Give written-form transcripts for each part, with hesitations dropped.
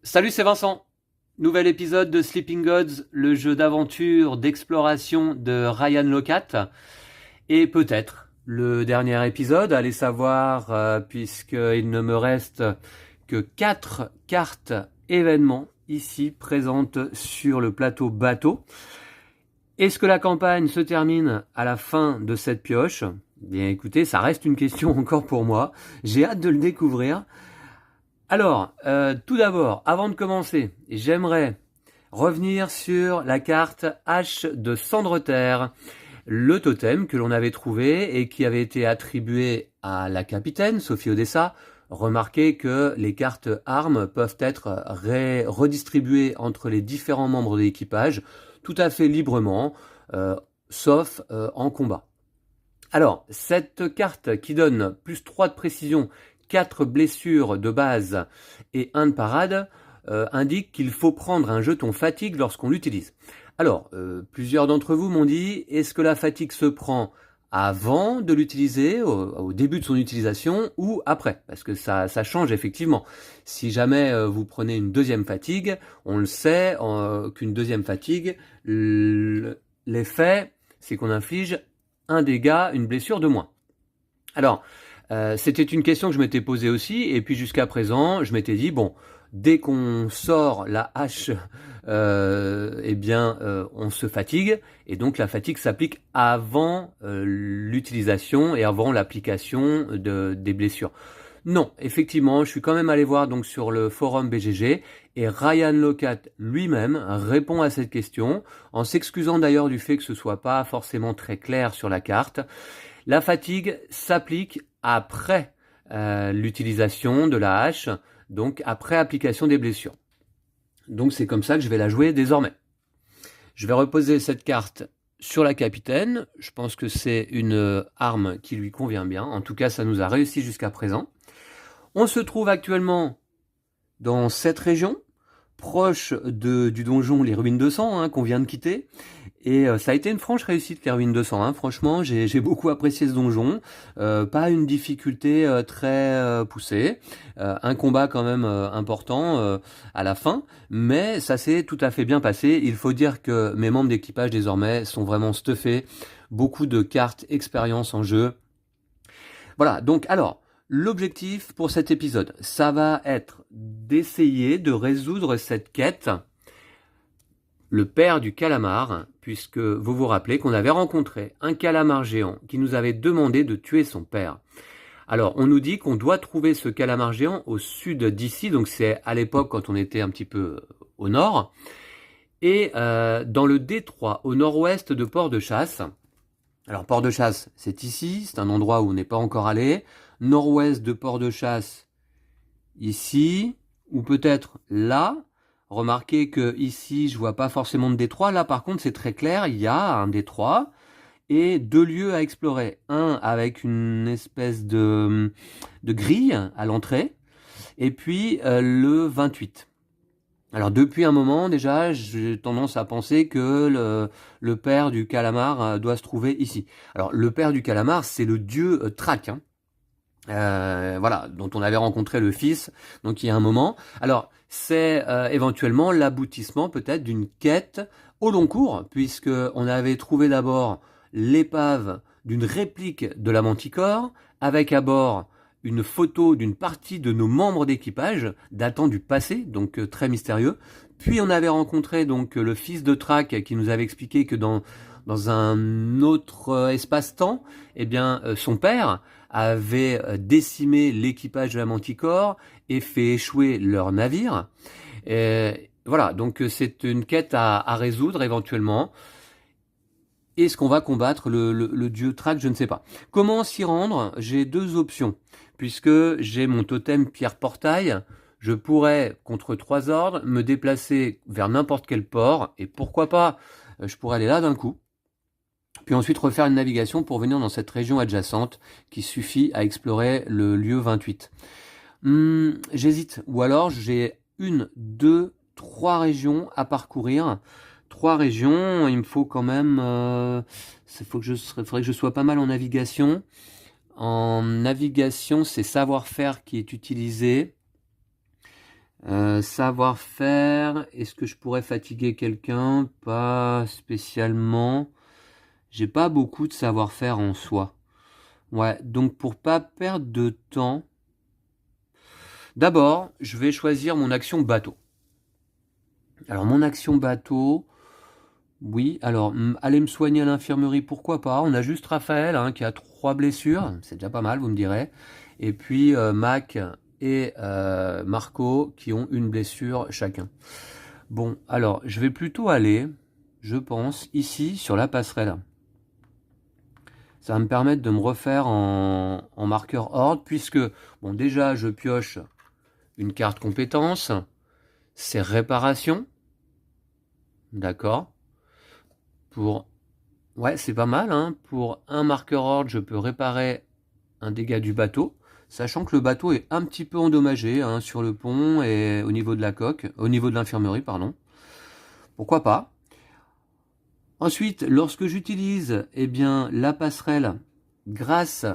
Salut, c'est Vincent. Nouvel épisode de Sleeping Gods, le jeu d'aventure, d'exploration de Ryan Locat. Et peut-être le dernier épisode, allez savoir, puisqu'il ne me reste que 4 cartes événements ici présentes sur le plateau bateau. Est-ce que la campagne se termine à la fin de cette pioche? Bien écoutez, ça reste une question encore pour moi. J'ai hâte de le découvrir. Alors, tout d'abord, avant de commencer, j'aimerais revenir sur la carte Hache de Cendreterre, le totem que l'on avait trouvé et qui avait été attribué à la capitaine, Sophie Odessa. Remarquez que les cartes armes peuvent être redistribuées entre les différents membres de l'équipage tout à fait librement, sauf en combat. Alors, cette carte qui donne plus 3 de précision, 4 blessures de base et 1 de parade, indique qu'il faut prendre un jeton fatigue lorsqu'on l'utilise. Alors, plusieurs d'entre vous m'ont dit, est-ce que la fatigue se prend avant de l'utiliser, au début de son utilisation, ou après? Parce que ça change effectivement. Si jamais vous prenez une deuxième fatigue, on le sait qu'une deuxième fatigue, l'effet, c'est qu'on inflige un dégât, une blessure de moins. Alors, c'était une question que je m'étais posée aussi, et puis jusqu'à présent, je m'étais dit, bon, dès qu'on sort la hache, on se fatigue, et donc la fatigue s'applique avant l'utilisation et avant l'application des blessures. Non, effectivement, je suis quand même allé voir donc sur le forum BGG et Ryan Locat lui-même répond à cette question en s'excusant d'ailleurs du fait que ce soit pas forcément très clair sur la carte. La fatigue s'applique après l'utilisation de la hache, donc après application des blessures. Donc c'est comme ça que je vais la jouer désormais. Je vais reposer cette carte sur la capitaine. Je pense que c'est une arme qui lui convient bien. En tout cas, ça nous a réussi jusqu'à présent. On se trouve actuellement dans cette région, proche du donjon Les Ruines de Sang, qu'on vient de quitter. Et ça a été une franche réussite, les Ruines de Sang. Franchement, j'ai beaucoup apprécié ce donjon. Pas une difficulté très poussée. Un combat quand même important à la fin. Mais ça s'est tout à fait bien passé. Il faut dire que mes membres d'équipage désormais sont vraiment stuffés. Beaucoup de cartes expérience en jeu. Voilà, donc alors, l'objectif pour cet épisode, ça va être d'essayer de résoudre cette quête, le père du calamar, puisque vous vous rappelez qu'on avait rencontré un calamar géant qui nous avait demandé de tuer son père. Alors, on nous dit qu'on doit trouver ce calamar géant au sud d'ici, donc c'est à l'époque quand on était un petit peu au nord, et dans le détroit au nord-ouest de Port-de-Chasse. Alors, Port-de-Chasse, c'est ici, c'est un endroit où on n'est pas encore allé. Nord-ouest de Port-de-Chasse, ici, ou peut-être là. Remarquez que ici, je vois pas forcément de détroit. Là, par contre, c'est très clair, il y a un détroit et 2 lieux à explorer. Un avec une espèce de grille à l'entrée, et puis le 28. Alors depuis un moment déjà, j'ai tendance à penser que le père du calamar doit se trouver ici. Alors le père du calamar, c'est le dieu Thrak, voilà, dont on avait rencontré le fils, donc il y a un moment. Alors c'est éventuellement l'aboutissement peut-être d'une quête au long cours, puisque on avait trouvé d'abord l'épave d'une réplique de la Manticore, avec à bord une photo d'une partie de nos membres d'équipage datant du passé, donc très mystérieux. Puis on avait rencontré donc le fils de Thrak qui nous avait expliqué que dans un autre espace-temps, eh bien son père avait décimé l'équipage de la Manticore et fait échouer leur navire. Voilà, donc c'est une quête à résoudre éventuellement. Est-ce qu'on va combattre le dieu Thrak? Je ne sais pas. Comment s'y rendre? J'ai 2 options. Puisque j'ai mon totem pierre portail, je pourrais, contre 3 ordres, me déplacer vers n'importe quel port, et pourquoi pas, je pourrais aller là d'un coup, puis ensuite refaire une navigation pour venir dans cette région adjacente qui suffit à explorer le lieu 28. J'hésite. Ou alors j'ai 1, 2, 3 régions à parcourir. 3 régions, il me faut quand même... faudrait que je sois pas mal en navigation. En navigation, c'est savoir-faire qui est utilisé. Savoir-faire, est-ce que je pourrais fatiguer quelqu'un? Pas spécialement. J'ai pas beaucoup de savoir-faire en soi. Ouais, donc pour pas perdre de temps, d'abord, je vais choisir mon action bateau. Alors mon action bateau, oui, alors aller me soigner à l'infirmerie, pourquoi pas. On a juste Raphaël hein, qui a 3 blessures, c'est déjà pas mal, vous me direz. Et puis Mac et Marco qui ont une blessure chacun. Bon, alors je vais plutôt aller, je pense, ici sur la passerelle. Ça va me permettre de me refaire en marqueur ordre, puisque, bon, déjà, je pioche une carte compétence, c'est réparation, d'accord, pour, ouais, c'est pas mal, hein, pour un marqueur ordre, je peux réparer un dégât du bateau, sachant que le bateau est un petit peu endommagé, hein, sur le pont et au niveau de la coque, au niveau de l'infirmerie, pardon, pourquoi pas. Ensuite, lorsque j'utilise, eh bien, la passerelle, grâce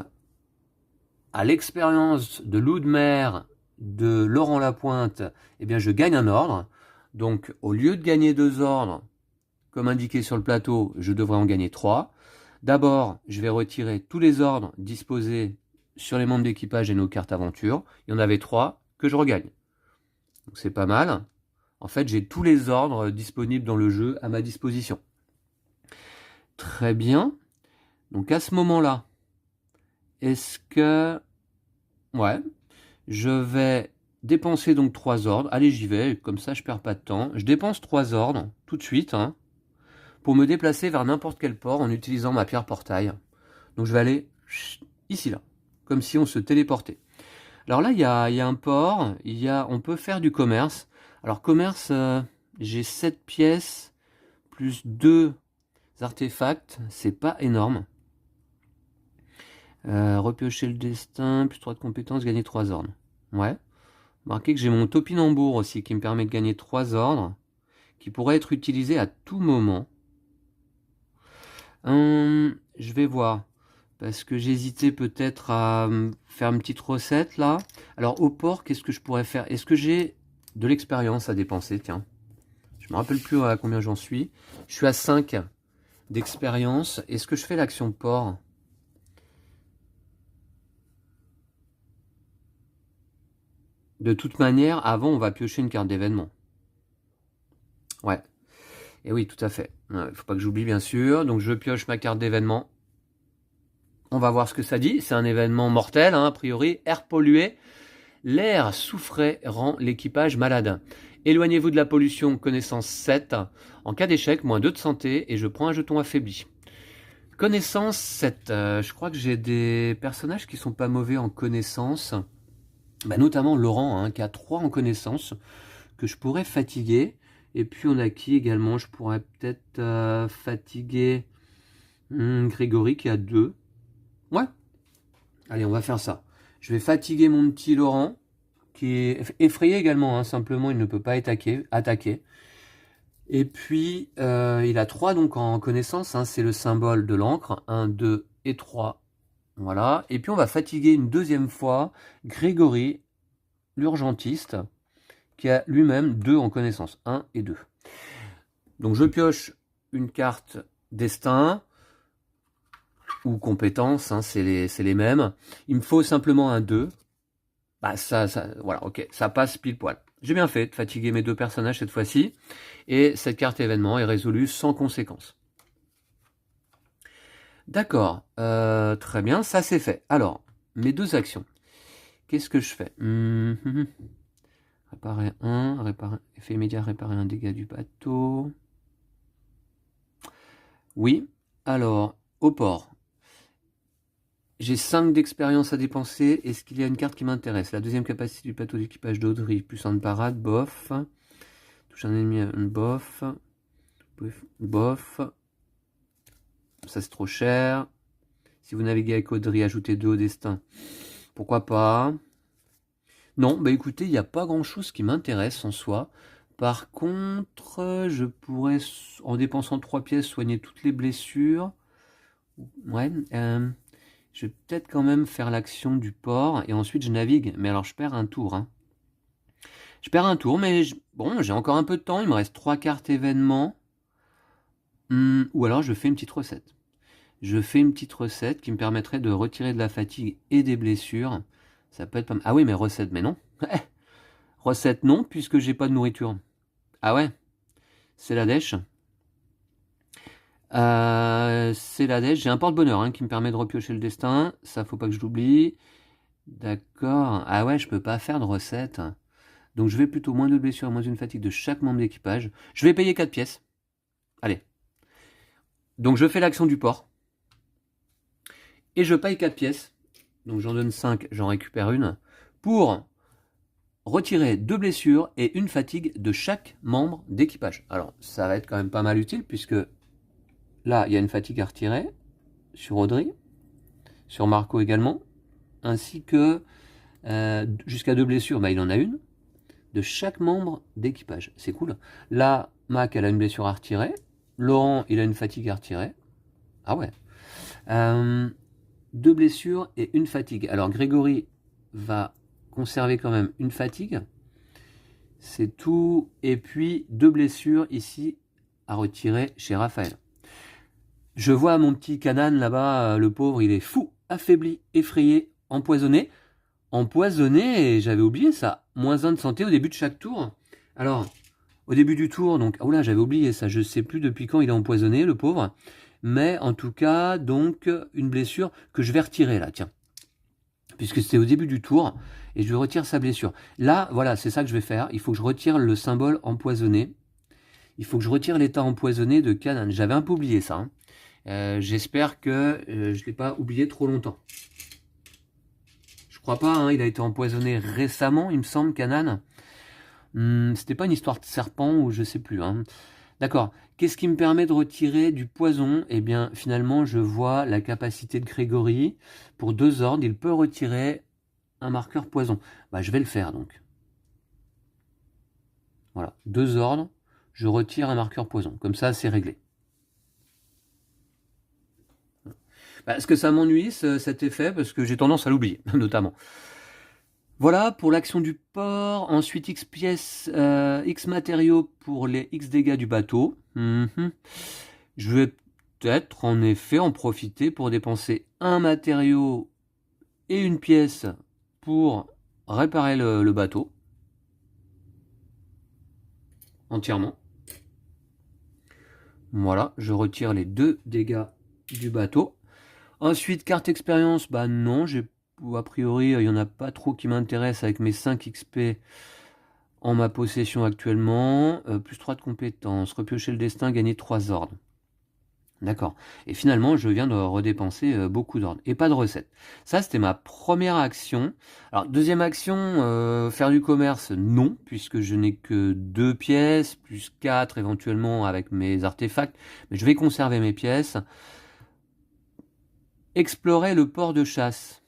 à l'expérience de loup de mer de Laurent Lapointe, eh bien je gagne un ordre. Donc au lieu de gagner 2 ordres, comme indiqué sur le plateau, je devrais en gagner 3. D'abord, je vais retirer tous les ordres disposés sur les membres d'équipage et nos cartes aventure. Il y en avait 3 que je regagne. Donc c'est pas mal. En fait, j'ai tous les ordres disponibles dans le jeu à ma disposition. Très bien. Donc à ce moment-là, est-ce que... Ouais, je vais dépenser donc 3 ordres. Allez, j'y vais, comme ça je perds pas de temps. Je dépense 3 ordres, tout de suite, hein, pour me déplacer vers n'importe quel port en utilisant ma pierre portail. Donc je vais aller ici, là, comme si on se téléportait. Alors là, il y a un port, on peut faire du commerce. Alors commerce, j'ai 7 pièces, plus 2 artefacts, c'est pas énorme. Repiocher le destin, plus 3 de compétences, gagner 3 ordres. Ouais. Remarquez que j'ai mon topinambour aussi qui me permet de gagner 3 ordres, qui pourraient être utilisés à tout moment. Je vais voir, parce que j'hésitais peut-être à faire une petite recette là. Alors au port, qu'est-ce que je pourrais faire? Est-ce que j'ai de l'expérience à dépenser? Tiens, je me rappelle plus à combien j'en suis. Je suis à 5 d'expérience. Est-ce que je fais l'action port? De toute manière, avant, on va piocher une carte d'événement. Ouais. Et oui, tout à fait. Faut pas que j'oublie, bien sûr. Donc, je pioche ma carte d'événement. On va voir ce que ça dit. C'est un événement mortel, hein, a priori. Air pollué. L'air soufré rend l'équipage malade. Éloignez-vous de la pollution, connaissance 7. En cas d'échec, moins 2 de santé. Et je prends un jeton affaibli. Connaissance 7. Je crois que j'ai des personnages qui sont pas mauvais en connaissance. Bah, notamment Laurent, hein, qui a 3 en connaissance, que je pourrais fatiguer. Et puis on a qui également? Je pourrais peut-être fatiguer Grégory qui a 2. Ouais. Allez, on va faire ça. Je vais fatiguer mon petit Laurent, qui est effrayé également, hein, simplement il ne peut pas être attaqué. Et puis il a 3 donc en connaissance, hein, c'est le symbole de l'encre. 1, 2 et 3. Voilà. Et puis on va fatiguer une deuxième fois Grégory, l'urgentiste, qui a lui-même 2 en connaissance. 1 et 2. Donc je pioche une carte destin ou compétence, hein, c'est les mêmes. Il me faut simplement un 2. Bah ça, voilà, ok, ça passe pile poil. J'ai bien fait de fatiguer mes 2 personnages cette fois-ci. Et cette carte événement est résolue sans conséquence. D'accord, très bien, ça c'est fait. Alors, mes 2 actions. Qu'est-ce que je fais? Réparer 1, effet immédiat, réparer un dégât du bateau. Oui, alors, au port. J'ai 5 d'expérience à dépenser. Est-ce qu'il y a une carte qui m'intéresse? La deuxième capacité du bateau d'équipage d'Audrey, plus 1 de parade, bof. Touche un ennemi, un bof. Bof. Ça c'est trop cher. Si vous naviguez avec Audrey, ajoutez 2 au destin. Pourquoi pas? Non, bah écoutez, il n'y a pas grand chose qui m'intéresse en soi. Par contre, je pourrais, en dépensant 3 pièces, soigner toutes les blessures. Ouais, je vais peut-être quand même faire l'action du port et ensuite je navigue. Mais alors je perds un tour. Hein. Je perds un tour, mais bon, j'ai encore un peu de temps. Il me reste 3 cartes événements. Ou alors je fais une petite recette. Je fais une petite recette qui me permettrait de retirer de la fatigue et des blessures. Ça peut être pas mal. Ah oui, mais recette, mais non. Recette, non, puisque j'ai pas de nourriture. Ah ouais, c'est la dèche. C'est la dèche. J'ai un porte-bonheur hein, qui me permet de repiocher le destin. Ça, faut pas que je l'oublie. D'accord. Ah ouais, je peux pas faire de recette. Donc je vais plutôt moins de blessures, moins une fatigue de chaque membre d'équipage. Je vais payer 4 pièces. Allez. Donc je fais l'action du port. Et je paye 4 pièces. Donc j'en donne 5, j'en récupère une. Pour retirer 2 blessures et une fatigue de chaque membre d'équipage. Alors ça va être quand même pas mal utile puisque là il y a une fatigue à retirer sur Audrey, sur Marco également, ainsi que jusqu'à 2 blessures, bah, il en a une, de chaque membre d'équipage. C'est cool. Là, Mac, elle a une blessure à retirer. Laurent, il a une fatigue à retirer. Ah ouais. 2 blessures et une fatigue. Alors Grégory va conserver quand même une fatigue. C'est tout. Et puis 2 blessures ici à retirer chez Raphaël. Je vois mon petit Canaan là-bas, le pauvre, il est fou, affaibli, effrayé, empoisonné. Empoisonné, et j'avais oublié ça. -1 de santé au début de chaque tour. Alors, au début du tour, donc, oh là, j'avais oublié ça. Je sais plus depuis quand il est empoisonné, le pauvre. Mais en tout cas, donc, une blessure que je vais retirer là, tiens. Puisque c'était au début du tour, et je vais retirer sa blessure. Là, voilà, c'est ça que je vais faire. Il faut que je retire le symbole empoisonné. Il faut que je retire l'état empoisonné de Canaan. J'avais un peu oublié ça. Hein. J'espère que je ne l'ai pas oublié trop longtemps. Je crois pas, hein, il a été empoisonné récemment, il me semble, Canaan. C'était pas une histoire de serpent ou je sais plus. Hein. D'accord. Qu'est-ce qui me permet de retirer du poison? Eh bien, finalement, je vois la capacité de Grégory. Pour 2 ordres, il peut retirer un marqueur poison. Bah, je vais le faire, donc. Voilà. 2 ordres, je retire un marqueur poison. Comme ça, c'est réglé. Est-ce que ça m'ennuie, cet effet? Parce que j'ai tendance à l'oublier, notamment. Voilà pour l'action du port. Ensuite, X pièces, X matériaux pour les X dégâts du bateau. Je vais peut-être en effet en profiter pour dépenser un matériau et une pièce pour réparer le bateau. Entièrement. Voilà, je retire les 2 dégâts du bateau. Ensuite, carte expérience, bah non, a priori, il n'y en a pas trop qui m'intéressent avec mes 5 XP en ma possession actuellement. Plus 3 de compétences, repiocher le destin, gagner 3 ordres. D'accord. Et finalement, je viens de redépenser beaucoup d'ordres. Et pas de recettes. Ça, c'était ma première action. Alors, deuxième action, faire du commerce, non, puisque je n'ai que 2 pièces, plus 4 éventuellement avec mes artefacts. Mais je vais conserver mes pièces. Explorer le port de chasse.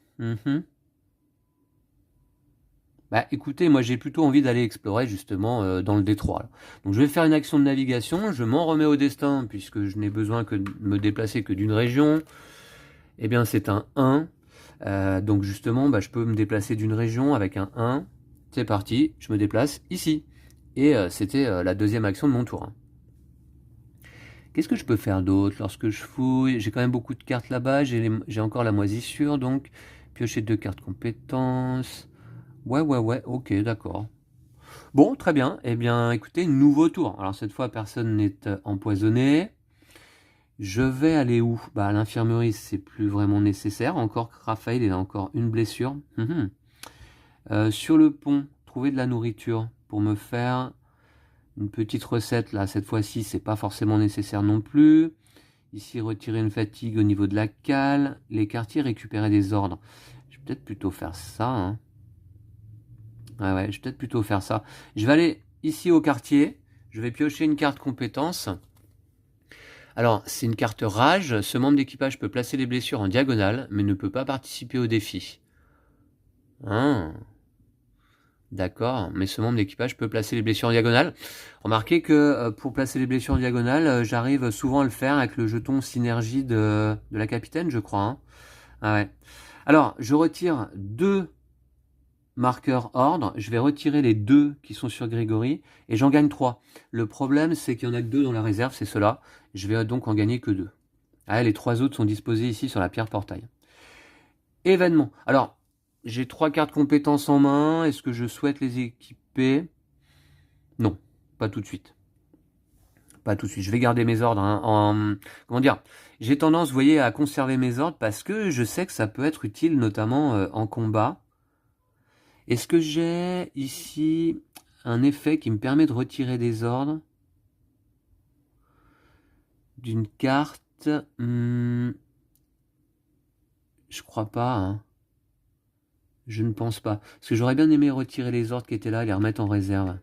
Bah écoutez, moi j'ai plutôt envie d'aller explorer justement dans le détroit. Là. Donc je vais faire une action de navigation, je m'en remets au destin puisque je n'ai besoin que de me déplacer que d'une région. Eh bien c'est un 1. Donc justement, bah, je peux me déplacer d'une région avec un 1. C'est parti, je me déplace ici. Et c'était la deuxième action de mon tour. Hein. Qu'est-ce que je peux faire d'autre lorsque je fouille? J'ai quand même beaucoup de cartes là-bas, j'ai encore la moisissure, donc piocher 2 cartes compétences. Ouais, ok, d'accord. Bon, très bien. Eh bien, écoutez, nouveau tour. Alors cette fois, personne n'est empoisonné. Je vais aller où? Bah, à l'infirmerie, c'est plus vraiment nécessaire. Encore que Raphaël, il a encore une blessure. Sur le pont, trouver de la nourriture pour me faire une petite recette. Là, cette fois-ci, c'est pas forcément nécessaire non plus. Ici, retirer une fatigue au niveau de la cale. Les quartiers, récupérer des ordres. Je vais peut-être plutôt faire ça, hein. Ouais, je vais peut-être plutôt faire ça. Je vais aller ici au quartier. Je vais piocher une carte compétence. Alors, c'est une carte rage. Ce membre d'équipage peut placer les blessures en diagonale, mais ne peut pas participer au défi. D'accord, mais ce membre d'équipage peut placer les blessures en diagonale. Remarquez que pour placer les blessures en diagonale, j'arrive souvent à le faire avec le jeton synergie de la capitaine, je crois. Hein. Ah ouais. Alors, je retire 2 marqueur ordre, je vais retirer les 2 qui sont sur Grégory et j'en gagne 3. Le problème, c'est qu'il n'y en a que 2 dans la réserve, c'est ceux-là. Je vais donc en gagner que 2. Ah, les 3 autres sont disposés ici sur la pierre portail. Événement. Alors, j'ai 3 cartes compétences en main. Est-ce que je souhaite les équiper? Non, pas tout de suite. Pas tout de suite. Je vais garder mes ordres comment dire? J'ai tendance, vous voyez, à conserver mes ordres parce que je sais que ça peut être utile, notamment en combat. Est-ce que j'ai ici un effet qui me permet de retirer des ordres d'une carte? Je crois pas, hein. Je ne pense pas. Parce que j'aurais bien aimé retirer les ordres qui étaient là et les remettre en réserve.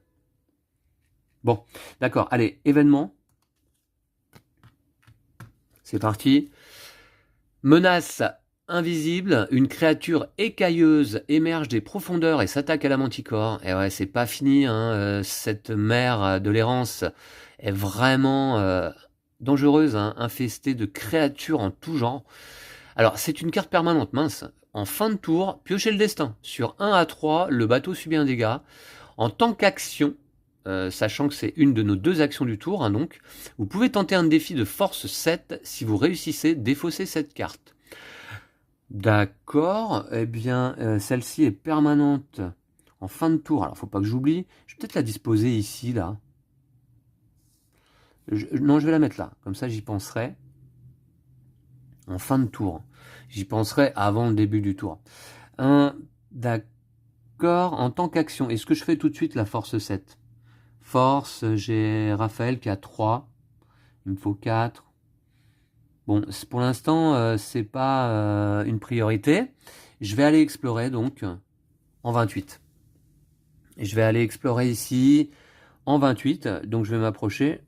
Bon, d'accord. Allez, événement. C'est parti. Menace invisible. Une créature écailleuse émerge des profondeurs et s'attaque à la manticore. Et ouais, c'est pas fini, hein. Cette mer de l'errance est vraiment dangereuse, hein, infestée de créatures en tout genre. Alors, c'est une carte permanente, mince. En fin de tour, piochez le destin. Sur 1 à 3, le bateau subit un dégât. En tant qu'action, sachant que c'est une de nos 2 actions du tour, hein, donc, vous pouvez tenter un défi de force 7. Si vous réussissez, défaussez cette carte. D'accord, eh bien, celle-ci est permanente en fin de tour. Alors, faut pas que j'oublie. Je vais peut-être la disposer ici, là. Non, je vais la mettre là. Comme ça, j'y penserai en fin de tour. J'y penserai avant le début du tour. D'accord, en tant qu'action, est-ce que je fais tout de suite la force 7? Force, j'ai Raphaël qui a 3. Il me faut 4. Bon, pour l'instant, c'est pas une priorité. Je vais aller explorer donc en 28. Et je vais aller explorer ici en 28. Donc je vais m'approcher.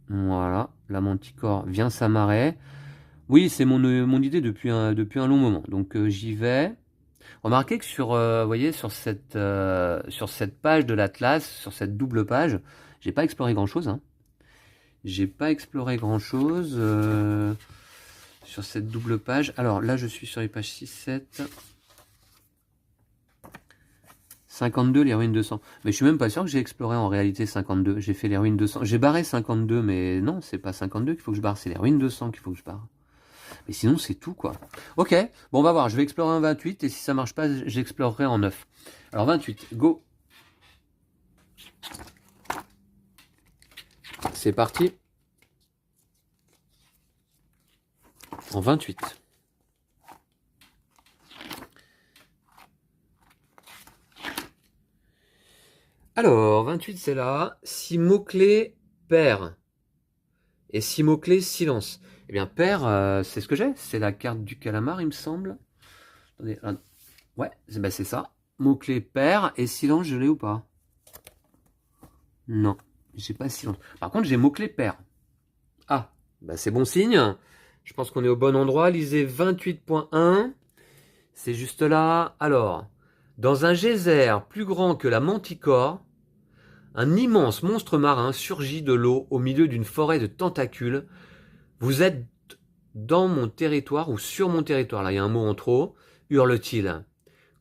Voilà, la manticore vient s'amarrer. Oui, c'est mon idée depuis un long moment. Donc j'y vais. Remarquez que vous voyez, sur cette page de l'Atlas, sur cette double page, j'ai pas exploré grand-chose. Hein. J'ai pas exploré grand-chose sur cette double page. Alors là, je suis sur les pages 6, 7, 52, les ruines 200. Mais je suis même pas sûr que j'ai exploré en réalité 52. J'ai fait les ruines 200. J'ai barré 52, mais non, c'est pas 52 qu'il faut que je barre, c'est les ruines 200 qu'il faut que je barre. Mais sinon, c'est tout, quoi. Ok, bon, on va voir. Je vais explorer en 28, et si ça marche pas, j'explorerai en 9. Alors, 28, go. C'est parti. En 28. Alors, 28, c'est là. 6 mots-clés, paire. Et 6 mots-clés, silence. Eh bien, paire, c'est ce que j'ai. C'est la carte du calamar, il me semble. Attendez, ouais, c'est ça. Mots-clés, paire. Et silence, je l'ai ou pas? Non, j'ai pas silence. Par contre, j'ai mots-clés, paire. Ah, c'est bon signe. Je pense qu'on est au bon endroit. Lisez 28.1. C'est juste là. Alors, dans un geyser plus grand que la manticore, un immense monstre marin surgit de l'eau au milieu d'une forêt de tentacules. Vous êtes dans mon territoire ou sur mon territoire. Là, il y a un mot en trop. Hurle-t-il.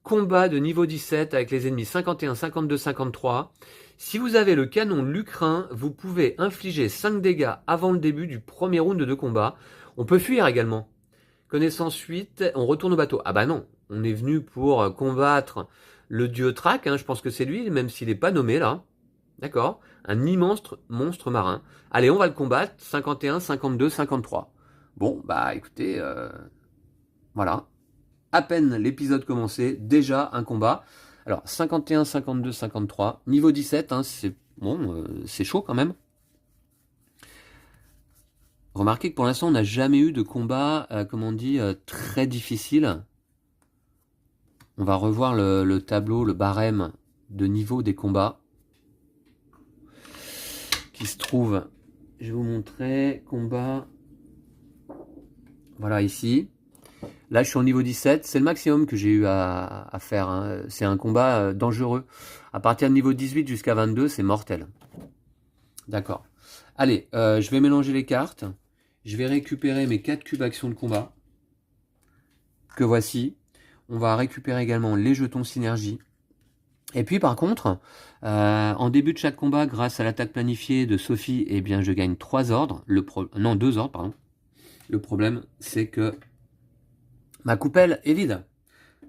Combat de niveau 17 avec les ennemis 51, 52, 53. Si vous avez le canon lucrin, vous pouvez infliger 5 dégâts avant le début du premier round de combat. On peut fuir également. Connaissance 8, on retourne au bateau. Ah bah non, on est venu pour combattre le dieu Thrak, hein, je pense que c'est lui, même s'il n'est pas nommé là. D'accord? Un immense monstre marin. Allez, on va le combattre. 51, 52, 53. Bon, écoutez, voilà. À peine l'épisode commencé, déjà un combat. Alors, 51, 52, 53. Niveau 17, hein, c'est bon, c'est chaud quand même. Remarquez que pour l'instant, on n'a jamais eu de combat, très difficile. On va revoir le tableau, le barème de niveau des combats. Qui se trouve, je vais vous montrer, combat, voilà ici. Là, je suis au niveau 17, c'est le maximum que j'ai eu à faire. Hein. C'est un combat dangereux. À partir de niveau 18 jusqu'à 22, c'est mortel. D'accord. Allez, je vais mélanger les cartes. Je vais récupérer mes 4 cubes actions de combat. Que voici. On va récupérer également les jetons synergie. Et puis par contre, en début de chaque combat, grâce à l'attaque planifiée de Sophie, eh bien je gagne 3 ordres. Non, 2 ordres, pardon. Le problème, c'est que ma coupelle est vide.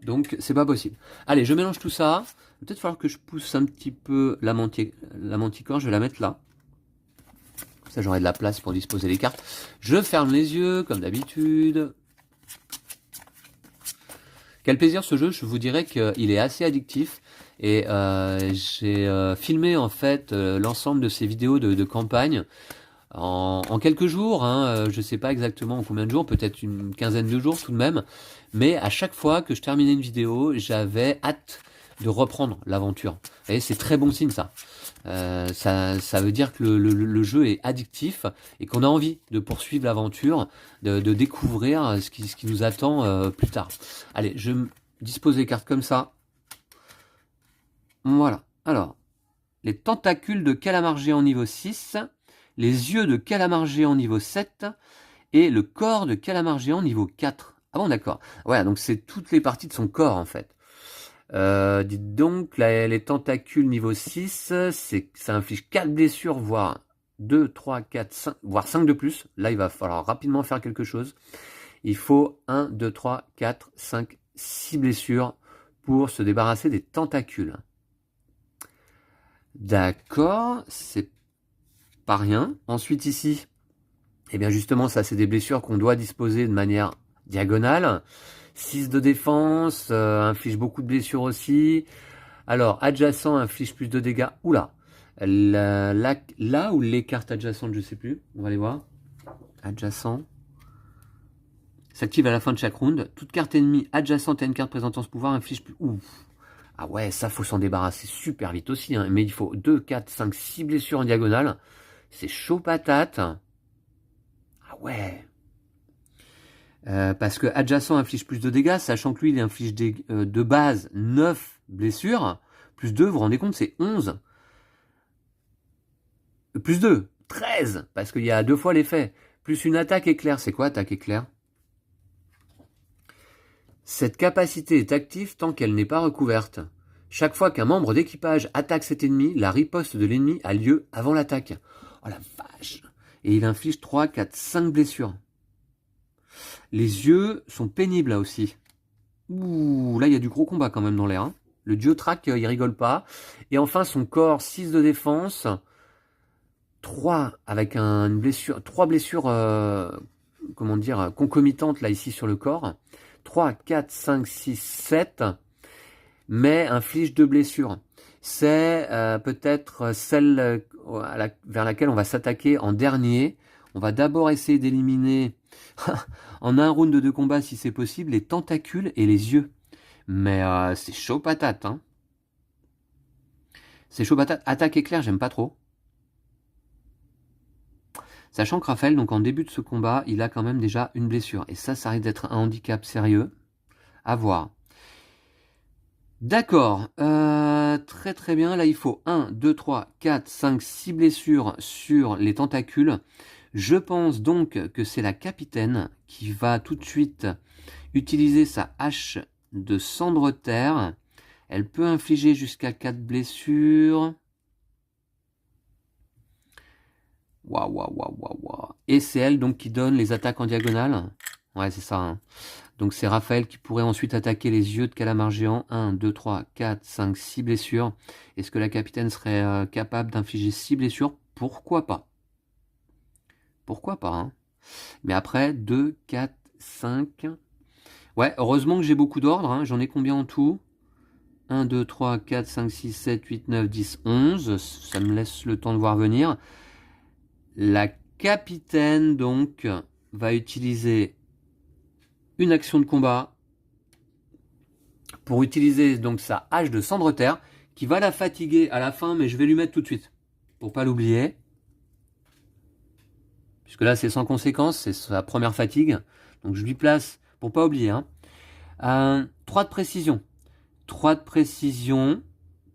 Donc c'est pas possible. Allez, je mélange tout ça. Peut-être falloir que je pousse un petit peu la manticore. Je vais la mettre là. Comme ça, j'aurai de la place pour disposer les cartes. Je ferme les yeux, comme d'habitude. Quel plaisir ce jeu. Je vous dirais qu'il est assez addictif. Et j'ai filmé en fait l'ensemble de ces vidéos de campagne en quelques jours, hein, je sais pas exactement en combien de jours, peut-être une quinzaine de jours tout de même, mais à chaque fois que je terminais une vidéo, j'avais hâte de reprendre l'aventure. Et c'est très bon signe ça. Ça veut dire que le jeu est addictif et qu'on a envie de poursuivre l'aventure, de découvrir ce qui nous attend plus tard. Allez, je dispose les cartes comme ça. Voilà. Alors, les tentacules de calamar géant niveau 6, les yeux de calamar géant niveau 7 et le corps de calamar géant niveau 4. Ah bon, d'accord. Voilà, donc c'est toutes les parties de son corps en fait. Dites donc, les tentacules niveau 6, ça inflige 4 blessures, voire 2, 3, 4, 5, voire 5 de plus. Là, il va falloir rapidement faire quelque chose. Il faut 1, 2, 3, 4, 5, 6 blessures pour se débarrasser des tentacules. D'accord, c'est pas rien. Ensuite ici, eh bien justement, ça c'est des blessures qu'on doit disposer de manière diagonale. 6 de défense, inflige beaucoup de blessures aussi. Alors, adjacent inflige plus de dégâts. Oula, là où les cartes adjacentes, je sais plus, on va les voir. Adjacent. S'active à la fin de chaque round. Toute carte ennemie adjacente à une carte présentant ce pouvoir inflige plus... Ouf. Ah ouais, ça faut s'en débarrasser super vite aussi, hein. Mais il faut 2, 4, 5, 6 blessures en diagonale. C'est chaud patate. Ah ouais. Parce que adjacent inflige plus de dégâts, sachant que lui il inflige de base 9 blessures, plus 2, vous vous rendez compte, c'est 11. Plus 2, 13, parce qu'il y a 2 fois l'effet. Plus une attaque éclair, c'est quoi attaque éclair? Cette capacité est active tant qu'elle n'est pas recouverte. Chaque fois qu'un membre d'équipage attaque cet ennemi, la riposte de l'ennemi a lieu avant l'attaque. Oh la vache! Et il inflige 3, 4, 5 blessures. Les yeux sont pénibles là aussi. Ouh, là il y a du gros combat quand même dans l'air, hein. Le dieu track, il rigole pas. Et enfin son corps, 6 de défense. 3 avec une blessure, 3 blessures comment dire, concomitantes là ici sur le corps. 3, 4, 5, 6, 7, mais inflige 2 blessures. C'est peut-être celle vers laquelle on va s'attaquer en dernier. On va d'abord essayer d'éliminer en un round de combat si c'est possible les tentacules et les yeux. Mais c'est chaud patate, hein. C'est chaud patate. Attaque éclair, j'aime pas trop. Sachant que Raphaël, donc en début de ce combat, il a quand même déjà une blessure. Et ça risque d'être un handicap sérieux. À voir. D'accord. Très très bien. Là, il faut 1, 2, 3, 4, 5, 6 blessures sur les tentacules. Je pense donc que c'est la capitaine qui va tout de suite utiliser sa hache de cendre-terre. Elle peut infliger jusqu'à 4 blessures. Waouh, waouh, waouh, waouh, waouh. Et c'est elle donc qui donne les attaques en diagonale. Ouais, c'est ça, hein. Donc c'est Raphaël qui pourrait ensuite attaquer les yeux de calamar géant. 1, 2, 3, 4, 5, 6 blessures. Est-ce que la capitaine serait capable d'infliger 6 blessures? Pourquoi pas? Pourquoi pas, hein. Mais après, 2, 4, 5... Ouais, heureusement que j'ai beaucoup d'ordres, hein. J'en ai combien en tout? 1, 2, 3, 4, 5, 6, 7, 8, 9, 10, 11. Ça me laisse le temps de voir venir. La capitaine, donc, va utiliser une action de combat pour utiliser donc sa hache de cendre-terre qui va la fatiguer à la fin, mais je vais lui mettre tout de suite pour pas l'oublier. Puisque là, c'est sans conséquence, c'est sa première fatigue. Donc je lui place, pour pas oublier, hein, 3 de précision. 3 de précision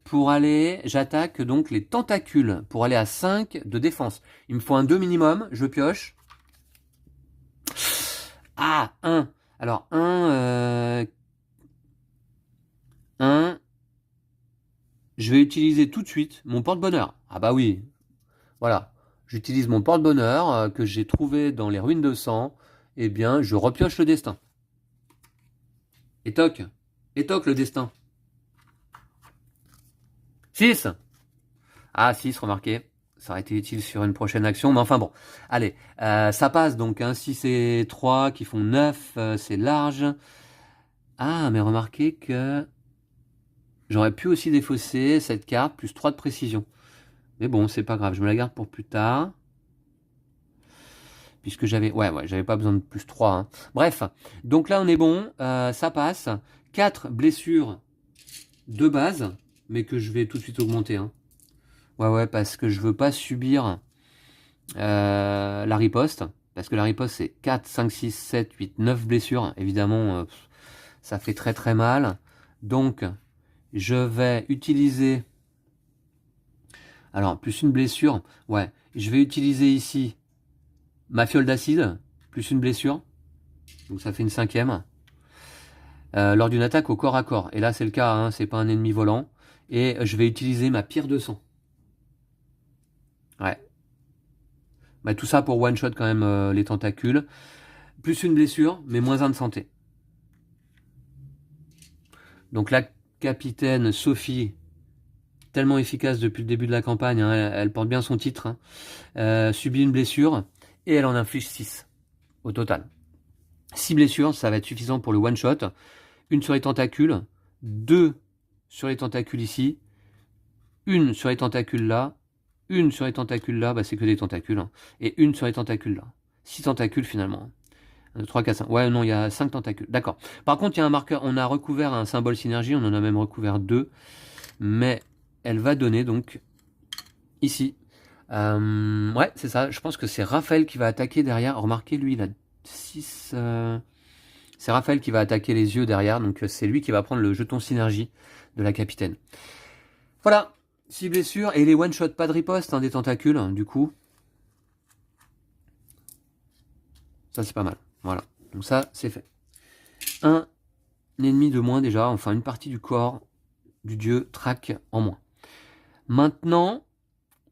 pour aller, j'attaque donc les tentacules pour aller à 5 de défense. Il me faut un 2 minimum, je pioche. Ah, 1. Alors 1, je vais utiliser tout de suite mon porte-bonheur. Ah bah oui, voilà. J'utilise mon porte-bonheur que j'ai trouvé dans les ruines de sang. Eh bien, je repioche le destin. Et toc. Et toc le destin. 6. Ah, 6, remarquez. Ça aurait été utile sur une prochaine action, mais enfin bon. Allez, ça passe donc. 6 et 3 qui font 9, c'est large. Ah, mais remarquez que j'aurais pu aussi défausser cette carte, plus 3 de précision. Mais bon, c'est pas grave, je me la garde pour plus tard. Puisque j'avais... Ouais, j'avais pas besoin de plus 3. Hein. Bref, donc là on est bon, ça passe. 4 blessures de base, mais que je vais tout de suite augmenter. Hein. Ouais, parce que je veux pas subir la riposte. Parce que la riposte c'est 4, 5, 6, 7, 8, 9 blessures. Évidemment, ça fait très très mal. Donc, je vais utiliser... Alors, plus une blessure. Ouais, je vais utiliser ici ma fiole d'acide, plus une blessure. Donc ça fait une 5e. Lors d'une attaque au corps à corps. Et là, c'est le cas, hein, c'est pas un ennemi volant. Et je vais utiliser ma pierre de sang. Ouais. Bah, tout ça pour one-shot quand même les tentacules. Plus une blessure, mais moins 1 de santé. Donc la capitaine Sophie, tellement efficace depuis le début de la campagne, hein, elle porte bien son titre, hein, subit une blessure et elle en inflige 6 au total. 6 blessures, ça va être suffisant pour le one-shot. Une sur les tentacules, 2 sur les tentacules ici, une sur les tentacules là, une sur les tentacules là, bah c'est que des tentacules, hein, et une sur les tentacules là. 6 tentacules finalement. 1, 2, 3, 4, 5. Ouais, non, il y a 5 tentacules. D'accord. Par contre, il y a un marqueur, on a recouvert un symbole synergie, on en a même recouvert 2, mais elle va donner donc ici. Ouais, c'est ça. Je pense que c'est Raphaël qui va attaquer derrière. Remarquez, lui, il a 6... C'est Raphaël qui va attaquer les yeux derrière, donc c'est lui qui va prendre le jeton synergie de la capitaine. Voilà, 6 blessures, et les one-shot, pas de riposte, hein, des tentacules, hein, du coup. Ça, c'est pas mal, voilà. Donc ça, c'est fait. Un ennemi de moins déjà, enfin une partie du corps du dieu traque en moins. Maintenant,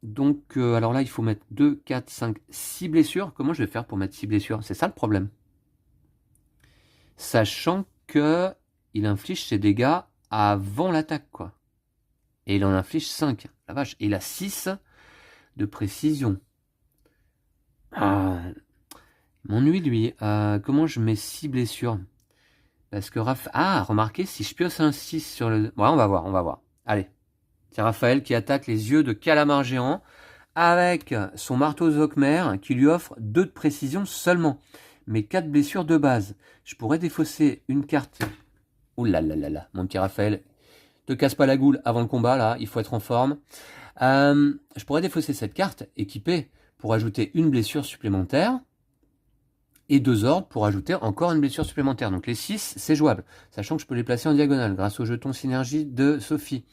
donc, alors là, il faut mettre 2, 4, 5, 6 blessures. Comment je vais faire pour mettre 6 blessures? C'est ça le problème. Sachant que il inflige ses dégâts avant l'attaque, quoi. Et il en inflige 5. La vache. Et il a 6 de précision. Ah, il m'ennuie, lui. Comment je mets 6 blessures? Parce que Ah, remarquez, si je pioche un 6 sur le... Ouais, on va voir. Allez. C'est Raphaël qui attaque les yeux de calamar géant avec son marteau Zokmer qui lui offre 2 de précision seulement. Mais 4 blessures de base. Je pourrais défausser une carte. Ouh là là là là, mon petit Raphaël. Te casse pas la goule avant le combat, là, il faut être en forme. Je pourrais défausser cette carte équipée pour ajouter une blessure supplémentaire et 2 ordres pour ajouter encore une blessure supplémentaire. Donc les 6, c'est jouable, sachant que je peux les placer en diagonale grâce au jeton synergie de Sophie.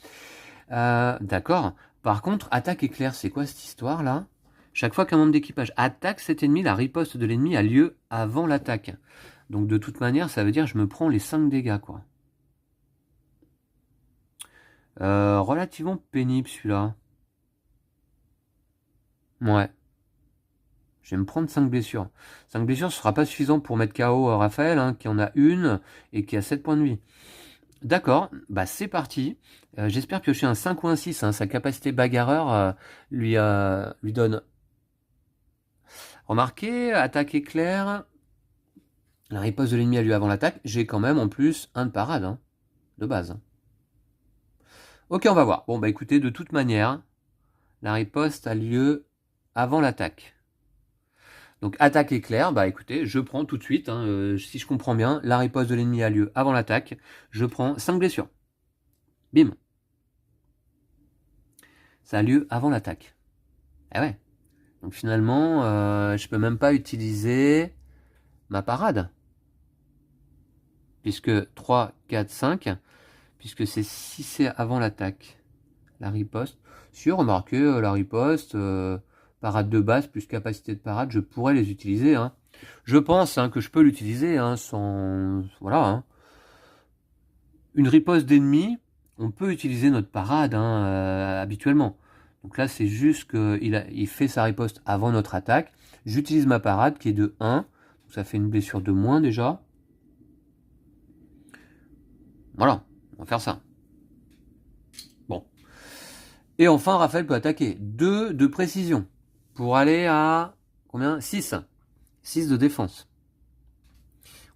D'accord. Par contre, attaque éclair, c'est quoi cette histoire-là? Chaque fois qu'un membre d'équipage attaque cet ennemi, la riposte de l'ennemi a lieu avant l'attaque. Donc de toute manière, ça veut dire que je me prends les 5 dégâts, quoi. Relativement pénible celui-là. Ouais. Je vais me prendre 5 blessures. 5 blessures, ce sera pas suffisant pour mettre KO Raphaël, hein, qui en a une et qui a 7 points de vie. D'accord, bah c'est parti. J'espère piocher un 5 ou un 6. Hein. Sa capacité bagarreur lui donne... Remarquez, attaque éclair. La riposte de l'ennemi a lieu avant l'attaque. J'ai quand même en plus un de parade, hein, de base. Ok, on va voir. Bon, bah écoutez, de toute manière, la riposte a lieu avant l'attaque. Donc attaque éclair, bah écoutez, je prends tout de suite, hein, si je comprends bien, la riposte de l'ennemi a lieu avant l'attaque, je prends 5 blessures. Bim. Ça a lieu avant l'attaque. Eh ouais. Donc finalement, je peux même pas utiliser ma parade. Puisque 3, 4, 5, puisque c'est si c'est avant l'attaque. La riposte. Si, remarquez, la riposte, parade de base plus capacité de parade, je pourrais les utiliser. Hein. Je pense que je peux l'utiliser sans... Voilà. Hein. Une riposte d'ennemi on peut utiliser notre parade habituellement. Donc là, c'est juste qu'il fait sa riposte avant notre attaque. J'utilise ma parade qui est de 1. Donc ça fait une blessure de moins déjà. Voilà, on va faire ça. Bon. Et enfin, Raphaël peut attaquer. 2 de précision. Pour aller à combien? 6. 6 de défense.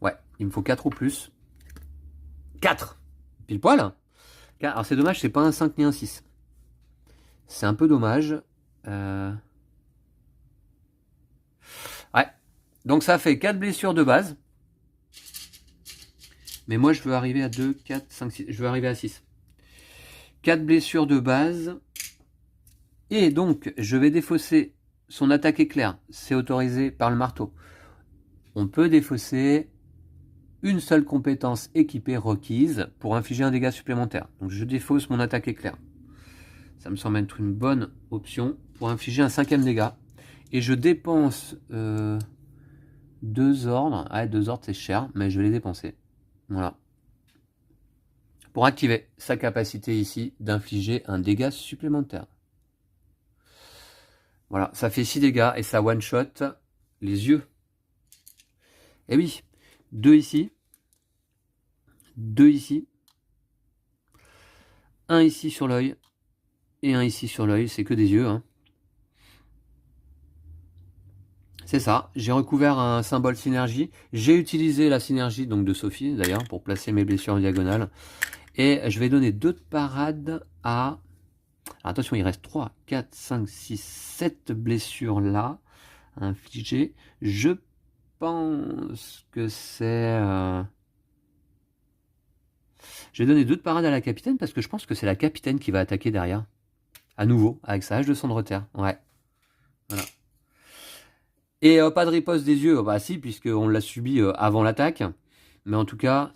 Ouais, il me faut 4 ou plus. 4. Pile poil. Alors c'est dommage, c'est pas un 5 ni un 6. C'est un peu dommage. Ouais. Donc ça fait 4 blessures de base. Mais moi je veux arriver à 2, 4, 5, 6. Je veux arriver à 6. 4 blessures de base. Et donc je vais défausser son attaque éclair. C'est autorisé par le marteau. On peut défausser une seule compétence équipée requise pour infliger un dégât supplémentaire. Donc je défausse mon attaque éclair. Ça me semble être une bonne option pour infliger un 5e dégât. Et je dépense 2 ordres. Ah, 2 ordres c'est cher, mais je vais les dépenser. Voilà. Pour activer sa capacité ici d'infliger un dégât supplémentaire. Voilà, ça fait 6 dégâts et ça one-shot les yeux. Et oui, 2 ici. 2 ici. 1 ici sur l'œil. Et 1 ici sur l'œil, c'est que des yeux. Hein. C'est ça, j'ai recouvert un symbole synergie. J'ai utilisé la synergie donc de Sophie d'ailleurs pour placer mes blessures en diagonale. Et je vais donner 2 de parade à... Alors, attention, il reste 3, 4, 5, 6, 7 blessures là à infliger. Je pense que c'est... Je vais donner 2 de parade à la capitaine parce que je pense que c'est la capitaine qui va attaquer derrière. À nouveau, avec sa hache de cendre terre. Ouais. Voilà. Et pas de riposte des yeux, bah si, puisqu'on l'a subi avant l'attaque. Mais en tout cas,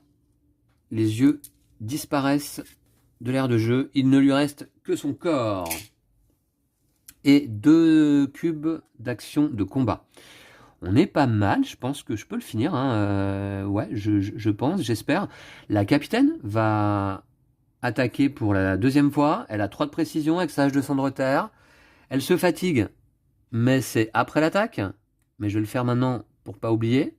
les yeux disparaissent de l'aire de jeu. Il ne lui reste que son corps. Et 2 cubes d'action de combat. On est pas mal, je pense que je peux le finir. Hein. Ouais, je pense, j'espère. La capitaine va attaquer pour la 2e fois. Elle a 3 de précision avec sa hache de cendre terre. Elle se fatigue, mais c'est après l'attaque. Mais je vais le faire maintenant pour pas oublier.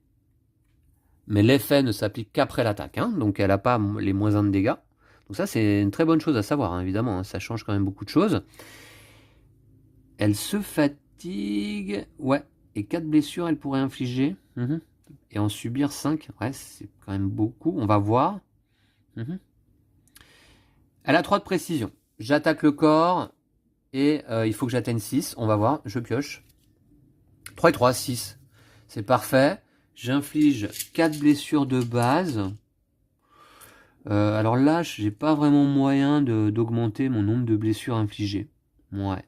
Mais l'effet ne s'applique qu'après l'attaque, hein, donc elle n'a pas les moins 1 de dégâts. Donc ça, c'est une très bonne chose à savoir, hein, évidemment, hein, ça change quand même beaucoup de choses. Elle se fatigue, ouais, et 4 blessures, elle pourrait infliger, et en subir 5, ouais, c'est quand même beaucoup, on va voir. Elle a 3 de précision, j'attaque le corps, et il faut que j'atteigne 6, on va voir, je pioche. 3 et 3, 6, c'est parfait. J'inflige 4 blessures de base. Alors là, j'ai pas vraiment moyen d'augmenter mon nombre de blessures infligées. Ouais.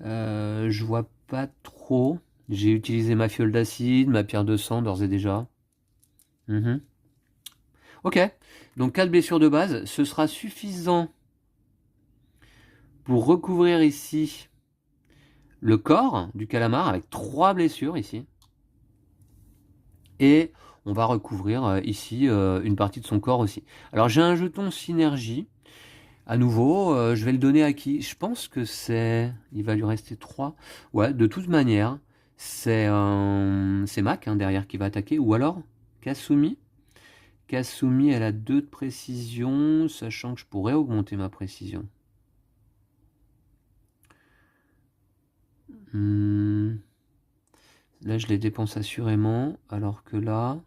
Je vois pas trop. J'ai utilisé ma fiole d'acide, ma pierre de sang d'ores et déjà. Ok. Donc 4 blessures de base. Ce sera suffisant pour recouvrir ici le corps du calamar avec 3 blessures ici. Et on va recouvrir ici une partie de son corps aussi. Alors j'ai un jeton synergie. À nouveau, je vais le donner à qui? Je pense que c'est... Il va lui rester 3. Ouais, de toute manière, c'est Mac derrière qui va attaquer. Ou alors Kasumi. Kasumi, elle a 2 de précision, sachant que je pourrais augmenter ma précision. Là, je les dépense assurément, alors que là...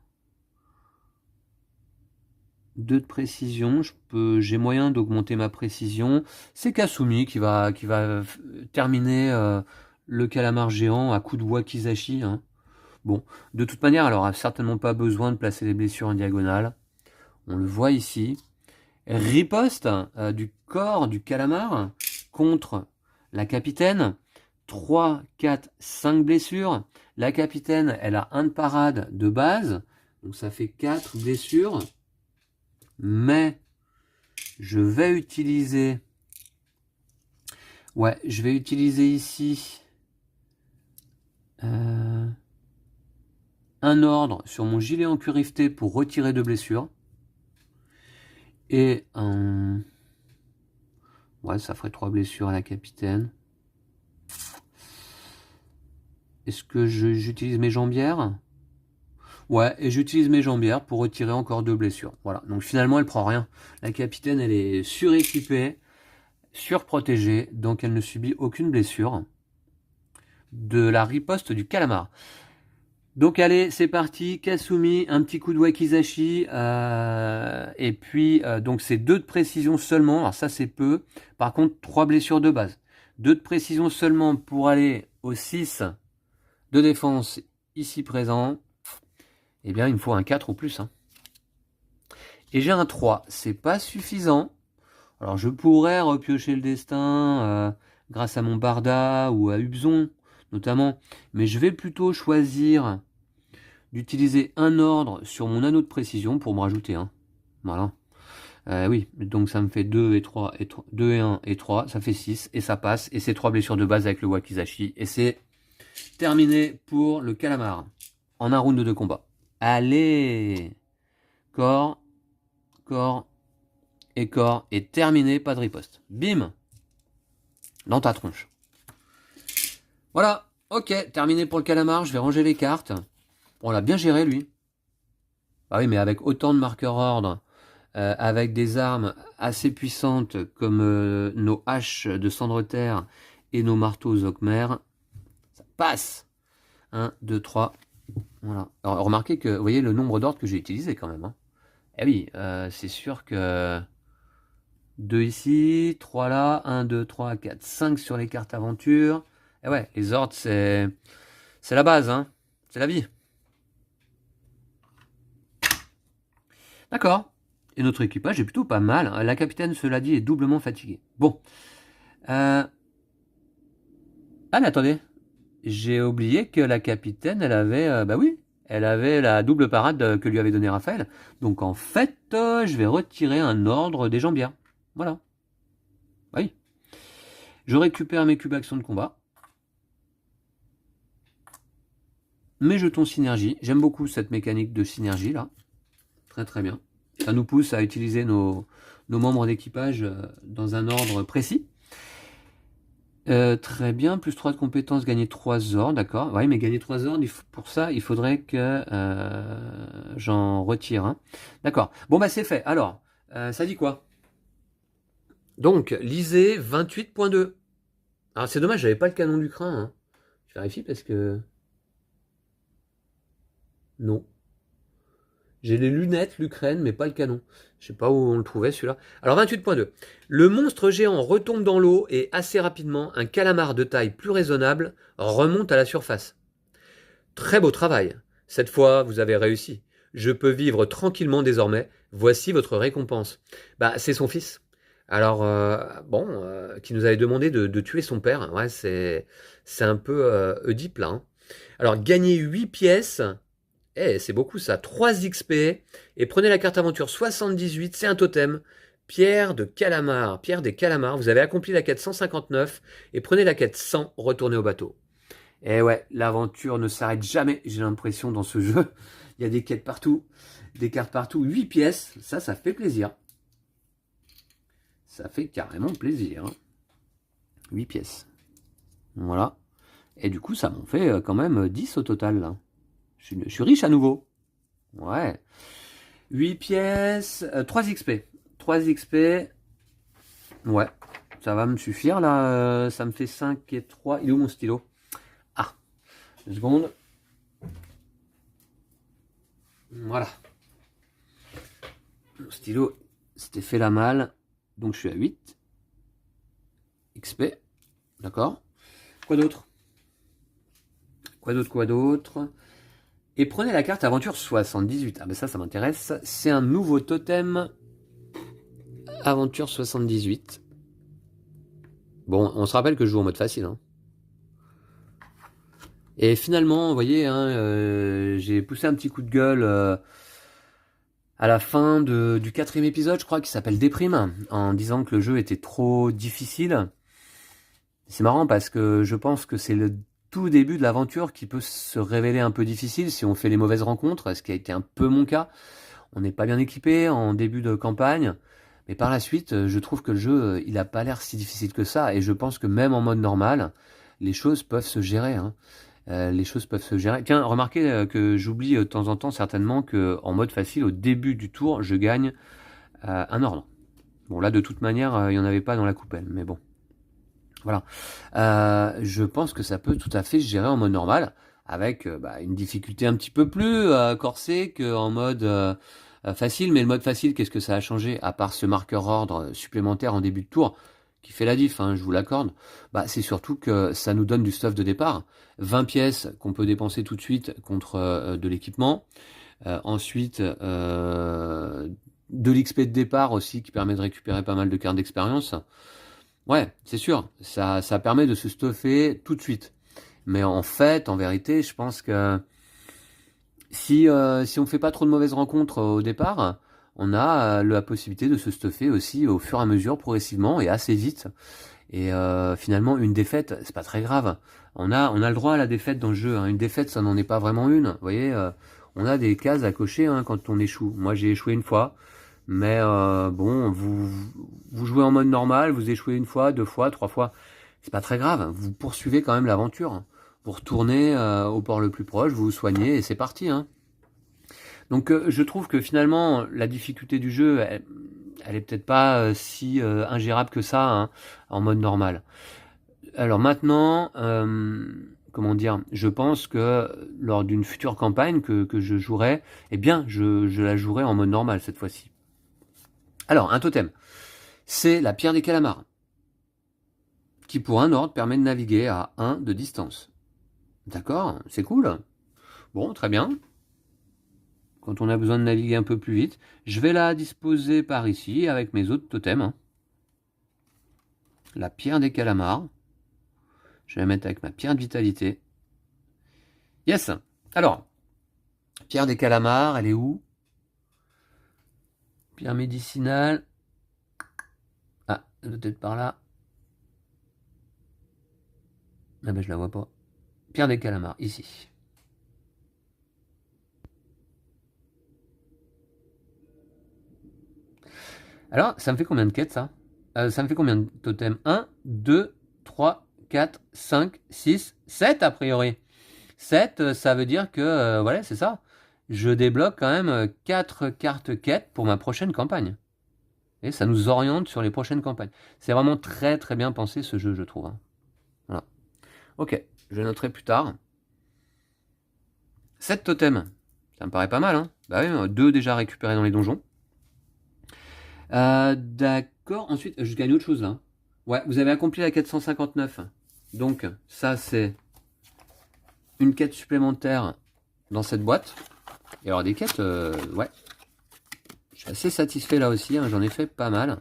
2 de précision, j'ai moyen d'augmenter ma précision. C'est Kasumi qui va terminer le calamar géant à coup de wakizashi. Hein. Bon, de toute manière, elle aura certainement pas besoin de placer les blessures en diagonale. On le voit ici. Riposte du corps du calamar contre la capitaine. 3, 4, 5 blessures. La capitaine, elle a 1 de parade de base. Donc ça fait 4 blessures. Mais je vais utiliser... Ouais, je vais utiliser ici un ordre sur mon gilet en cuir riveté pour retirer 2 blessures. Et un... Ouais, ça ferait 3 blessures à la capitaine. Est-ce que j'utilise mes jambières? Ouais, et j'utilise mes jambières pour retirer encore 2 blessures. Voilà, donc finalement elle prend rien. La capitaine, elle est suréquipée, surprotégée, donc elle ne subit aucune blessure de la riposte du calamar. Donc allez, c'est parti, Kasumi, un petit coup de wakizashi, et puis donc c'est 2 de précision seulement, alors ça c'est peu, par contre 3 blessures de base. 2 de précision seulement pour aller au 6 de défense ici présent, eh bien il me faut un 4 ou plus. Hein. Et j'ai un 3, c'est pas suffisant, alors je pourrais repiocher le destin grâce à mon Barda ou à Ubzon notamment, mais je vais plutôt choisir d'utiliser un ordre sur mon anneau de précision pour me rajouter un. Voilà. Oui, donc ça me fait 2 et 3, 2 et 1 et 3, ça fait 6, et ça passe, et c'est 3 blessures de base avec le wakizashi, et c'est terminé pour le calamar, en un round de combat. Allez, corps, corps, et terminé, pas de riposte. Bim, dans ta tronche. Voilà, ok, terminé pour le calamar, je vais ranger les cartes. On l'a bien géré, lui. Ah oui, mais avec autant de marqueurs ordre, avec des armes assez puissantes comme nos haches de cendre-terre et nos marteaux Zokmer, ça passe. 1, 2, 3. Voilà. Alors, remarquez que, vous voyez le nombre d'ordres que j'ai utilisé quand même. Hein. Eh oui, c'est sûr que 2 ici, 3 là, 1, 2, 3, 4, 5 sur les cartes aventure. Et ouais, les ordres, c'est la base, hein. C'est la vie. D'accord. Et notre équipage est plutôt pas mal. La capitaine, cela dit, est doublement fatiguée. Bon. Ah, mais attendez. J'ai oublié que la capitaine, elle avait... bah oui, elle avait la double parade que lui avait donné Raphaël. Donc en fait, je vais retirer un ordre des jambières. Voilà. Oui. Je récupère mes cubes actions de combat. Mes jetons synergie. J'aime beaucoup cette mécanique de synergie là. Très très bien. Ça nous pousse à utiliser nos membres d'équipage dans un ordre précis. Très bien, plus 3 de compétences, gagner 3 ordres, d'accord. Oui, mais gagner 3 ordres, pour ça, il faudrait que j'en retire. Hein. D'accord. Bon, bah c'est fait. Alors, ça dit quoi? Donc, lisez 28.2. Alors, c'est dommage, j'avais pas le canon du crin. Hein. Je vérifie parce que... Non. J'ai les lunettes, l'Ukraine, mais pas le canon. Je sais pas où on le trouvait celui-là. Alors 28.2. Le monstre géant retombe dans l'eau et assez rapidement, un calamar de taille plus raisonnable remonte à la surface. Très beau travail. Cette fois, vous avez réussi. Je peux vivre tranquillement désormais. Voici votre récompense. Bah, c'est son fils. Alors, qui nous avait demandé de tuer son père. Ouais, c'est un peu Oedipe là. Hein. Alors, gagner 8 pièces... c'est beaucoup ça. 3 XP. Et prenez la carte aventure 78, c'est un totem. Pierre de calamar. Pierre des calamars. Vous avez accompli la quête 159. Et prenez la quête 100, retournez au bateau. Et ouais, l'aventure ne s'arrête jamais, j'ai l'impression, dans ce jeu. Il y a des quêtes partout, des cartes partout. 8 pièces, ça fait plaisir. Ça fait carrément plaisir. 8 pièces. Voilà. Et du coup, ça m'en fait quand même 10 au total, là. Je suis riche à nouveau. Ouais. 8 pièces, 3 XP. 3 XP. Ouais, ça va me suffire là. Ça me fait 5 et 3. Il est où mon stylo? Ah, 2 secondes. Voilà. Mon stylo s'était fait la malle. Donc je suis à 8 XP. D'accord. Quoi d'autre? Quoi d'autre? Et prenez la carte aventure 78. Ah ben ça m'intéresse. C'est un nouveau totem. Aventure 78. Bon, on se rappelle que je joue en mode facile. Hein. Et finalement, vous voyez, hein, j'ai poussé un petit coup de gueule à la fin du 4e épisode, je crois, qui s'appelle Déprime, en disant que le jeu était trop difficile. C'est marrant parce que je pense que c'est le tout début de l'aventure qui peut se révéler un peu difficile si on fait les mauvaises rencontres, ce qui a été un peu mon cas. On n'est pas bien équipé en début de campagne. Mais par la suite, je trouve que le jeu, il a pas l'air si difficile que ça, et je pense que même en mode normal, les choses peuvent se gérer, hein. Les choses peuvent se gérer. Tiens, remarquez que j'oublie de temps en temps certainement que en mode facile, au début du tour, je gagne un ordre. Bon, là, de toute manière, il n'y en avait pas dans la coupelle, mais bon. Voilà. Je pense que ça peut tout à fait se gérer en mode normal, avec une difficulté un petit peu plus corsée qu'en mode facile. Mais le mode facile, qu'est-ce que ça a changé? À part ce marqueur ordre supplémentaire en début de tour, qui fait la diff, hein, je vous l'accorde, c'est surtout que ça nous donne du stuff de départ. 20 pièces qu'on peut dépenser tout de suite contre de l'équipement. Ensuite, de l'XP de départ aussi, qui permet de récupérer pas mal de cartes d'expérience. Ouais, c'est sûr, ça permet de se stuffer tout de suite. Mais en fait, en vérité, je pense que si on fait pas trop de mauvaises rencontres au départ, on a la possibilité de se stuffer aussi au fur et à mesure, progressivement et assez vite. Et finalement, une défaite, c'est pas très grave. On a le droit à la défaite dans le jeu, hein. Une défaite, ça n'en est pas vraiment une. Vous voyez, on a des cases à cocher, hein, quand on échoue. Moi, j'ai échoué une fois. Mais bon, vous jouez en mode normal, vous échouez une fois, deux fois, trois fois, c'est pas très grave. Vous poursuivez quand même l'aventure. Vous retournez au port le plus proche, vous vous soignez et c'est parti, hein. Donc je trouve que finalement la difficulté du jeu, elle est peut-être pas si ingérable que ça, hein, en mode normal. Alors maintenant, comment dire, je pense que lors d'une future campagne que je jouerai, eh bien je la jouerai en mode normal cette fois-ci. Alors, un totem, c'est la pierre des calamars, qui pour un ordre permet de naviguer à 1 de distance. D'accord, c'est cool. Bon, très bien. Quand on a besoin de naviguer un peu plus vite, je vais la disposer par ici avec mes autres totems, hein. La pierre des calamars. Je vais la mettre avec ma pierre de vitalité. Yes. Alors, pierre des calamars, elle est où? Pierre médicinale. Ah, elle doit être par là. Ah ben je la vois pas. Pierre des calamars, ici. Alors, ça me fait combien de quêtes, ça? Ça me fait combien de totems? 1, 2, 3, 4, 5, 6, 7 a priori. 7, ça veut dire que, voilà, c'est ça. Je débloque quand même 4 cartes quêtes pour ma prochaine campagne. Et ça nous oriente sur les prochaines campagnes. C'est vraiment très très bien pensé ce jeu, je trouve, hein. Voilà. Ok, je noterai plus tard. 7 totems. Ça me paraît pas mal, hein. Bah oui, 2 déjà récupérés dans les donjons. D'accord, ensuite, je gagne autre chose là. Ouais, vous avez accompli la quête 159. Donc, ça c'est une quête supplémentaire dans cette boîte. Et alors des quêtes, ouais. Je suis assez satisfait là aussi, hein, j'en ai fait pas mal.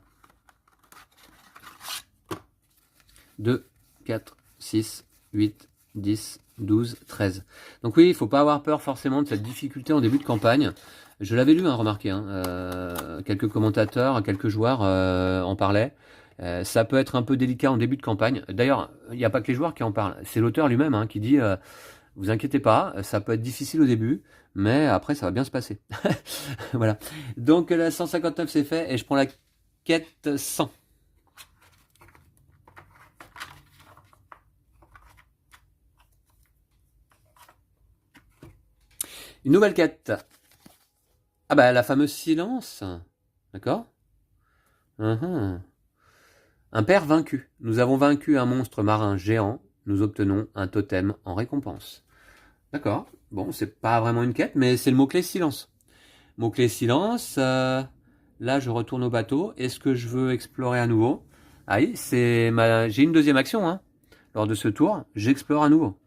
2, 4, 6, 8, 10, 12, 13. Donc oui, il ne faut pas avoir peur forcément de cette difficulté en début de campagne. Je l'avais lu, hein, remarquez, hein, quelques commentateurs, quelques joueurs en parlaient. Ça peut être un peu délicat en début de campagne. D'ailleurs, il n'y a pas que les joueurs qui en parlent. C'est l'auteur lui-même, hein, qui dit vous inquiétez pas, ça peut être difficile au début, mais après ça va bien se passer. Voilà. Donc la 159 c'est fait et je prends la quête 100. Une nouvelle quête. Ah bah la fameuse silence. D'accord. Un père vaincu. Nous avons vaincu un monstre marin géant. Nous obtenons un totem en récompense. D'accord. Bon, c'est pas vraiment une quête, mais c'est le mot-clé silence. Mot-clé silence. Là, je retourne au bateau. Est-ce que je veux explorer à nouveau? Ah oui, j'ai une deuxième action, hein. Lors de ce tour, j'explore à nouveau.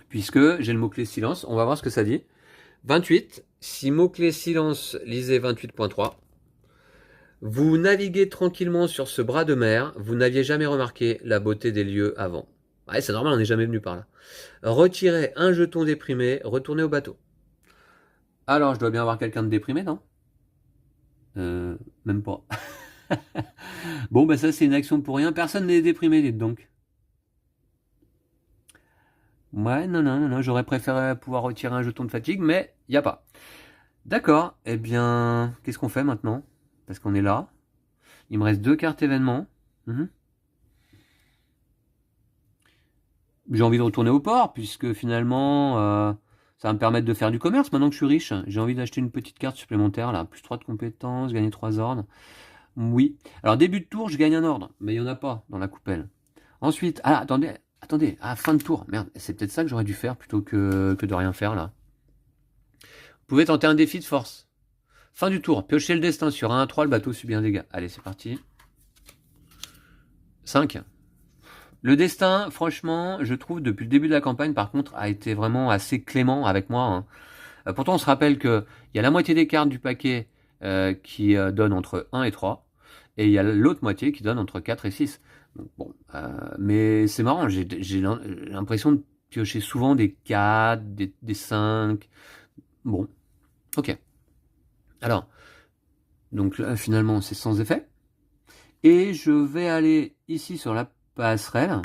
Puisque j'ai le mot-clé silence, on va voir ce que ça dit. 28. Si mot-clé silence, lisez 28.3. Vous naviguez tranquillement sur ce bras de mer, vous n'aviez jamais remarqué la beauté des lieux avant. Ouais, c'est normal, on n'est jamais venu par là. Retirez un jeton déprimé, retournez au bateau. Alors, je dois bien avoir quelqu'un de déprimé, non? Même pas. Bon, bah ça, c'est une action pour rien. Personne n'est déprimé, dites donc. Ouais, non, j'aurais préféré pouvoir retirer un jeton de fatigue, mais il n'y a pas. D'accord, eh bien, qu'est-ce qu'on fait maintenant? parce qu'on est là. Il me reste 2 cartes événements. J'ai envie de retourner au port, puisque finalement, ça va me permettre de faire du commerce maintenant que je suis riche. J'ai envie d'acheter une petite carte supplémentaire, là. Plus 3 de compétences, gagner 3 ordres. Oui. Alors, début de tour, je gagne un ordre, mais il n'y en a pas dans la coupelle. Ensuite, attendez. Fin de tour. Merde, c'est peut-être ça que j'aurais dû faire plutôt que de rien faire, là. Vous pouvez tenter un défi de force. Fin du tour, piochez le destin sur 1 à 3, le bateau subit un dégât. Allez, c'est parti. 5. Le destin, franchement, je trouve, depuis le début de la campagne, par contre, a été vraiment assez clément avec moi. Pourtant, on se rappelle qu'il y a la moitié des cartes du paquet qui donnent entre 1 et 3, et il y a l'autre moitié qui donne entre 4 et 6. Donc, bon, mais c'est marrant, j'ai l'impression de piocher souvent des 4, des 5. Bon, ok. Alors, donc là, finalement, c'est sans effet. Et je vais aller ici sur la passerelle.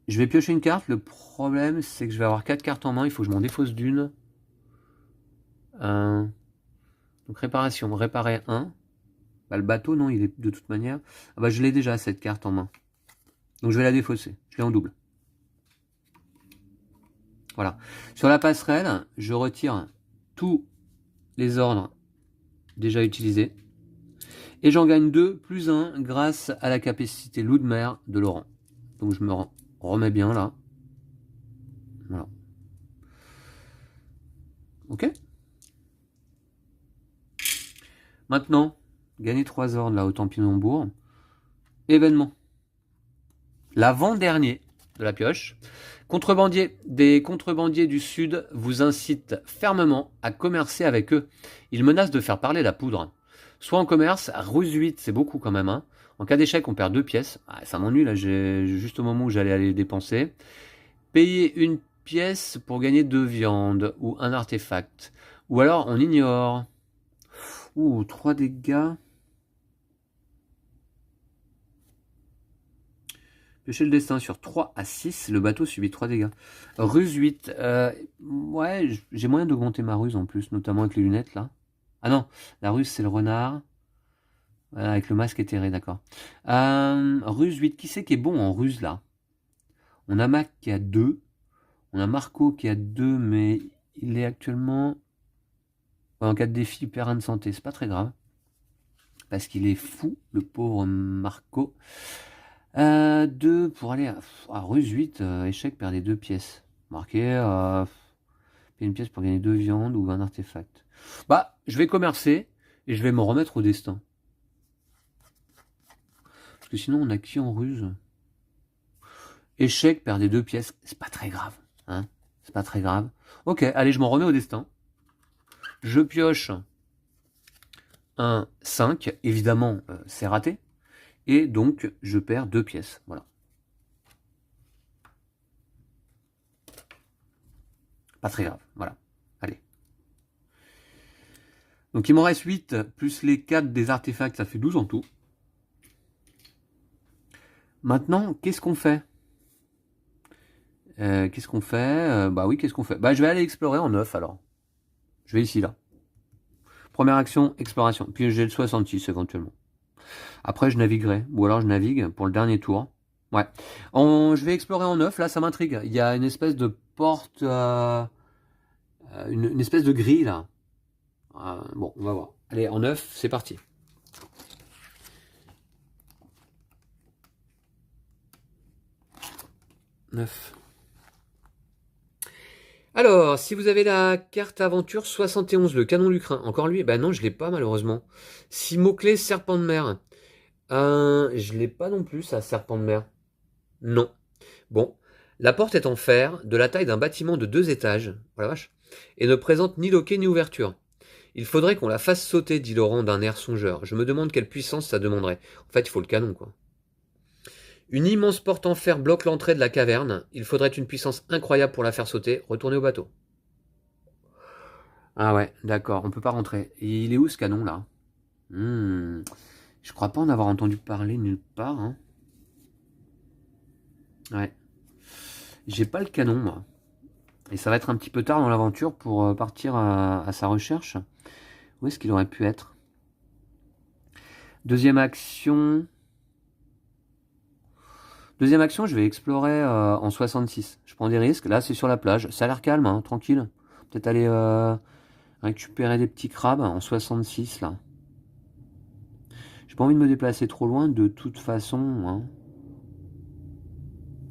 Je vais piocher une carte. Le problème, c'est que je vais avoir 4 cartes en main. Il faut que je m'en défausse d'une. Donc réparation. Réparer 1. Bah, le bateau, non, il est de toute manière. Ah bah, je l'ai déjà, cette carte en main. Donc je vais la défausser. Je l'ai en double. Voilà. Sur la passerelle, je retire tous les ordres déjà utilisés. Et j'en gagne 2 plus 1 grâce à la capacité loup de mer de Laurent. Donc je me remets bien là. Voilà. Ok. Maintenant, gagner 3 ordres là au Tempinambour. Événement. L'avant-dernier de la pioche. Contrebandier. Des contrebandiers du Sud vous incitent fermement à commercer avec eux. Ils menacent de faire parler la poudre. Soit en commerce, ruse 8, c'est beaucoup quand même. En cas d'échec, on perd 2 pièces. Ça m'ennuie là, j'ai juste au moment où j'allais aller les dépenser. Payer une pièce pour gagner 2 viandes ou un artefact. Ou alors on ignore. 3 dégâts. Piocher le destin sur 3 à 6, le bateau subit 3 dégâts. Ruse 8. Ouais, j'ai moyen d'augmenter ma ruse en plus, notamment avec les lunettes là. Ah non, la ruse c'est le renard. Voilà, avec le masque éthéré, d'accord. Ruse 8, qui c'est qui est bon en ruse là? On a Mac qui a 2. On a Marco qui a 2, mais il est actuellement... En cas de défi, il perd 1 de santé. C'est pas très grave. Parce qu'il est fou, le pauvre Marco. 2 pour aller à ruse 8, échec, perdez 2 pièces. Marqué, payer une pièce pour gagner 2 viandes ou un artefact. Bah, je vais commercer et je vais me remettre au destin. Parce que sinon, on a qui en ruse? Échec, perdez 2 pièces. C'est pas très grave. Hein, c'est pas très grave. Ok, allez, je m'en remets au destin. Je pioche un 5. Évidemment, c'est raté. Et donc, je perds 2 pièces. Voilà. Pas très grave. Voilà. Allez. Donc, il m'en reste 8, plus les 4 des artefacts, ça fait 12 en tout. Maintenant, qu'est-ce qu'on fait? Qu'est-ce qu'on fait? Bah oui, qu'est-ce qu'on fait? Bah, je vais aller explorer en 9, alors. Je vais ici, là. Première action, exploration. Puis j'ai le 66, éventuellement. Après, je naviguerai. Ou alors, je navigue pour le dernier tour. Ouais. Je vais explorer en 9, là, ça m'intrigue. Il y a une espèce de porte... une espèce de grille, là. Bon, on va voir. Allez, en 9, c'est parti. Alors, si vous avez la carte aventure 71, le canon lucrin, encore lui, bah non, je l'ai pas malheureusement. 6 mots-clés, serpent de mer. Je l'ai pas non plus, ça, serpent de mer. Non. Bon, la porte est en fer, de la taille d'un bâtiment de 2 étages, oh la vache, et ne présente ni loquet ni ouverture. Il faudrait qu'on la fasse sauter, dit Laurent d'un air songeur. Je me demande quelle puissance ça demanderait. En fait, il faut le canon, quoi. Une immense porte en fer bloque l'entrée de la caverne. Il faudrait une puissance incroyable pour la faire sauter. Retournez au bateau. Ah ouais, d'accord, on peut pas rentrer. Et il est où ce canon là? Je crois pas en avoir entendu parler nulle part. Hein. Ouais. J'ai pas le canon moi. Et ça va être un petit peu tard dans l'aventure pour partir à sa recherche. Où est-ce qu'il aurait pu être? Deuxième action. Deuxième action, je vais explorer en 66. Je prends des risques. Là, c'est sur la plage. Ça a l'air calme, hein, tranquille. Peut-être aller récupérer des petits crabes en 66, là. J'ai pas envie de me déplacer trop loin, de toute façon. Hein.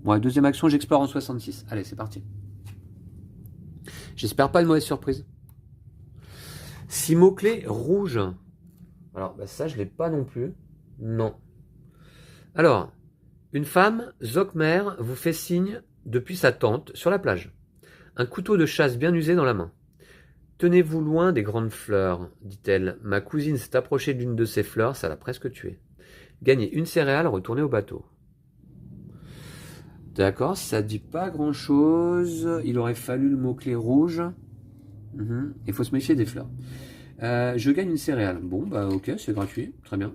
Ouais, deuxième action, j'explore en 66. Allez, c'est parti. J'espère pas de mauvaise surprise. 6 mots-clés rouges. Alors, bah ça, je l'ai pas non plus. Non. Alors, une femme, Zokmer, vous fait signe depuis sa tente sur la plage. Un couteau de chasse bien usé dans la main. Tenez-vous loin des grandes fleurs, dit-elle. Ma cousine s'est approchée d'une de ces fleurs, ça l'a presque tuée. Gagnez une céréale, retournez au bateau. D'accord, ça dit pas grand-chose. Il aurait fallu le mot-clé rouge. Il faut se méfier des fleurs. Je gagne une céréale. Bon, bah ok, c'est gratuit. Très bien.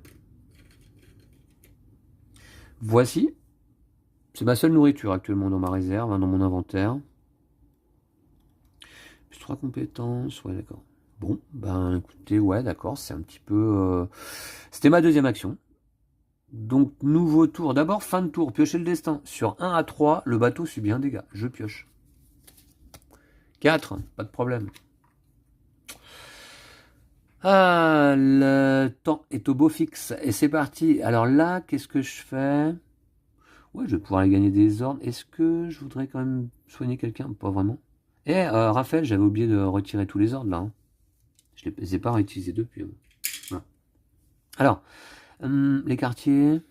Voici. C'est ma seule nourriture actuellement dans ma réserve, hein, dans mon inventaire. Plus 3 compétences. Ouais, d'accord. Bon, ben écoutez, ouais, d'accord, c'est un petit peu... C'était ma deuxième action. Donc, nouveau tour. D'abord, fin de tour, piocher le destin. Sur 1 à 3, le bateau subit un dégât. Je pioche. 4, pas de problème. Ah, le temps est au beau fixe. Et c'est parti. Alors là, qu'est-ce que je fais? Ouais, je vais pouvoir aller gagner des ordres. Est-ce que je voudrais quand même soigner quelqu'un? Pas vraiment. Raphaël, j'avais oublié de retirer tous les ordres là. Hein. Je ne les ai pas réutilisés depuis. Voilà. Alors, les quartiers.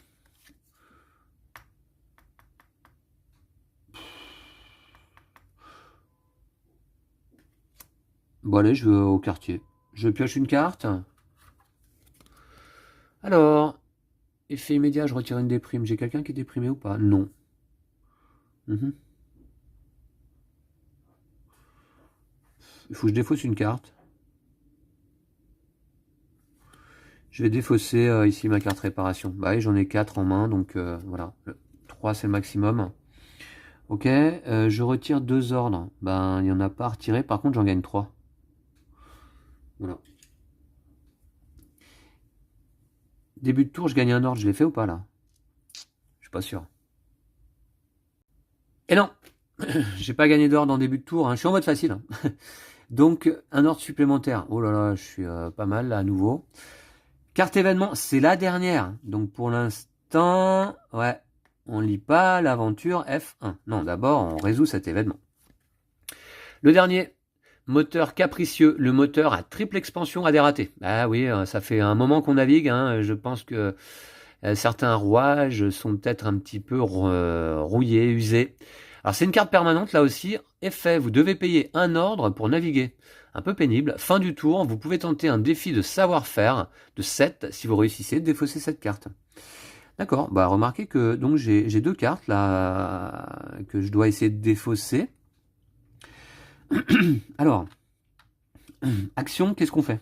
Bon allez, je vais au quartier. Je pioche une carte. Alors, effet immédiat, je retire une déprime. J'ai quelqu'un qui est déprimé ou pas? Non. Il faut que je défausse une carte. Je vais défausser ici ma carte réparation. Bah oui, j'en ai 4 en main, donc voilà. 3 c'est le maximum. Ok, je retire 2 ordres. Ben, il n'y en a pas à retirer. Par contre, j'en gagne 3. Voilà. Début de tour, je gagne un ordre. Je l'ai fait ou pas, là? Je suis pas sûr. Et non j'ai pas gagné d'ordre en début de tour. Hein. Je suis en mode facile. Hein. Donc, un ordre supplémentaire. Oh là là, je suis pas mal, là, à nouveau. Carte événement, c'est la dernière. Donc, pour l'instant, ouais, on lit pas l'aventure F1. Non, d'abord, on résout cet événement. Le dernier, moteur capricieux. Le moteur à triple expansion a dératé. Ah oui, ça fait un moment qu'on navigue. Hein. Je pense que certains rouages sont peut-être un petit peu rouillés, usés. Alors c'est une carte permanente là aussi. Effet, vous devez payer un ordre pour naviguer. Un peu pénible. Fin du tour, vous pouvez tenter un défi de savoir-faire de 7 si vous réussissez à défausser cette carte. D'accord, bah remarquez que donc j'ai 2 cartes là que je dois essayer de défausser. Alors, action, qu'est-ce qu'on fait?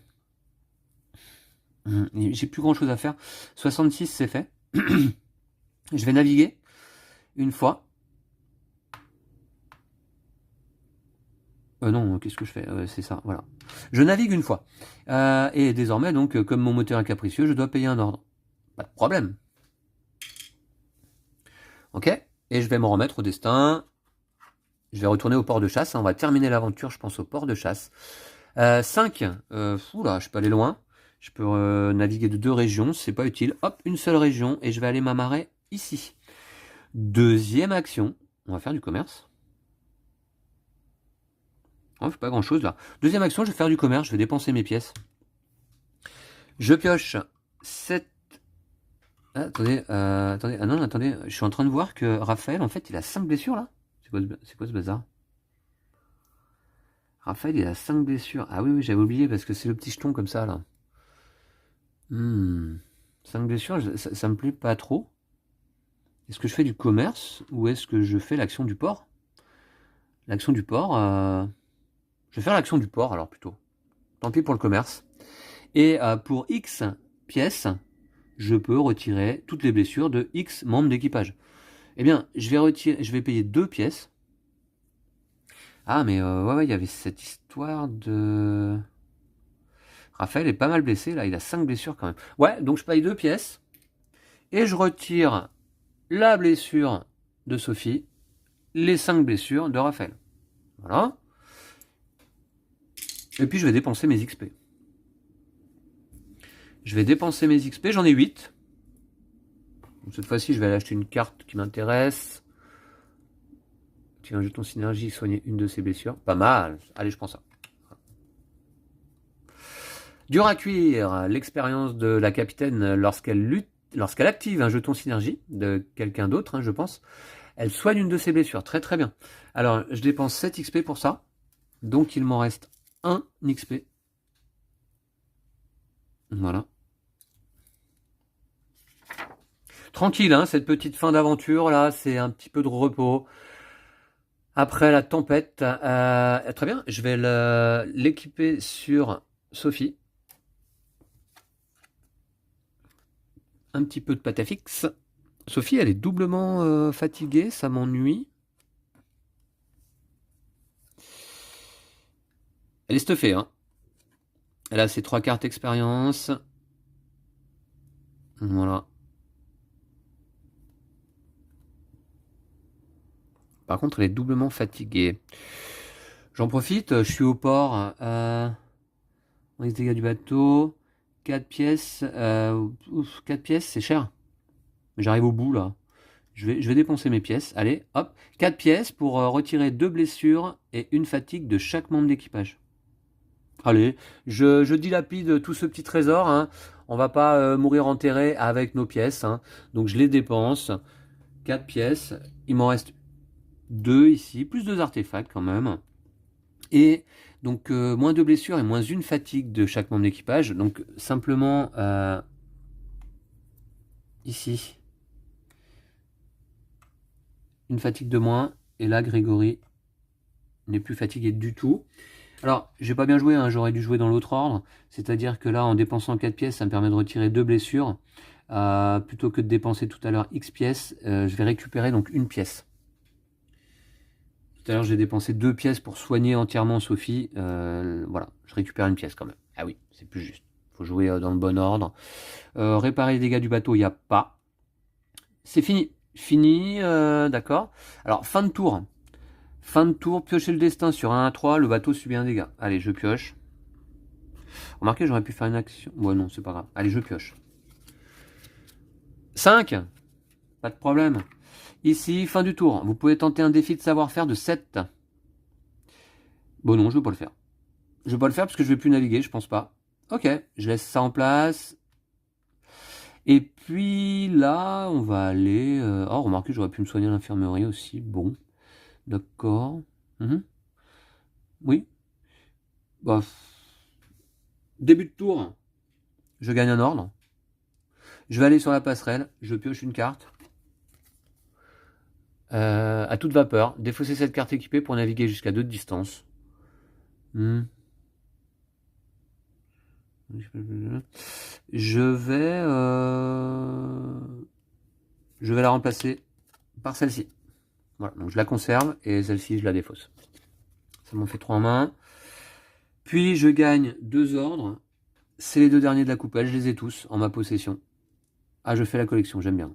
J'ai plus grand chose à faire. 66 c'est fait. Je vais naviguer une fois. Non, qu'est-ce que je fais? C'est ça, voilà. Je navigue une fois. Et désormais, donc, comme mon moteur est capricieux, je dois payer un ordre. Pas de problème. Ok? Et je vais me remettre au destin. Je vais retourner au port de chasse. On va terminer l'aventure, je pense, au port de chasse. 5. Oula, je peux aller loin. Je peux naviguer de 2 régions, c'est pas utile. Hop, une seule région, et je vais aller m'amarrer ici. Deuxième action, on va faire du commerce. Oh, je fais pas grand chose là. Deuxième action, je vais faire du commerce, je vais dépenser mes pièces. Je pioche 7. Ah, attendez, ah non, attendez, je suis en train de voir que Raphaël, en fait, il a 5 blessures là. C'est quoi ce bazar? Raphaël, il a 5 blessures. Ah oui, oui, j'avais oublié parce que c'est le petit jeton comme ça là. 5 blessures, ça me plaît pas trop. Est-ce que je fais du commerce ou est-ce que je fais l'action du port? L'action du port, je vais faire l'action du port alors plutôt. Tant pis pour le commerce. Et pour X pièces, je peux retirer toutes les blessures de X membres d'équipage. Eh bien, je vais payer 2 pièces. Ah, mais ouais, il y avait cette histoire de... Raphaël est pas mal blessé, là, il a 5 blessures quand même. Ouais, donc je paye 2 pièces, et je retire la blessure de Sophie, les 5 blessures de Raphaël. Voilà. Et puis je vais dépenser mes XP. Je vais dépenser mes XP, j'en ai 8. Donc, cette fois-ci, je vais aller acheter une carte qui m'intéresse. Tiens, un jeton synergie, soigner une de ses blessures. Pas mal. Allez, je prends ça. Dur à cuire, l'expérience de la capitaine lorsqu'elle active un jeton synergie de quelqu'un d'autre, hein, je pense, elle soigne une de ses blessures. Très très bien. Alors, je dépense 7 XP pour ça. Donc, il m'en reste 1 XP. Voilà. Tranquille, hein, cette petite fin d'aventure, là, c'est un petit peu de repos. Après la tempête, très bien, je vais l'équiper sur Sophie. Un petit peu de patafix. Sophie, elle est doublement fatiguée, ça m'ennuie. Elle est stuffée, hein. Elle a ses 3 cartes expérience. Voilà. Par contre, elle est doublement fatiguée. J'en profite, je suis au port. On les dégâts du bateau. 4 pièces. 4 pièces, c'est cher. Mais j'arrive au bout, là. Je vais dépenser mes pièces. Allez, hop. 4 pièces pour retirer 2 blessures et une fatigue de chaque membre d'équipage. Allez, je dilapide tout ce petit trésor. Hein. On va pas mourir enterré avec nos pièces. Hein. Donc je les dépense. 4 pièces. Il m'en reste 2 ici. Plus 2 artefacts quand même. Et donc moins 2 blessures et moins une fatigue de chaque membre d'équipage. Donc simplement ici. Une fatigue de moins. Et là, Grégory n'est plus fatigué du tout. Alors, j'ai pas bien joué, hein, j'aurais dû jouer dans l'autre ordre. C'est-à-dire que là, en dépensant 4 pièces, ça me permet de retirer 2 blessures. Plutôt que de dépenser tout à l'heure X pièces, je vais récupérer donc une pièce. Tout à l'heure, j'ai dépensé 2 pièces pour soigner entièrement Sophie. Voilà, je récupère une pièce quand même. Ah oui, c'est plus juste. Faut jouer dans le bon ordre. Réparer les dégâts du bateau, il n'y a pas. C'est fini. Fini, d'accord. Alors, fin de tour. Fin de tour, piocher le destin sur 1 à 3, le bateau subit un dégât. Allez, je pioche. Remarquez, j'aurais pu faire une action. Ouais, non, c'est pas grave. Allez, je pioche. 5. Pas de problème. Ici, fin du tour. Vous pouvez tenter un défi de savoir-faire de 7. Bon, non, je ne vais pas le faire. Je ne vais pas le faire parce que je ne vais plus naviguer, je pense pas. Ok, je laisse ça en place. Et puis là, on va aller... Oh, remarquez, j'aurais pu me soigner à l'infirmerie aussi. Bon, d'accord. Oui. Bah, début de tour, je gagne un ordre. Je vais aller sur la passerelle, je pioche une carte. À toute vapeur, défausser cette carte équipée pour naviguer jusqu'à 2 de distance. Je vais la remplacer par celle-ci. Voilà, donc je la conserve et celle-ci je la défausse. Ça m'en fait 3 en main. Puis je gagne 2 ordres. C'est les 2 derniers de la coupelle, je les ai tous en ma possession. Ah, je fais la collection, j'aime bien.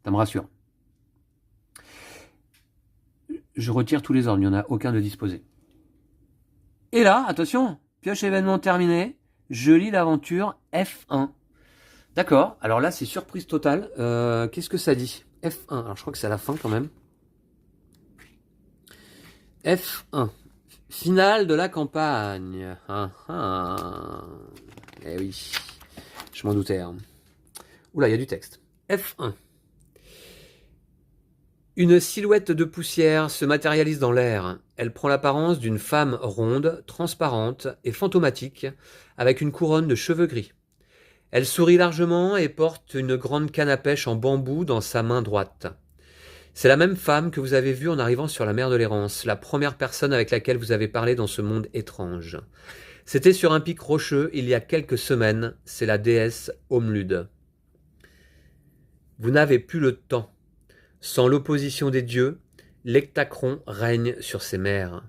Ça me rassure. Je retire tous les ordres, il n'y en a aucun de disposé. Et là, attention, pioche événement terminé, je lis l'aventure F1. D'accord, alors là c'est surprise totale. Qu'est-ce que ça dit? F1, alors je crois que c'est à la fin quand même. F1, finale de la campagne. Eh oui, je m'en doutais. Hein. Oula, il y a du texte. F1. Une silhouette de poussière se matérialise dans l'air. Elle prend l'apparence d'une femme ronde, transparente et fantomatique, avec une couronne de cheveux gris. Elle sourit largement et porte une grande canne à pêche en bambou dans sa main droite. C'est la même femme que vous avez vue en arrivant sur la mer de l'Errance, la première personne avec laquelle vous avez parlé dans ce monde étrange. C'était sur un pic rocheux il y a quelques semaines, c'est la déesse Omlude. Vous n'avez plus le temps. Sans l'opposition des dieux, l'Hectacron règne sur ces mers.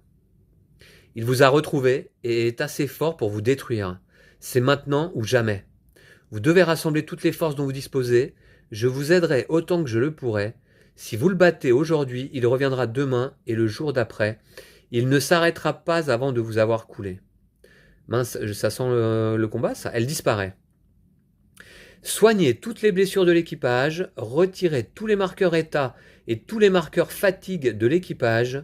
Il vous a retrouvé et est assez fort pour vous détruire. C'est maintenant ou jamais. Vous devez rassembler toutes les forces dont vous disposez. Je vous aiderai autant que je le pourrai. Si vous le battez aujourd'hui, il reviendra demain et le jour d'après. Il ne s'arrêtera pas avant de vous avoir coulé. Mince, ça sent le combat, ça. Elle disparaît. Soignez toutes les blessures de l'équipage, retirez tous les marqueurs état et tous les marqueurs fatigue de l'équipage,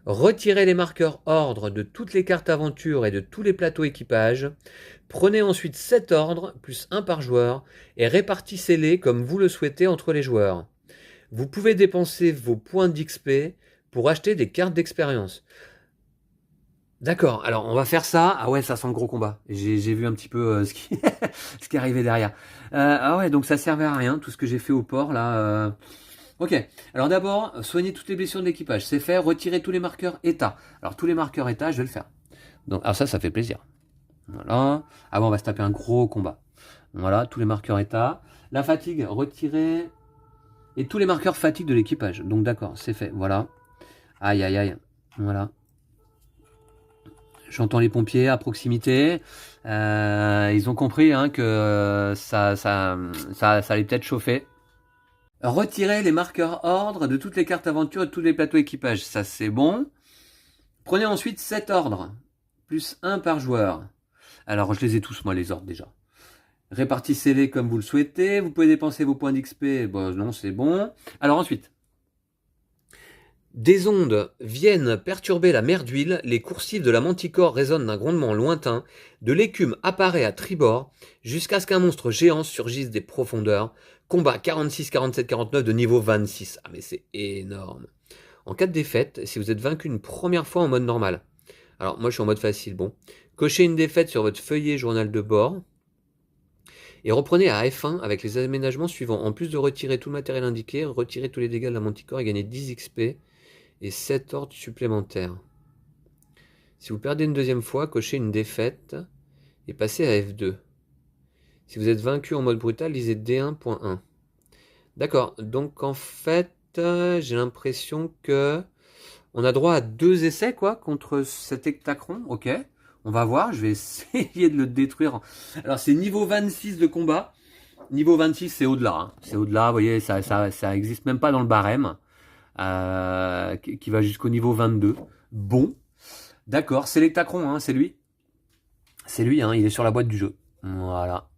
retirez les marqueurs ordre de toutes les cartes aventure et de tous les plateaux équipage, prenez ensuite 7 ordres, plus 1 par joueur, et répartissez-les comme vous le souhaitez entre les joueurs. Vous pouvez dépenser vos points d'XP pour acheter des cartes d'expérience. D'accord, alors on va faire ça. Ah ouais, ça sent le gros combat. J'ai vu un petit peu ce qui arrivait derrière. Ah ouais, donc ça servait à rien, tout ce que j'ai fait au port là. Ok, alors d'abord, soigner toutes les blessures de l'équipage. C'est fait, retirer tous les marqueurs état. Alors tous les marqueurs état, je vais le faire. Donc, alors ça fait plaisir. Voilà. Ah bon, on va se taper un gros combat. Voilà, tous les marqueurs état. La fatigue, retirer. Et tous les marqueurs fatigue de l'équipage. Donc d'accord, c'est fait. Voilà. Aïe, aïe, aïe. Voilà. J'entends les pompiers à proximité. Ils ont compris hein, que ça allait peut-être chauffer. Retirez les marqueurs ordre de toutes les cartes aventure et de tous les plateaux équipage. Ça, c'est bon. Prenez ensuite 7 ordres, plus 1 par joueur. Alors, je les ai tous, moi, les ordres, déjà. Répartissez-les comme vous le souhaitez. Vous pouvez dépenser vos points d'XP. Bon, non, c'est bon. Alors, ensuite. Des ondes viennent perturber la mer d'huile, les coursives de la manticore résonnent d'un grondement lointain, de l'écume apparaît à tribord, jusqu'à ce qu'un monstre géant surgisse des profondeurs. Combat 46, 47, 49 de niveau 26. Ah mais c'est énorme. En cas de défaite, si vous êtes vaincu une première fois en mode normal. Alors moi je suis en mode facile, bon. Cochez une défaite sur votre feuillet journal de bord. Et reprenez à F1 avec les aménagements suivants. En plus de retirer tout le matériel indiqué, retirez tous les dégâts de la manticore et gagnez 10 XP. Et 7 ordres supplémentaires. Si vous perdez une deuxième fois, cochez une défaite et passez à F2. Si vous êtes vaincu en mode brutal, lisez D1.1. D'accord, donc en fait, j'ai l'impression que on a droit à 2 essais quoi contre cet hectacron. Ok, on va voir, je vais essayer de le détruire. Alors c'est niveau 26 de combat. Niveau 26 c'est au-delà. Hein. C'est au-delà, vous voyez, ça existe même pas dans le barème. Qui va jusqu'au niveau 22. Bon, d'accord, c'est l'hectacron, hein, c'est lui. C'est lui, hein, il est sur la boîte du jeu. Voilà.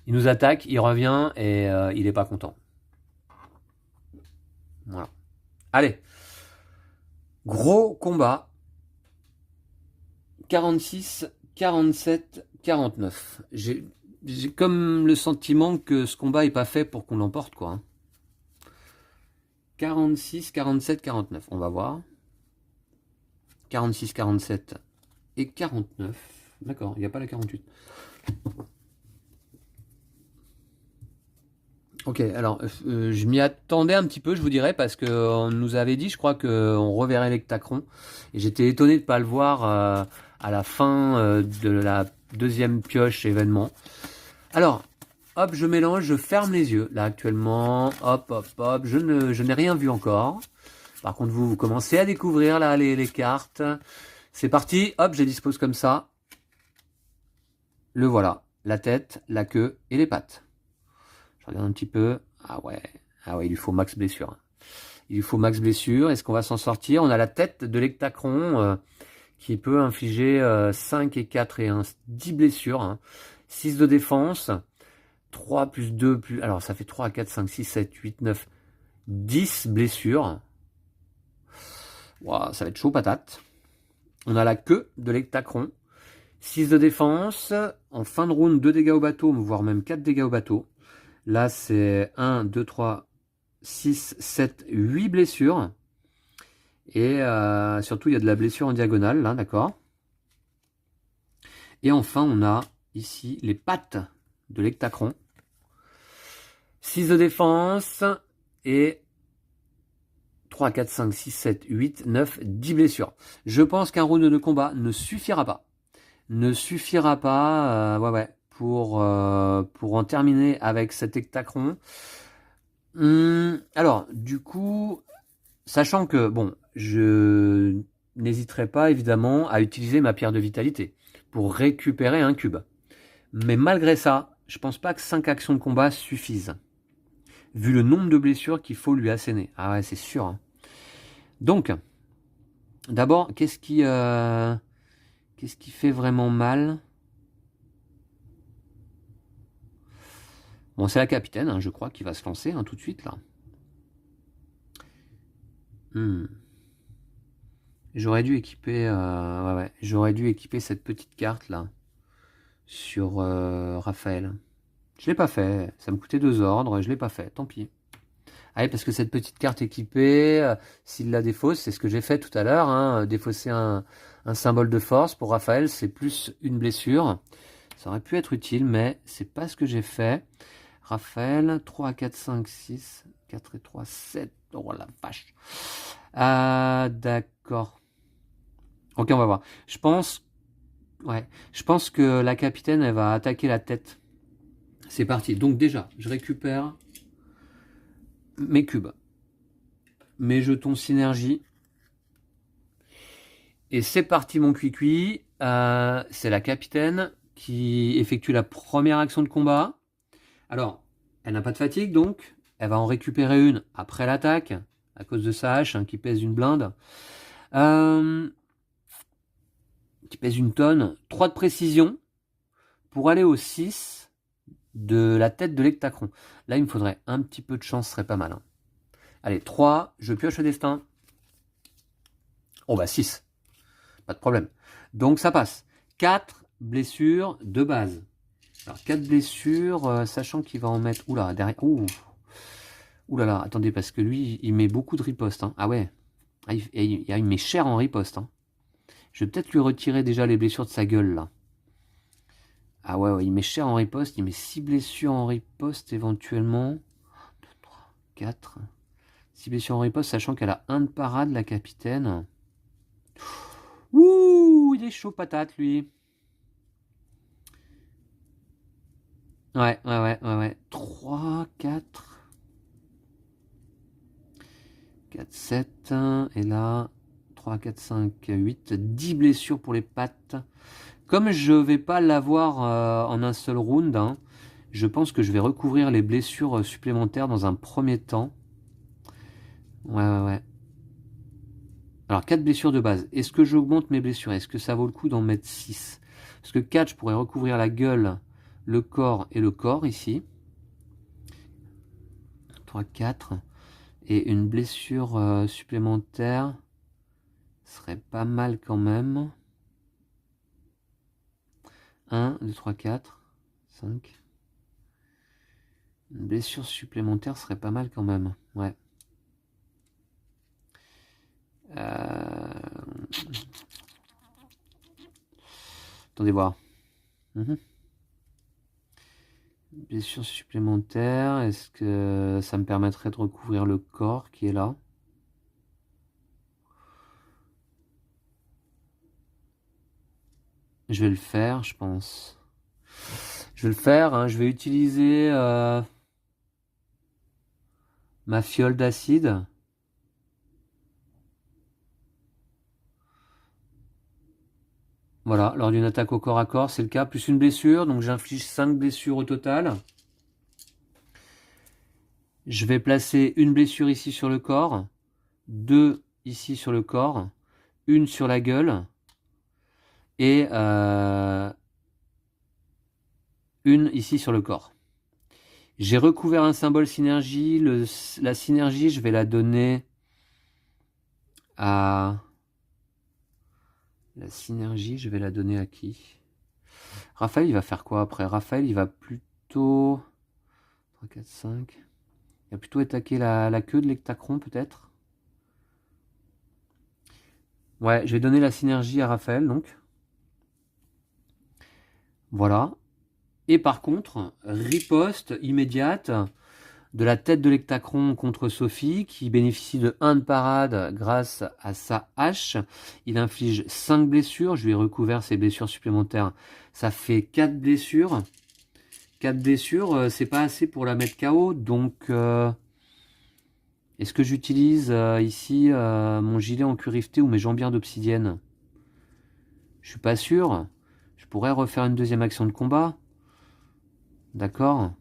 Il nous attaque, il revient et il est pas content. Voilà. Allez. Gros combat. 46, 47, 49. J'ai comme le sentiment que ce combat est pas fait pour qu'on l'emporte, quoi. 46, 47, 49. On va voir. 46, 47 et 49. D'accord, il n'y a pas la 48. Ok, alors je m'y attendais un petit peu, je vous dirais, parce qu'on nous avait dit, je crois, qu'on reverrait l'hectacron. Et j'étais étonné de ne pas le voir à la fin de la deuxième pioche événement. Alors, hop, je mélange, je ferme les yeux. Là, actuellement, hop, hop, hop, je n'ai rien vu encore. Par contre, vous commencez à découvrir là les cartes. C'est parti, hop, je les dispose comme ça. Le voilà, la tête, la queue et les pattes. Je regarde un petit peu. Ah ouais, il lui faut max blessure. Il lui faut max blessure. Est-ce qu'on va s'en sortir? On a la tête de l'hectacron qui peut infliger 5 et 4 et 1, 10 blessures. Hein. 6 de défense. 3 plus 2 plus... Alors ça fait 3, 4, 5, 6, 7, 8, 9, 10 blessures. Wow, ça va être chaud patate. On a la queue de l'hectacron. 6 de défense. En fin de round, 2 dégâts au bateau, voire même 4 dégâts au bateau. Là, c'est 1, 2, 3, 6, 7, 8 blessures. Et surtout, il y a de la blessure en diagonale, là, d'accord. Et enfin, on a ici les pattes de l'hectacron. 6 de défense et 3, 4, 5, 6, 7, 8, 9, 10 blessures. Je pense qu'un round de combat ne suffira pas. Ne suffira pas, pour en terminer avec cet hectacron. Alors, du coup, sachant que, bon, je n'hésiterai pas, évidemment, à utiliser ma pierre de vitalité. pour récupérer un cube. Mais malgré ça, je pense pas que 5 actions de combat suffisent. Vu le nombre de blessures qu'il faut lui asséner. Ah ouais, c'est sûr. Hein. Donc, d'abord, qu'est-ce qui fait vraiment mal? Bon, c'est la capitaine, hein, je crois, qui va se lancer hein, tout de suite là. J'aurais dû équiper, j'aurais dû équiper cette petite carte là sur Raphaël. Je l'ai pas fait. Ça me coûtait 2 ordres, je l'ai pas fait. Tant pis. Ah oui, parce que cette petite carte équipée, s'il la défausse, c'est ce que j'ai fait tout à l'heure. Hein, défausser un symbole de force pour Raphaël, c'est plus une blessure. Ça aurait pu être utile, mais c'est pas ce que j'ai fait. Raphaël, 3, 4, 5, 6, 4 et 3, 7. Oh la vache. Ah, d'accord. Ok, on va voir. Je pense que la capitaine, elle va attaquer la tête. C'est parti. Donc déjà, je récupère mes cubes, mes jetons synergie. Et c'est parti mon cuicui. C'est la capitaine qui effectue la première action de combat. Alors, elle n'a pas de fatigue donc. Elle va en récupérer une après l'attaque, à cause de sa hache hein, qui pèse une blinde. Qui pèse une tonne. 3 de précision pour aller au 6 de la tête de l'hectacron. Là, il me faudrait un petit peu de chance, ce serait pas mal. Hein. Allez, 3, je pioche le destin. Oh bah 6. Pas de problème. Donc ça passe. 4 blessures de base. Alors 4 blessures, sachant qu'il va en mettre... Oula, derrière... Ouh là là, attendez, parce que lui, il met beaucoup de riposte. Hein. Ah ouais. Ah, il met cher en riposte. Hein. Je vais peut-être lui retirer déjà les blessures de sa gueule, là. Ah ouais, il met cher en riposte. Il met 6 blessures en riposte, éventuellement. 2, 3, 4. 6 blessures en riposte, sachant qu'elle a 1 de parade, la capitaine. Ouh, il est chaud patate, lui. Ouais. 3, 4. 4, 7. Et là, 3, 4, 5, 8. 10 blessures pour les pattes. Comme je vais pas l'avoir en un seul round, hein, je pense que je vais recouvrir les blessures supplémentaires dans un premier temps. Ouais. Alors, 4 blessures de base. Est-ce que j'augmente mes blessures? Est-ce que ça vaut le coup d'en mettre 6? Parce que 4, je pourrais recouvrir la gueule, le corps et le corps ici. 3, 4. Et une blessure supplémentaire serait pas mal quand même. 1, 2, 3, 4, 5. Une blessure supplémentaire serait pas mal quand même. Ouais. Attendez voir. Blessure supplémentaire. Est-ce que ça me permettrait de recouvrir le corps qui est là? Je vais le faire, je pense. Je vais le faire. Hein. Je vais utiliser ma fiole d'acide. Voilà, lors d'une attaque au corps à corps, c'est le cas. Plus une blessure, donc j'inflige 5 blessures au total. Je vais placer une blessure ici sur le corps, 2 ici sur le corps, une sur la gueule et une ici sur le corps. J'ai recouvert un symbole synergie. La synergie, je vais la donner à... La synergie, je vais la donner à qui? Raphaël, il va faire quoi après? Raphaël, il va plutôt... 3, 4, 5... Il va plutôt attaquer la queue de l'hectacron, peut-être? Ouais, je vais donner la synergie à Raphaël, donc. Voilà. Et par contre, riposte immédiate de la tête de l'hectacron contre Sophie, qui bénéficie de 1 de parade grâce à sa hache. Il inflige 5 blessures. Je lui ai recouvert ses blessures supplémentaires. Ça fait 4 blessures. 4 blessures, c'est pas assez pour la mettre KO. Donc, est-ce que j'utilise ici mon gilet en cuir rifté ou mes jambières d'obsidienne? Je suis pas sûr. Je pourrais refaire une deuxième action de combat. D'accord.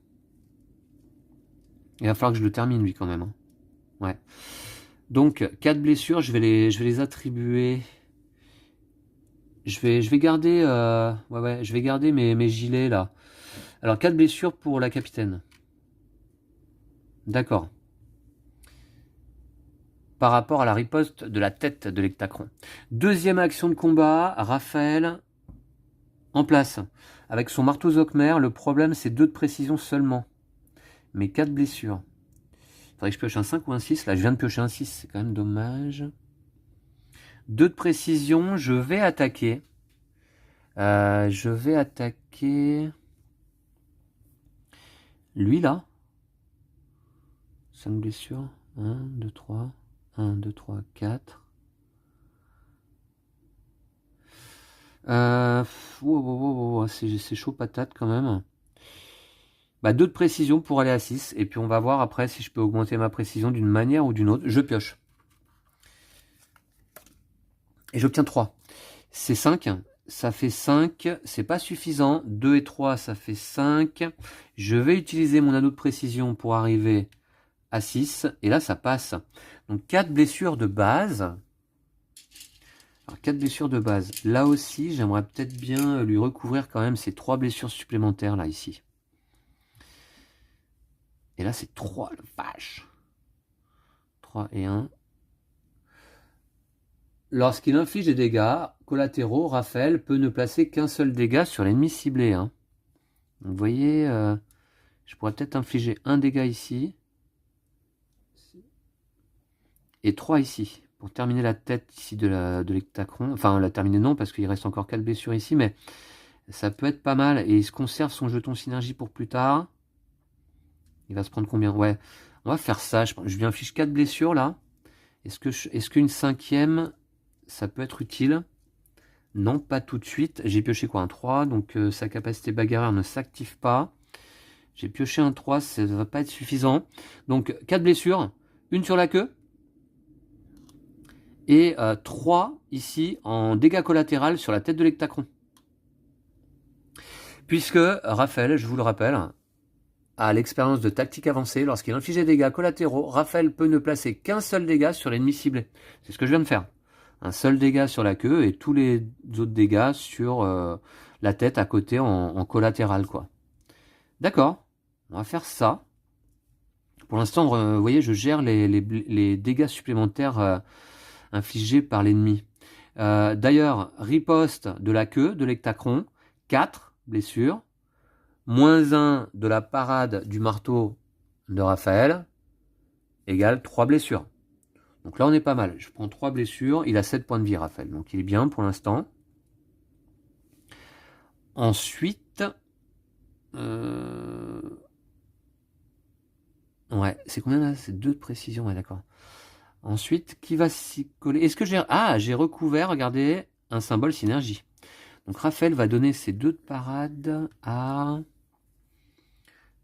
Il va falloir que je le termine, lui, quand même. Hein. Ouais. Donc, 4 blessures, je vais les attribuer. Je vais garder, je vais garder mes gilets, là. Alors, 4 blessures pour la capitaine. D'accord. Par rapport à la riposte de la tête de l'Hectacron. Deuxième action de combat, Raphaël en place. Avec son marteau Zokmer, le problème c'est 2 de précision seulement. Mais 4 blessures. Il faudrait que je pioche un 5 ou un 6. Là, je viens de piocher un 6, c'est quand même dommage. 2 de précision, je vais attaquer. Lui là. 5 blessures. 1, 2, 3. 1, 2, 3, 4. C'est chaud patate quand même. Bah, 2 de précision pour aller à 6. Et puis on va voir après si je peux augmenter ma précision d'une manière ou d'une autre. Je pioche. Et j'obtiens 3. C'est 5. Ça fait 5. C'est pas suffisant. 2 et 3, ça fait 5. Je vais utiliser mon anneau de précision pour arriver à 6. Et là, ça passe. Donc 4 blessures de base. Alors 4 blessures de base. Là aussi, j'aimerais peut-être bien lui recouvrir quand même ces 3 blessures supplémentaires là, ici. Et là, c'est 3, le vache. 3 et 1. Lorsqu'il inflige des dégâts collatéraux, Raphaël peut ne placer qu'un seul dégât sur l'ennemi ciblé. Hein. Donc, vous voyez, je pourrais peut-être infliger un dégât ici. Et 3 ici. Pour terminer la tête ici de l'Hectacron. Enfin, la terminer non, parce qu'il reste encore 4 blessures ici. Mais ça peut être pas mal. Et il se conserve son jeton synergie pour plus tard. Il va se prendre combien? Ouais, on va faire ça. Je lui inflige 4 blessures là. Est-ce qu'une cinquième, ça peut être utile? Non, pas tout de suite. J'ai pioché quoi? Un 3, donc sa capacité bagarreur ne s'active pas. J'ai pioché un 3, ça ne va pas être suffisant. Donc 4 blessures, une sur la queue. Et 3 ici en dégâts collatéraux sur la tête de l'Hectacron. Puisque Raphaël, je vous le rappelle, a l'expérience de tactique avancée. Lorsqu'il inflige des dégâts collatéraux, Raphaël peut ne placer qu'un seul dégât sur l'ennemi ciblé. C'est ce que je viens de faire. Un seul dégât sur la queue et tous les autres dégâts sur la tête à côté en collatéral, quoi. D'accord, on va faire ça. Pour l'instant, vous voyez, je gère les dégâts supplémentaires infligés par l'ennemi. D'ailleurs, riposte de la queue de l'Hectacron, 4 blessures. Moins 1 de la parade du marteau de Raphaël égale 3 blessures. Donc là, on est pas mal. Je prends 3 blessures. Il a 7 points de vie, Raphaël. Donc il est bien pour l'instant. Ensuite... Ouais, c'est combien là? C'est 2 de précision, ouais, d'accord. Ensuite, qui va s'y coller? Est-ce que j'ai... Ah, j'ai recouvert, regardez, un symbole synergie. Donc Raphaël va donner ses 2 de parade à...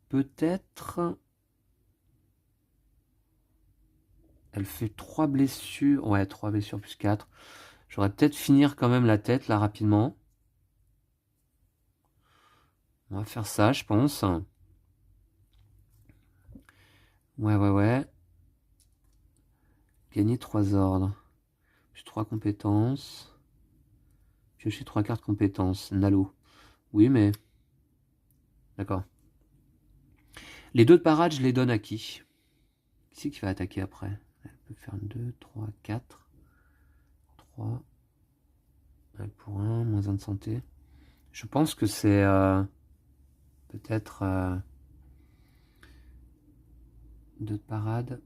Peut-être... Elle fait 3 blessures. Ouais, 3 blessures plus 4. J'aurais peut-être finir quand même la tête, là, rapidement. On va faire ça, je pense. Ouais. Gagner 3 ordres. Plus 3 compétences. Piocher 3 cartes compétences. Nalo. Oui, mais... D'accord. Les 2 de parade, je les donne à qui? Qui c'est qui va attaquer après? Elle peut faire 2, 3, 4. 3. Ouais, pour 1, moins 1 de santé. Je pense que c'est... peut-être... 2 de parade.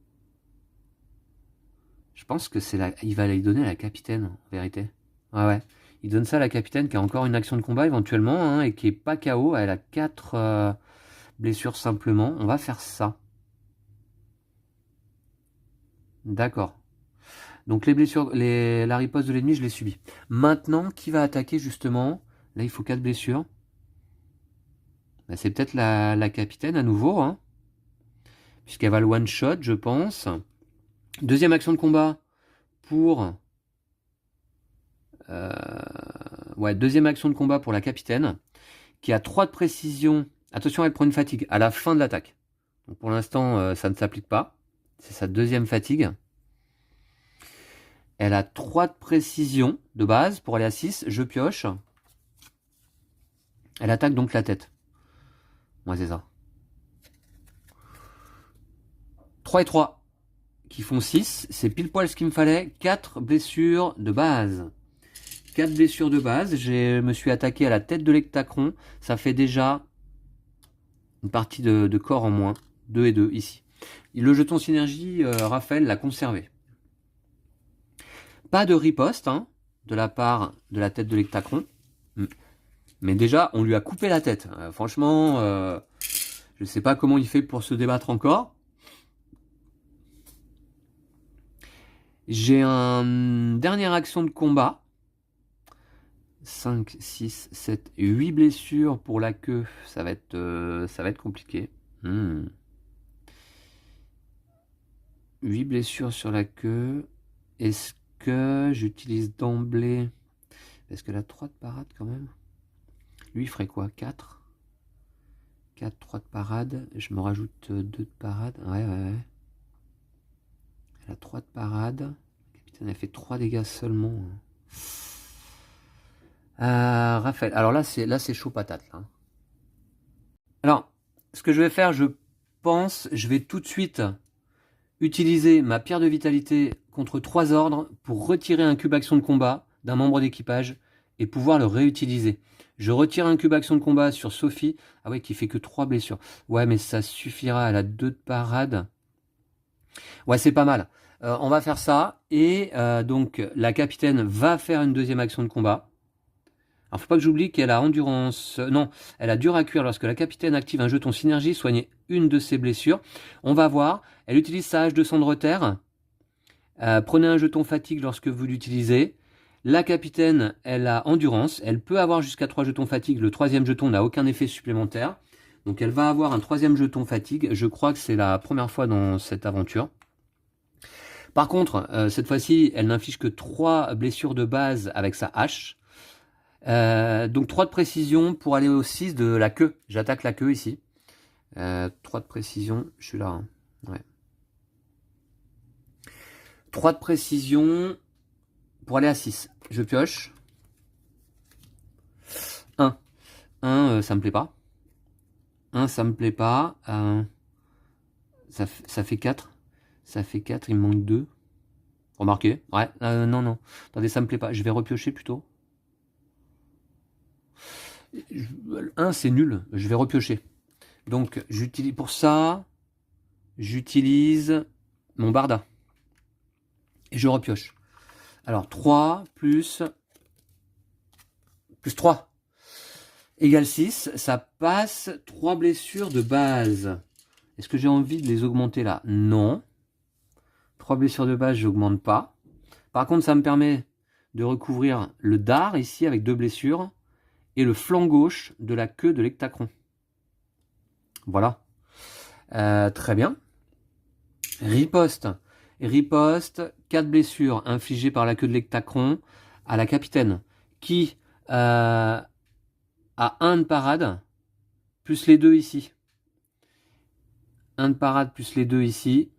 Je pense que c'est la... Il va les donner à la capitaine, en vérité. Ouais. Il donne ça à la capitaine qui a encore une action de combat éventuellement, hein, et qui est pas KO. Elle a 4 blessures simplement. On va faire ça. D'accord. Donc les blessures, la riposte de l'ennemi, je l'ai subi. Maintenant, qui va attaquer justement? Là, il faut 4 blessures. Bah, c'est peut-être la capitaine à nouveau, hein, puisqu'elle va le one-shot, je pense. Deuxième action de combat pour... Ouais, deuxième action de combat pour la capitaine, qui a 3 de précision. Attention, elle prend une fatigue à la fin de l'attaque. Donc pour l'instant, ça ne s'applique pas. C'est sa deuxième fatigue. Elle a 3 de précision de base pour aller à 6. Je pioche. Elle attaque donc la tête. Moi, c'est ça. 3 et 3 qui font 6. C'est pile poil ce qu'il me fallait. 4 blessures de base. 4 blessures de base. Je me suis attaqué à la tête de l'hectacron. Ça fait déjà une partie de corps en moins. 2 et 2 ici. Le jeton synergie, Raphaël l'a conservé. Pas de riposte hein, de la part de la tête de l'hectacron. Mais déjà, on lui a coupé la tête. Franchement, je ne sais pas comment il fait pour se débattre encore. J'ai une dernière action de combat. 5, 6, 7, 8 blessures pour la queue. Ça va être compliqué. 8 blessures sur la queue. Est-ce que j'utilise d'emblée... Est-ce qu'elle a 3 de parade quand même? Lui, il ferait quoi? 4 4, 3 de parade. Je me rajoute 2 de parade. Ouais. Elle a 3 de parade. La capitaine, elle fait 3 dégâts seulement. Raphaël. Alors là, c'est chaud patate. Là. Alors, ce que je vais faire, je pense, je vais tout de suite utiliser ma pierre de vitalité contre 3 ordres pour retirer un cube action de combat d'un membre d'équipage et pouvoir le réutiliser. Je retire un cube action de combat sur Sophie. Ah ouais, qui fait que 3 blessures. Ouais, mais ça suffira. Elle a 2 de parade. Ouais, c'est pas mal. On va faire ça. Et donc, la capitaine va faire une deuxième action de combat. Alors, faut pas que j'oublie qu'elle a endurance... non, elle a dur à cuire lorsque la capitaine active un jeton synergie, soigner une de ses blessures. On va voir. Elle utilise sa hache de sang de reterre. Prenez un jeton fatigue lorsque vous l'utilisez. La capitaine, elle a endurance. Elle peut avoir jusqu'à 3 jetons fatigue. Le 3e jeton n'a aucun effet supplémentaire. Donc elle va avoir un 3e jeton fatigue. Je crois que c'est la première fois dans cette aventure. Par contre, cette fois-ci, elle n'inflige que 3 blessures de base avec sa hache. Donc 3 de précision pour aller au 6 de la queue. J'attaque la queue ici. 3 de précision. Je suis là. Hein. Ouais. 3 de précision pour aller à 6. Je pioche. 1. 1, ça me plaît pas. 1, ça me plaît pas. Ça fait 4. Ça fait 4, il me manque 2. Remarquez. Ouais, non. Attendez, ça me plaît pas. Je vais repiocher plutôt. 1, c'est nul. Je vais repiocher. Donc, j'utilise pour ça, j'utilise mon barda. Et je repioche. Alors, 3 plus 3 égale 6. Ça passe 3 blessures de base. Est-ce que j'ai envie de les augmenter là? Non. 3 blessures de base, je n'augmente pas. Par contre, ça me permet de recouvrir le dard ici avec 2 blessures et le flanc gauche de la queue de l'hectacron. Voilà. Très bien. Riposte. Riposte, 4 blessures infligées par la queue de l'hectacron à la capitaine qui a 1 de parade plus les 2 ici. 1 de parade plus les 2 ici.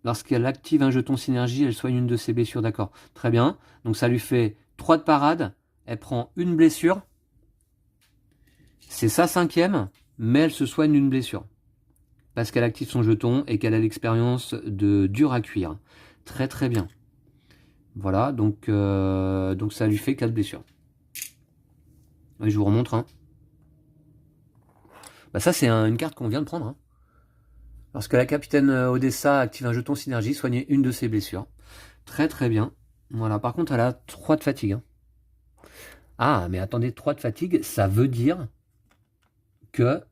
Lorsqu'elle active un jeton synergie, elle soigne une de ses blessures. D'accord. Très bien. Donc ça lui fait 3 de parade. Elle prend une blessure. C'est sa 5e, mais elle se soigne une blessure. Parce qu'elle active son jeton et qu'elle a l'expérience de dur à cuire. Très très bien. Voilà, donc ça lui fait 4 blessures. Et je vous remontre. Hein. Bah ça, c'est une carte qu'on vient de prendre. Hein. Lorsque la capitaine Odessa active un jeton synergie, soigner une de ses blessures. Très très bien. Voilà, par contre, elle a 3 de fatigue. Hein. Ah, mais attendez, 3 de fatigue, ça veut dire que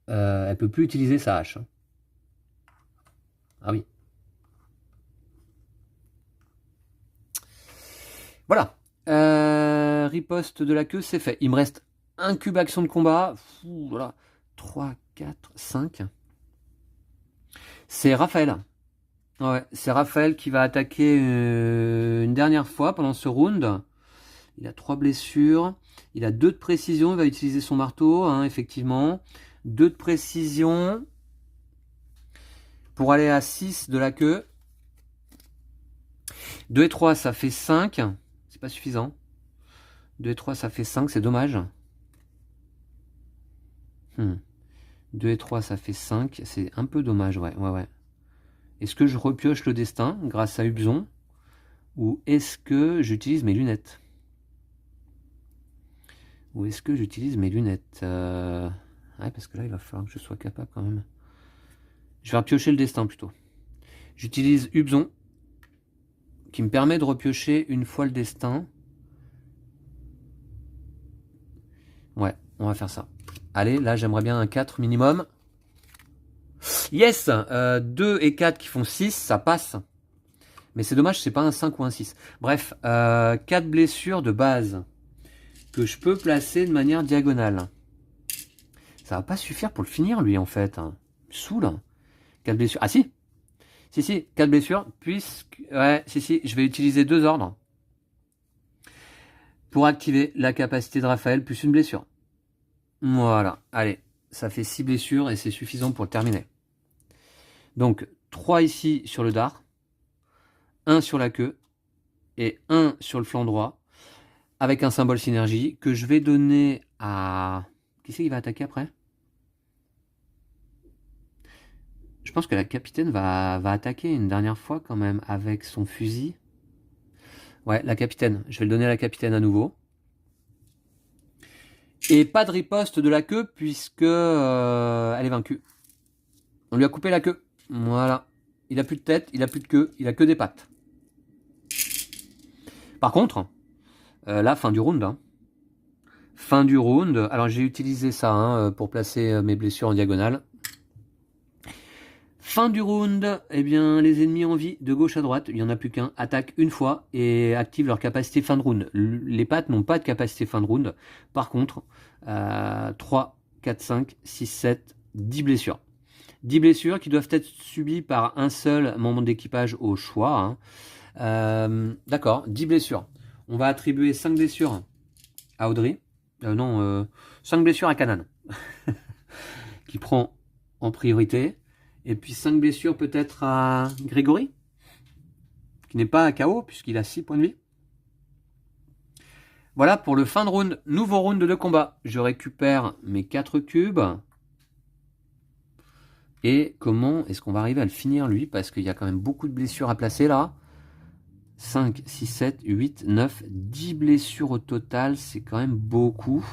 elle peut plus utiliser sa hache. Hein. Ah oui. Voilà. Riposte de la queue, c'est fait. Il me reste un cube action de combat. Voilà. 3, 4, 5. C'est Raphaël. Ouais, c'est Raphaël qui va attaquer une dernière fois pendant ce round. Il a 3 blessures. Il a 2 de précision. Il va utiliser son marteau, hein, effectivement. 2 de précision. Pour aller à 6 de la queue. 2 et 3, ça fait 5. C'est pas suffisant. 2 et 3, ça fait 5. C'est dommage. 2 et 3, ça fait 5. C'est un peu dommage, ouais. Est-ce que je repioche le destin grâce à Hubzon? Ou est-ce que j'utilise mes lunettes? Ouais, parce que là, il va falloir que je sois capable quand même. Je vais repiocher le destin plutôt. J'utilise Hubzon, qui me permet de repiocher une fois le destin. Ouais, on va faire ça. Allez, là, j'aimerais bien un 4 minimum. Yes, 2 et 4 qui font 6, ça passe. Mais c'est dommage, c'est pas un 5 ou un 6. Bref, 4 blessures de base que je peux placer de manière diagonale. Ça va pas suffire pour le finir, lui, en fait. Saoul. 4 blessures. Ah si, 4 blessures, puisque... Ouais, je vais utiliser 2 ordres pour activer la capacité de Raphaël plus une blessure. Voilà, allez, ça fait 6 blessures et c'est suffisant pour le terminer. Donc, 3 ici sur le dard, 1 sur la queue et 1 sur le flanc droit, avec un symbole synergie que je vais donner à... Qui c'est qui va attaquer après? Je pense que la capitaine va attaquer une dernière fois quand même avec son fusil. Ouais, la capitaine. Je vais le donner à la capitaine à nouveau. Et pas de riposte de la queue puisque elle est vaincue. On lui a coupé la queue. Voilà. Il a plus de tête, il a plus de queue, il a que des pattes. Par contre, là, fin du round. Hein. Fin du round. Alors j'ai utilisé ça hein, pour placer mes blessures en diagonale. Fin du round, eh bien les ennemis en vie de gauche à droite, il n'y en a plus qu'un, attaquent une fois et activent leur capacité fin de round. Les pattes n'ont pas de capacité fin de round. Par contre, 3, 4, 5, 6, 7, 10 blessures. 10 blessures qui doivent être subies par un seul membre d'équipage au choix. Hein. D'accord, 10 blessures. On va attribuer 5 blessures à Audrey. 5 blessures à Kanan. qui prend en priorité. Et puis 5 blessures peut-être à Grégory, qui n'est pas à KO puisqu'il a 6 points de vie. Voilà pour le fin de round. Nouveau round de combat. Je récupère mes 4 cubes. Et comment est-ce qu'on va arriver à le finir lui? Parce qu'il y a quand même beaucoup de blessures à placer là. 5, 6, 7, 8, 9, 10 blessures au total. C'est quand même beaucoup.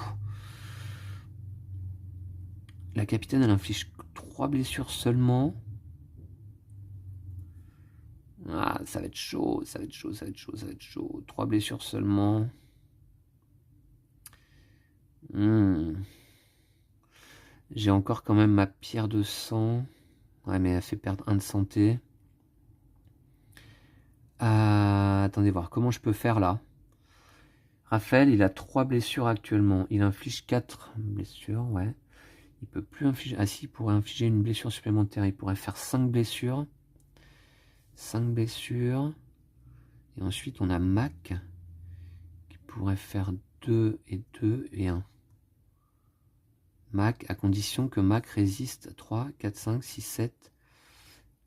La capitaine, elle inflige 3 blessures seulement. Ah, ça va être chaud, ça va être chaud, ça va être chaud, ça va être chaud. 3 blessures seulement. J'ai encore quand même ma pierre de sang. Ouais, mais elle fait perdre 1 de santé. Attendez voir, comment je peux faire là? Raphaël, il a 3 blessures actuellement. Il inflige 4 blessures, ouais. Il peut plus infliger... Ah si, il pourrait infliger une blessure supplémentaire. Il pourrait faire 5 blessures. 5 blessures. Et ensuite, on a Mac qui pourrait faire 2 et 2 et 1. Mac, à condition que Mac résiste 3, 4, 5, 6, 7.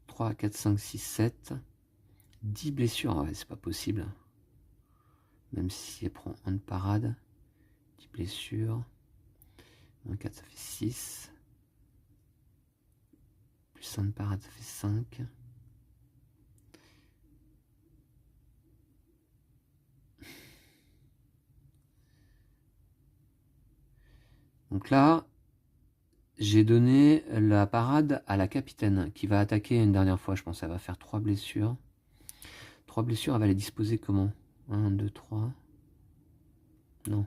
3, 4, 5, 6, 7. 10 blessures. Ah ouais, c'est pas possible. Même si elle prend 1 de parade. 10 blessures. 1, 4, ça fait 6. Plus 1 de parade, ça fait 5. Donc là, j'ai donné la parade à la capitaine qui va attaquer une dernière fois. Je pense qu'elle va faire 3 blessures. 3 blessures, elle va les disposer comment? 1, 2, 3. Non.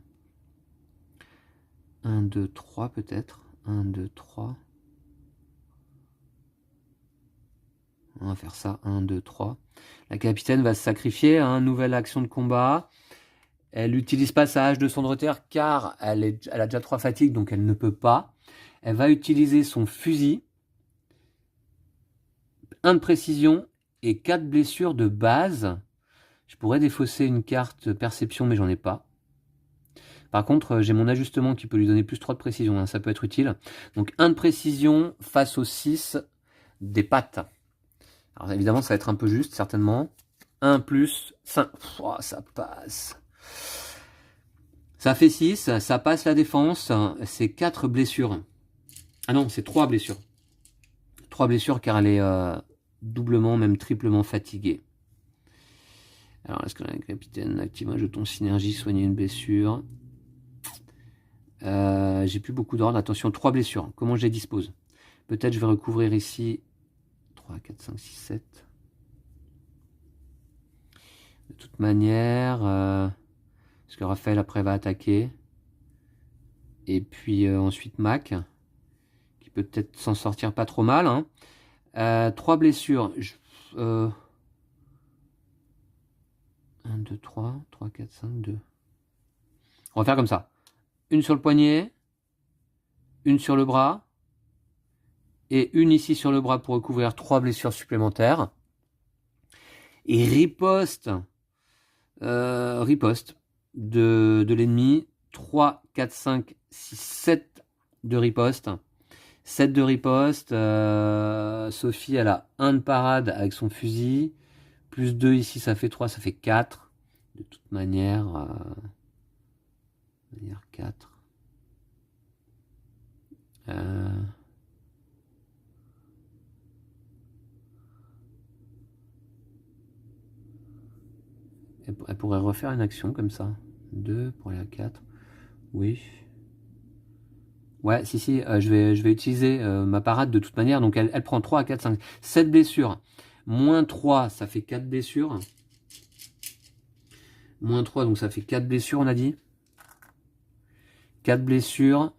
1, 2, 3 peut-être. 1, 2, 3. On va faire ça. 1, 2, 3. La capitaine va se sacrifier à une nouvelle action de combat. Elle n'utilise pas sa hache de son de terre car elle a déjà 3 fatigues, donc elle ne peut pas. Elle va utiliser son fusil. 1 de précision et 4 blessures de base. Je pourrais défausser une carte perception, mais j'en ai pas. Par contre, j'ai mon ajustement qui peut lui donner plus 3 de précision, hein, ça peut être utile. Donc 1 de précision face aux 6 des pattes. Alors évidemment, ça va être un peu juste, certainement. 1 plus 5. Oh, ça passe. Ça fait 6, ça passe la défense. C'est 4 blessures. Ah non, c'est 3 blessures. 3 blessures car elle est doublement, même triplement fatiguée. Alors, est-ce que la capitaine active un jeton synergie, soigner une blessure? J'ai plus beaucoup d'ordre. Attention, 3 blessures. Comment je les dispose? Peut-être je vais recouvrir ici 3, 4, 5, 6, 7. De toute manière, parce que Raphaël après va attaquer. Et puis ensuite Mac, qui peut peut-être s'en sortir pas trop mal. Hein. 3 blessures. 1, 2, 3, 3, 4, 5, 2. On va faire comme ça. Une sur le poignet, une sur le bras, et une ici sur le bras pour recouvrir 3 blessures supplémentaires. Et riposte de l'ennemi, 3, 4, 5, 6, 7 de riposte. 7 de riposte, Sophie elle a 1 de parade avec son fusil, plus 2 ici ça fait 3, ça fait 4. De toute manière, 4. Elle pourrait refaire une action comme ça. 2 pour aller à 4. Oui. Ouais, si, je vais utiliser ma parade de toute manière. Donc elle prend 3, 4, 5, 7 blessures. Moins 3, ça fait 4 blessures. Moins 3, donc ça fait 4 blessures, on a dit. 4 blessures.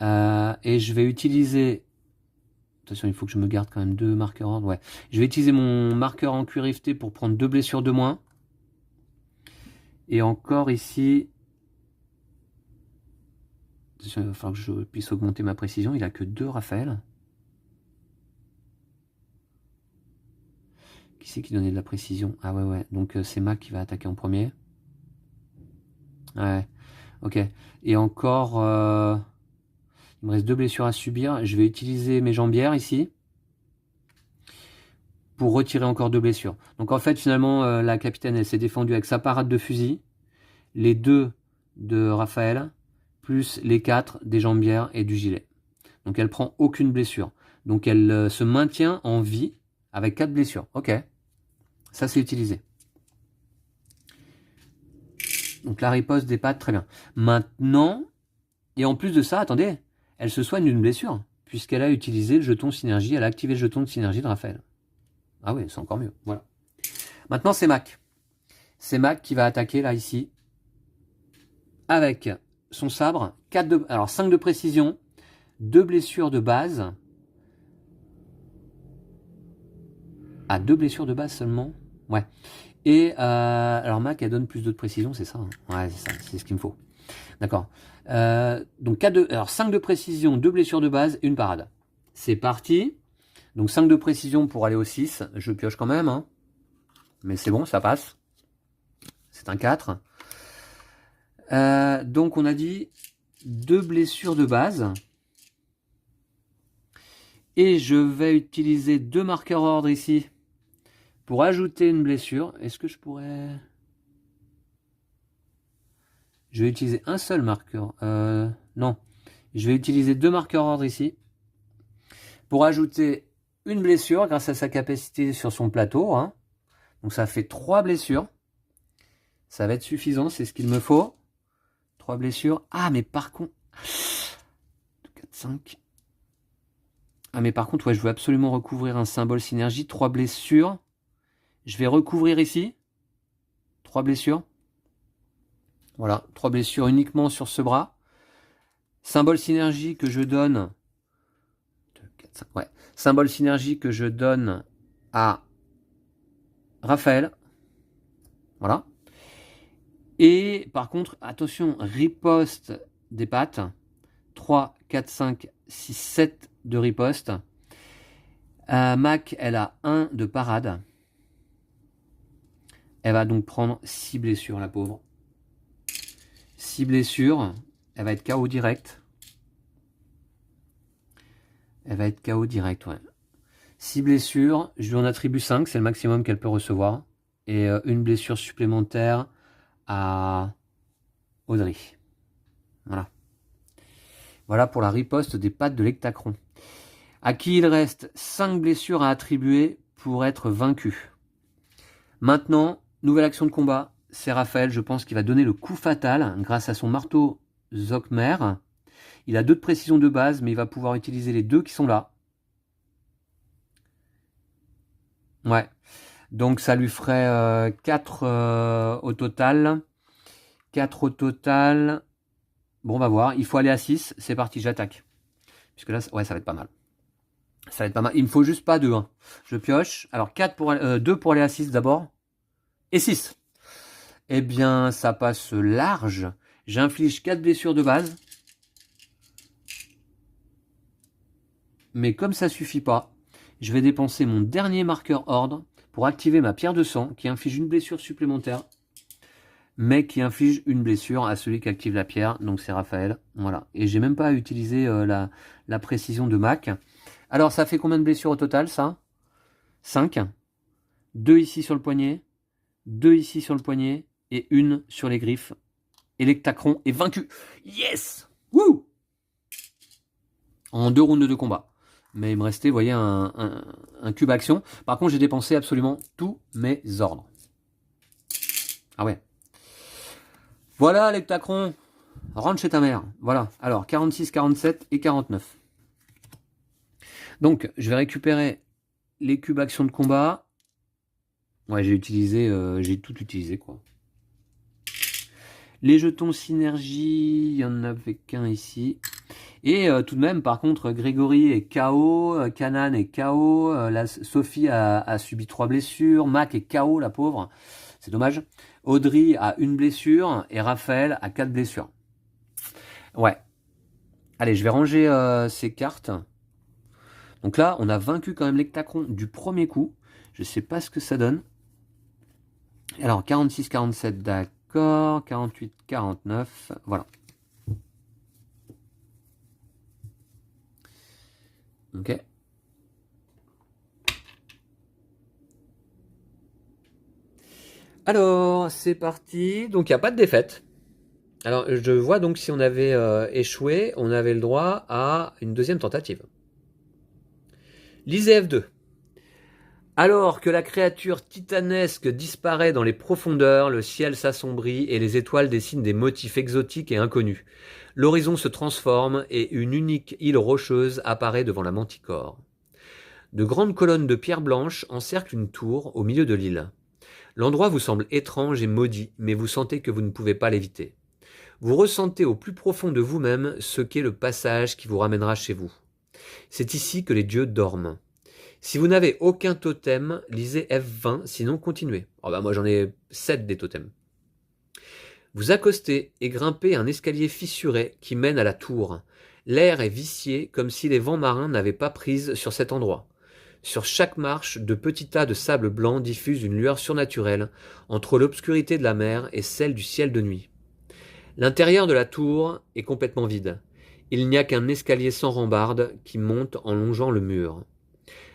Et je vais utiliser... Attention, il faut que je me garde quand même 2 marqueurs ordre. Ouais. Je vais utiliser mon marqueur en cuir riveté pour prendre 2 blessures de moins. Et encore ici... Attention, il va falloir que je puisse augmenter ma précision. Il a que 2, Raphaël. Qui c'est qui donnait de la précision? Ah ouais. Donc c'est Mac qui va attaquer en premier. Ouais. Ok. Et encore... il me reste 2 blessures à subir. Je vais utiliser mes jambières ici. Pour retirer encore 2 blessures. Donc en fait, finalement, la capitaine, elle s'est défendue avec sa parade de fusil. Les 2 de Raphaël. Plus les 4 des jambières et du gilet. Donc elle prend aucune blessure. Donc elle se maintient en vie avec 4 blessures. Ok. Ça c'est utilisé. Donc la riposte des pattes, très bien. Maintenant, et en plus de ça, attendez, elle se soigne d'une blessure. Puisqu'elle a utilisé le jeton synergie, elle a activé le jeton de synergie de Raphaël. Ah oui, c'est encore mieux. Voilà. Maintenant c'est Mac. C'est Mac qui va attaquer là ici. Avec son sabre, 5 de précision, 2 blessures de base. Ah, 2 blessures de base seulement. Ouais. Et alors Mac, elle donne plus de précision, c'est ça, hein? Ouais, c'est ça, c'est ce qu'il me faut. D'accord. Donc 5 de précision, 2 blessures de base et une parade. C'est parti. Donc 5 de précision pour aller au 6. Je pioche quand même. Hein. Mais c'est bon, ça passe. C'est un 4. Donc on a dit 2 blessures de base. Et je vais utiliser 2 marqueurs ordre ici. Pour ajouter une blessure. Est-ce que je pourrais... Je vais utiliser un seul marqueur. Non. Je vais utiliser 2 marqueurs ordre ici. Pour ajouter une blessure grâce à sa capacité sur son plateau. Hein. Donc ça fait 3 blessures. Ça va être suffisant, c'est ce qu'il me faut. 3 blessures. Ah, mais par contre... 4, 5. Ah, mais par contre, ouais, je veux absolument recouvrir un symbole synergie. 3 blessures. Je vais recouvrir ici. 3 blessures. Voilà, 3 blessures uniquement sur ce bras. Symbole synergie que je donne... 2, 4, 5, ouais. Symbole synergie que je donne à Raphaël. Voilà. Et par contre, attention, riposte des pattes. 3, 4, 5, 6, 7 de riposte. Mac, elle a 1 de parade. Elle va donc prendre 6 blessures, la pauvre. 6 blessures, elle va être KO direct. Elle va être KO direct, ouais. 6 blessures, je lui en attribue 5, c'est le maximum qu'elle peut recevoir. Et une blessure supplémentaire à Audrey. Voilà. Voilà pour la riposte des pattes de l'Hectacron. À qui il reste 5 blessures à attribuer pour être vaincu. Maintenant, nouvelle action de combat. C'est Raphaël, je pense, qui va donner le coup fatal grâce à son marteau Zokmer. Il a 2 de précision de base, mais il va pouvoir utiliser les 2 qui sont là. Ouais. Donc ça lui ferait 4 au total. 4 au total. Bon, on va voir. Il faut aller à 6. C'est parti, j'attaque. Puisque là, ouais, ça va être pas mal. Ça va être pas mal. Il me faut juste pas 2. Hein. Je pioche. Alors 2 pour aller à 6 d'abord. Et 6. Eh bien, ça passe large. J'inflige 4 blessures de base. Mais comme ça suffit pas, je vais dépenser mon dernier marqueur ordre pour activer ma pierre de sang qui inflige une blessure supplémentaire, mais qui inflige une blessure à celui qui active la pierre, donc c'est Raphaël. Voilà. Et j'ai même pas utilisé la précision de Mac. Alors ça fait combien de blessures au total ça? 5. 2 ici sur le poignet, 2 ici sur le poignet, et 1 sur les griffes. Et l'Hectacron est vaincu. Yes! Wouh! En 2 rounds de combat. Mais il me restait, vous voyez, un cube action. Par contre, j'ai dépensé absolument tous mes ordres. Ah ouais. Voilà, l'Hectacron. Rentre chez ta mère. Voilà. Alors, 46, 47 et 49. Donc, je vais récupérer les cubes action de combat. Ouais, j'ai tout utilisé, quoi. Les jetons synergie, il n'y en avait qu'un ici. Et tout de même, par contre, Grégory est KO, Kanan est KO, Sophie a subi 3 blessures, Mac est KO, la pauvre, c'est dommage. Audrey a 1 blessure et Raphaël a 4 blessures. Ouais. Allez, je vais ranger ces cartes. Donc là, on a vaincu quand même l'Hectacron du premier coup. Je sais pas ce que ça donne. Alors, 46, 47, d'accord. 48, 49, voilà. Ok. Alors, c'est parti. Donc, il n'y a pas de défaite. Alors, je vois donc si on avait échoué, on avait le droit à une deuxième tentative. Lisez F2. Alors que la créature titanesque disparaît dans les profondeurs, le ciel s'assombrit et les étoiles dessinent des motifs exotiques et inconnus. L'horizon se transforme et une unique île rocheuse apparaît devant la Manticore. De grandes colonnes de pierre blanche encerclent une tour au milieu de l'île. L'endroit vous semble étrange et maudit, mais vous sentez que vous ne pouvez pas l'éviter. Vous ressentez au plus profond de vous-même ce qu'est le passage qui vous ramènera chez vous. C'est ici que les dieux dorment. Si vous n'avez aucun totem, lisez F20, sinon continuez. Oh bah moi j'en ai 7 des totems. Vous accostez et grimpez un escalier fissuré qui mène à la tour. L'air est vicié comme si les vents marins n'avaient pas prise sur cet endroit. Sur chaque marche, de petits tas de sable blanc diffusent une lueur surnaturelle entre l'obscurité de la mer et celle du ciel de nuit. L'intérieur de la tour est complètement vide. Il n'y a qu'un escalier sans rambarde qui monte en longeant le mur.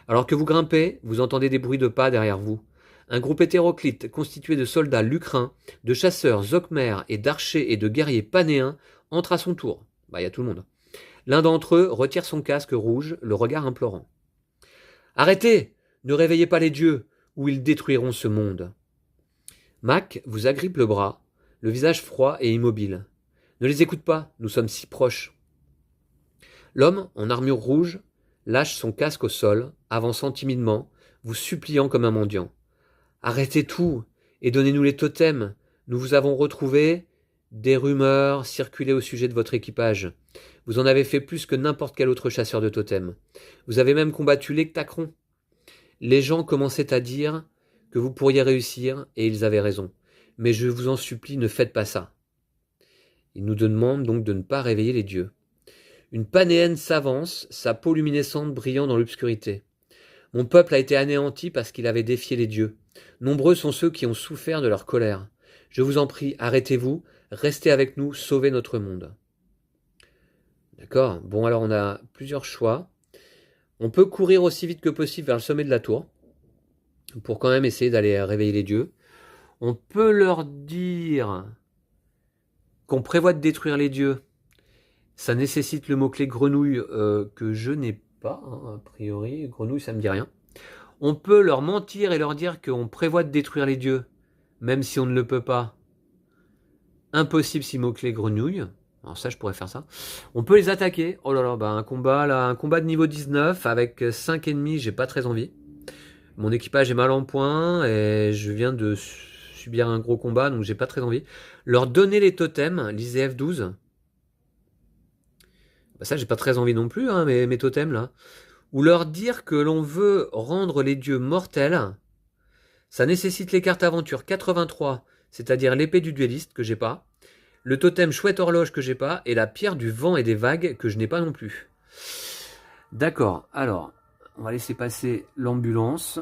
Alors que vous grimpez, vous entendez des bruits de pas derrière vous. Un groupe hétéroclite constitué de soldats lucrins, de chasseurs Zokmer et d'archers et de guerriers panéens entre à son tour. Il y a tout le monde. L'un d'entre eux retire son casque rouge, le regard implorant. « Arrêtez! Ne réveillez pas les dieux, ou ils détruiront ce monde. » Mac vous agrippe le bras, le visage froid et immobile. « Ne les écoute pas, nous sommes si proches. » L'homme, en armure rouge, lâche son casque au sol, avançant timidement, vous suppliant comme un mendiant. « Arrêtez tout et donnez-nous les totems. Nous vous avons retrouvés. Des rumeurs circulaient au sujet de votre équipage. Vous en avez fait plus que n'importe quel autre chasseur de totems. Vous avez même combattu l'Hectacron. Les gens commençaient à dire que vous pourriez réussir, et ils avaient raison. Mais je vous en supplie, ne faites pas ça. » Il nous demande donc de ne pas réveiller les dieux. Une panéenne s'avance, sa peau luminescente brillant dans l'obscurité. Mon peuple a été anéanti parce qu'il avait défié les dieux. Nombreux sont ceux qui ont souffert de leur colère. Je vous en prie, arrêtez-vous, restez avec nous, sauvez notre monde. D'accord? Bon, alors on a plusieurs choix. On peut courir aussi vite que possible vers le sommet de la tour, pour quand même essayer d'aller réveiller les dieux. On peut leur dire qu'on prévoit de détruire les dieux. Ça nécessite le mot-clé grenouille que je n'ai pas, hein, a priori. Grenouille, ça me dit rien. On peut leur mentir et leur dire qu'on prévoit de détruire les dieux, même si on ne le peut pas. Impossible si mot-clé grenouille. Alors ça, je pourrais faire ça. On peut les attaquer. Oh là là, bah un combat de niveau 19 avec 5 ennemis, j'ai pas très envie. Mon équipage est mal en point et je viens de subir un gros combat, donc j'ai pas très envie. Leur donner les totems, lisez F12. Bah ça, j'ai pas très envie non plus, hein, mes totems là. Ou leur dire que l'on veut rendre les dieux mortels. Ça nécessite les cartes aventure 83, c'est-à-dire l'épée du duelliste que j'ai pas, le totem chouette horloge que j'ai pas, et la pierre du vent et des vagues que je n'ai pas non plus. D'accord, alors, on va laisser passer l'ambulance.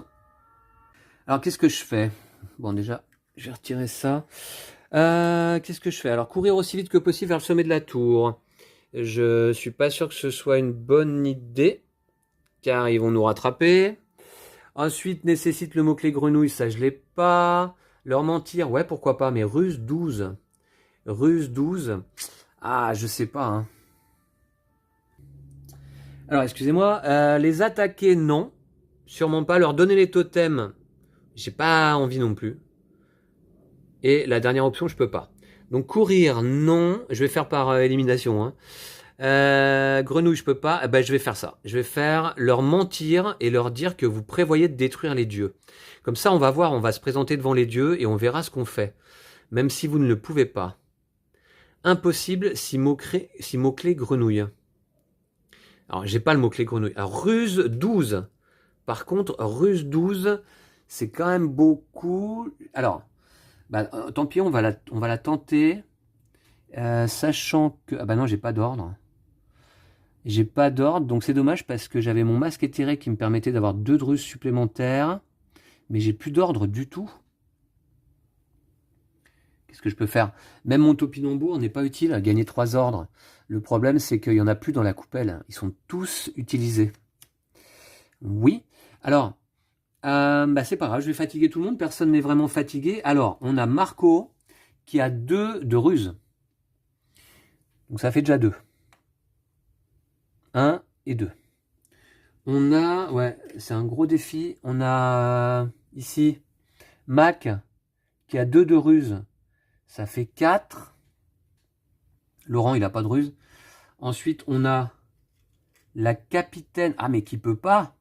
Alors, qu'est-ce que je fais? Bon, déjà, je vais retirer ça. Qu'est-ce que je fais? Alors, courir aussi vite que possible vers le sommet de la tour. Je suis pas sûr que ce soit une bonne idée, car ils vont nous rattraper. Ensuite, nécessite le mot-clé grenouille, ça je l'ai pas. Leur mentir, ouais, pourquoi pas, mais ruse 12. Ruse 12. Ah, je sais pas, hein. Alors, excusez-moi, les attaquer, non. Sûrement pas. Leur donner les totems, j'ai pas envie non plus. Et la dernière option, je peux pas. Donc, courir, non. Je vais faire par élimination, hein. Grenouille, je peux pas. Ben, je vais faire ça. Je vais faire leur mentir et leur dire que vous prévoyez de détruire les dieux. Comme ça, on va voir, on va se présenter devant les dieux et on verra ce qu'on fait. Même si vous ne le pouvez pas. Impossible si mot-clé grenouille. Alors, j'ai pas le mot-clé grenouille. Alors, ruse 12. Par contre, ruse 12, c'est quand même beaucoup. Alors, bah, tant pis, on va la tenter. Sachant que... Ah bah non, j'ai pas d'ordre. J'ai pas d'ordre, donc c'est dommage parce que j'avais mon masque éthéré qui me permettait d'avoir 2 de ruse supplémentaires. Mais j'ai plus d'ordre du tout. Qu'est-ce que je peux faire? Même mon topinambour n'est pas utile à gagner 3 ordres. Le problème, c'est qu'il n'y en a plus dans la coupelle. Ils sont tous utilisés. Oui. Alors, bah c'est pas grave, je vais fatiguer tout le monde. Personne n'est vraiment fatigué. Alors, on a Marco qui a 2 de ruse. Donc ça fait déjà 2. 1 et 2. On a, ouais, c'est un gros défi. On a ici Mac qui a 2 de ruse. Ça fait 4. Laurent, il n'a pas de ruse. Ensuite, on a la capitaine. Ah, mais qui peut pas.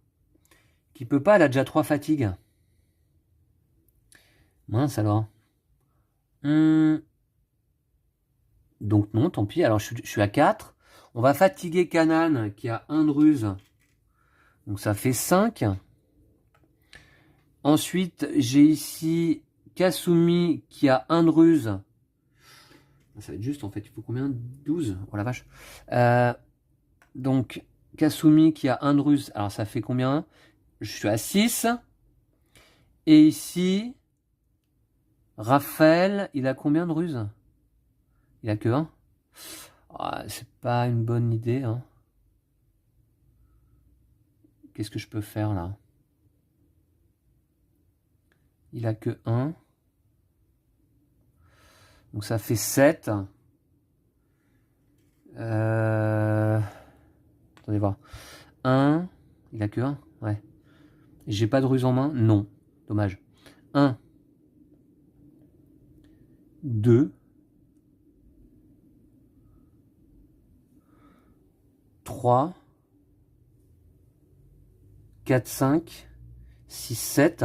Qui peut pas, elle a déjà 3 fatigues. Mince alors. Donc non, tant pis. Alors je suis à 4. On va fatiguer Kanan qui a 1 de ruse. Donc ça fait 5. Ensuite, j'ai ici Kasumi qui a 1 de ruse. Ça va être juste en fait. Il faut combien? 12. Oh la vache. Donc Kasumi qui a 1 de ruse. Alors ça fait combien? Je suis à 6. Et ici, Raphaël, il a combien de ruse? Il a que 1. Ah, c'est pas une bonne idée, hein. Qu'est-ce que je peux faire là? Il a que 1. Donc ça fait 7. Attendez voir. 1. Il a que 1? Ouais. J'ai pas de ruse en main? Non. Dommage. 1. 2. 3. 4, 5. 6, 7.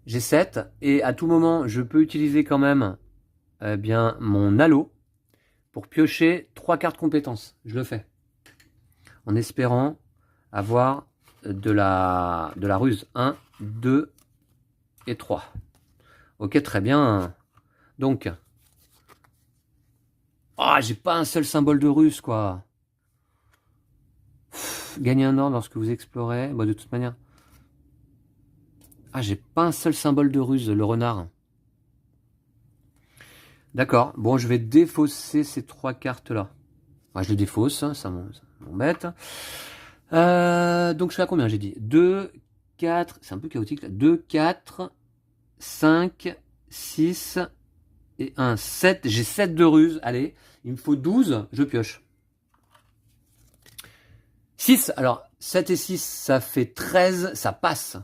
J'ai 7. Et à tout moment, je peux utiliser quand même bien mon halo pour piocher 3 cartes compétences. Je le fais. En espérant avoir de la ruse. 1, 2 et 3. Ok, très bien. Donc, j'ai pas un seul symbole de ruse, quoi. Gagner un ordre lorsque vous explorez. Bon, de toute manière. J'ai pas un seul symbole de ruse, le renard. D'accord. Bon, je vais défausser ces 3 cartes-là. Enfin, je les défausse, hein, ça m'embête. Donc, je suis à combien, j'ai dit 2, 4, c'est un peu chaotique là. 2, 4, 5, 6 et 1, 7. J'ai 7 de ruse. Allez, il me faut 12, je pioche. 6, alors 7 et 6, ça fait 13, ça passe.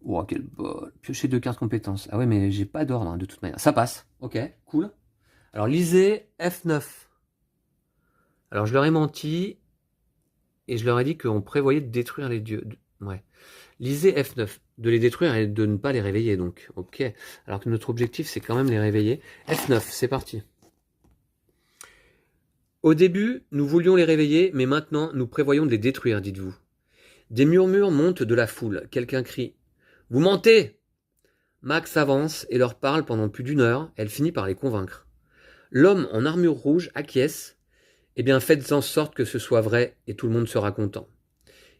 Oh, quel bol. Piocher 2 cartes compétences. Ah ouais, mais j'ai pas d'ordre, hein, de toute manière. Ça passe. Ok, cool. Alors, lisez F9. Alors, je leur ai menti et je leur ai dit qu'on prévoyait de détruire les dieux. Ouais. Lisez F9. De les détruire et de ne pas les réveiller, donc. Ok. Alors que notre objectif, c'est quand même les réveiller. F9, c'est parti. Au début, nous voulions les réveiller, mais maintenant, nous prévoyons de les détruire, dites-vous. Des murmures montent de la foule. Quelqu'un crie « Vous mentez !» Max avance et leur parle pendant plus d'1 heure. Elle finit par les convaincre. L'homme en armure rouge acquiesce. Eh bien, faites en sorte que ce soit vrai et tout le monde sera content.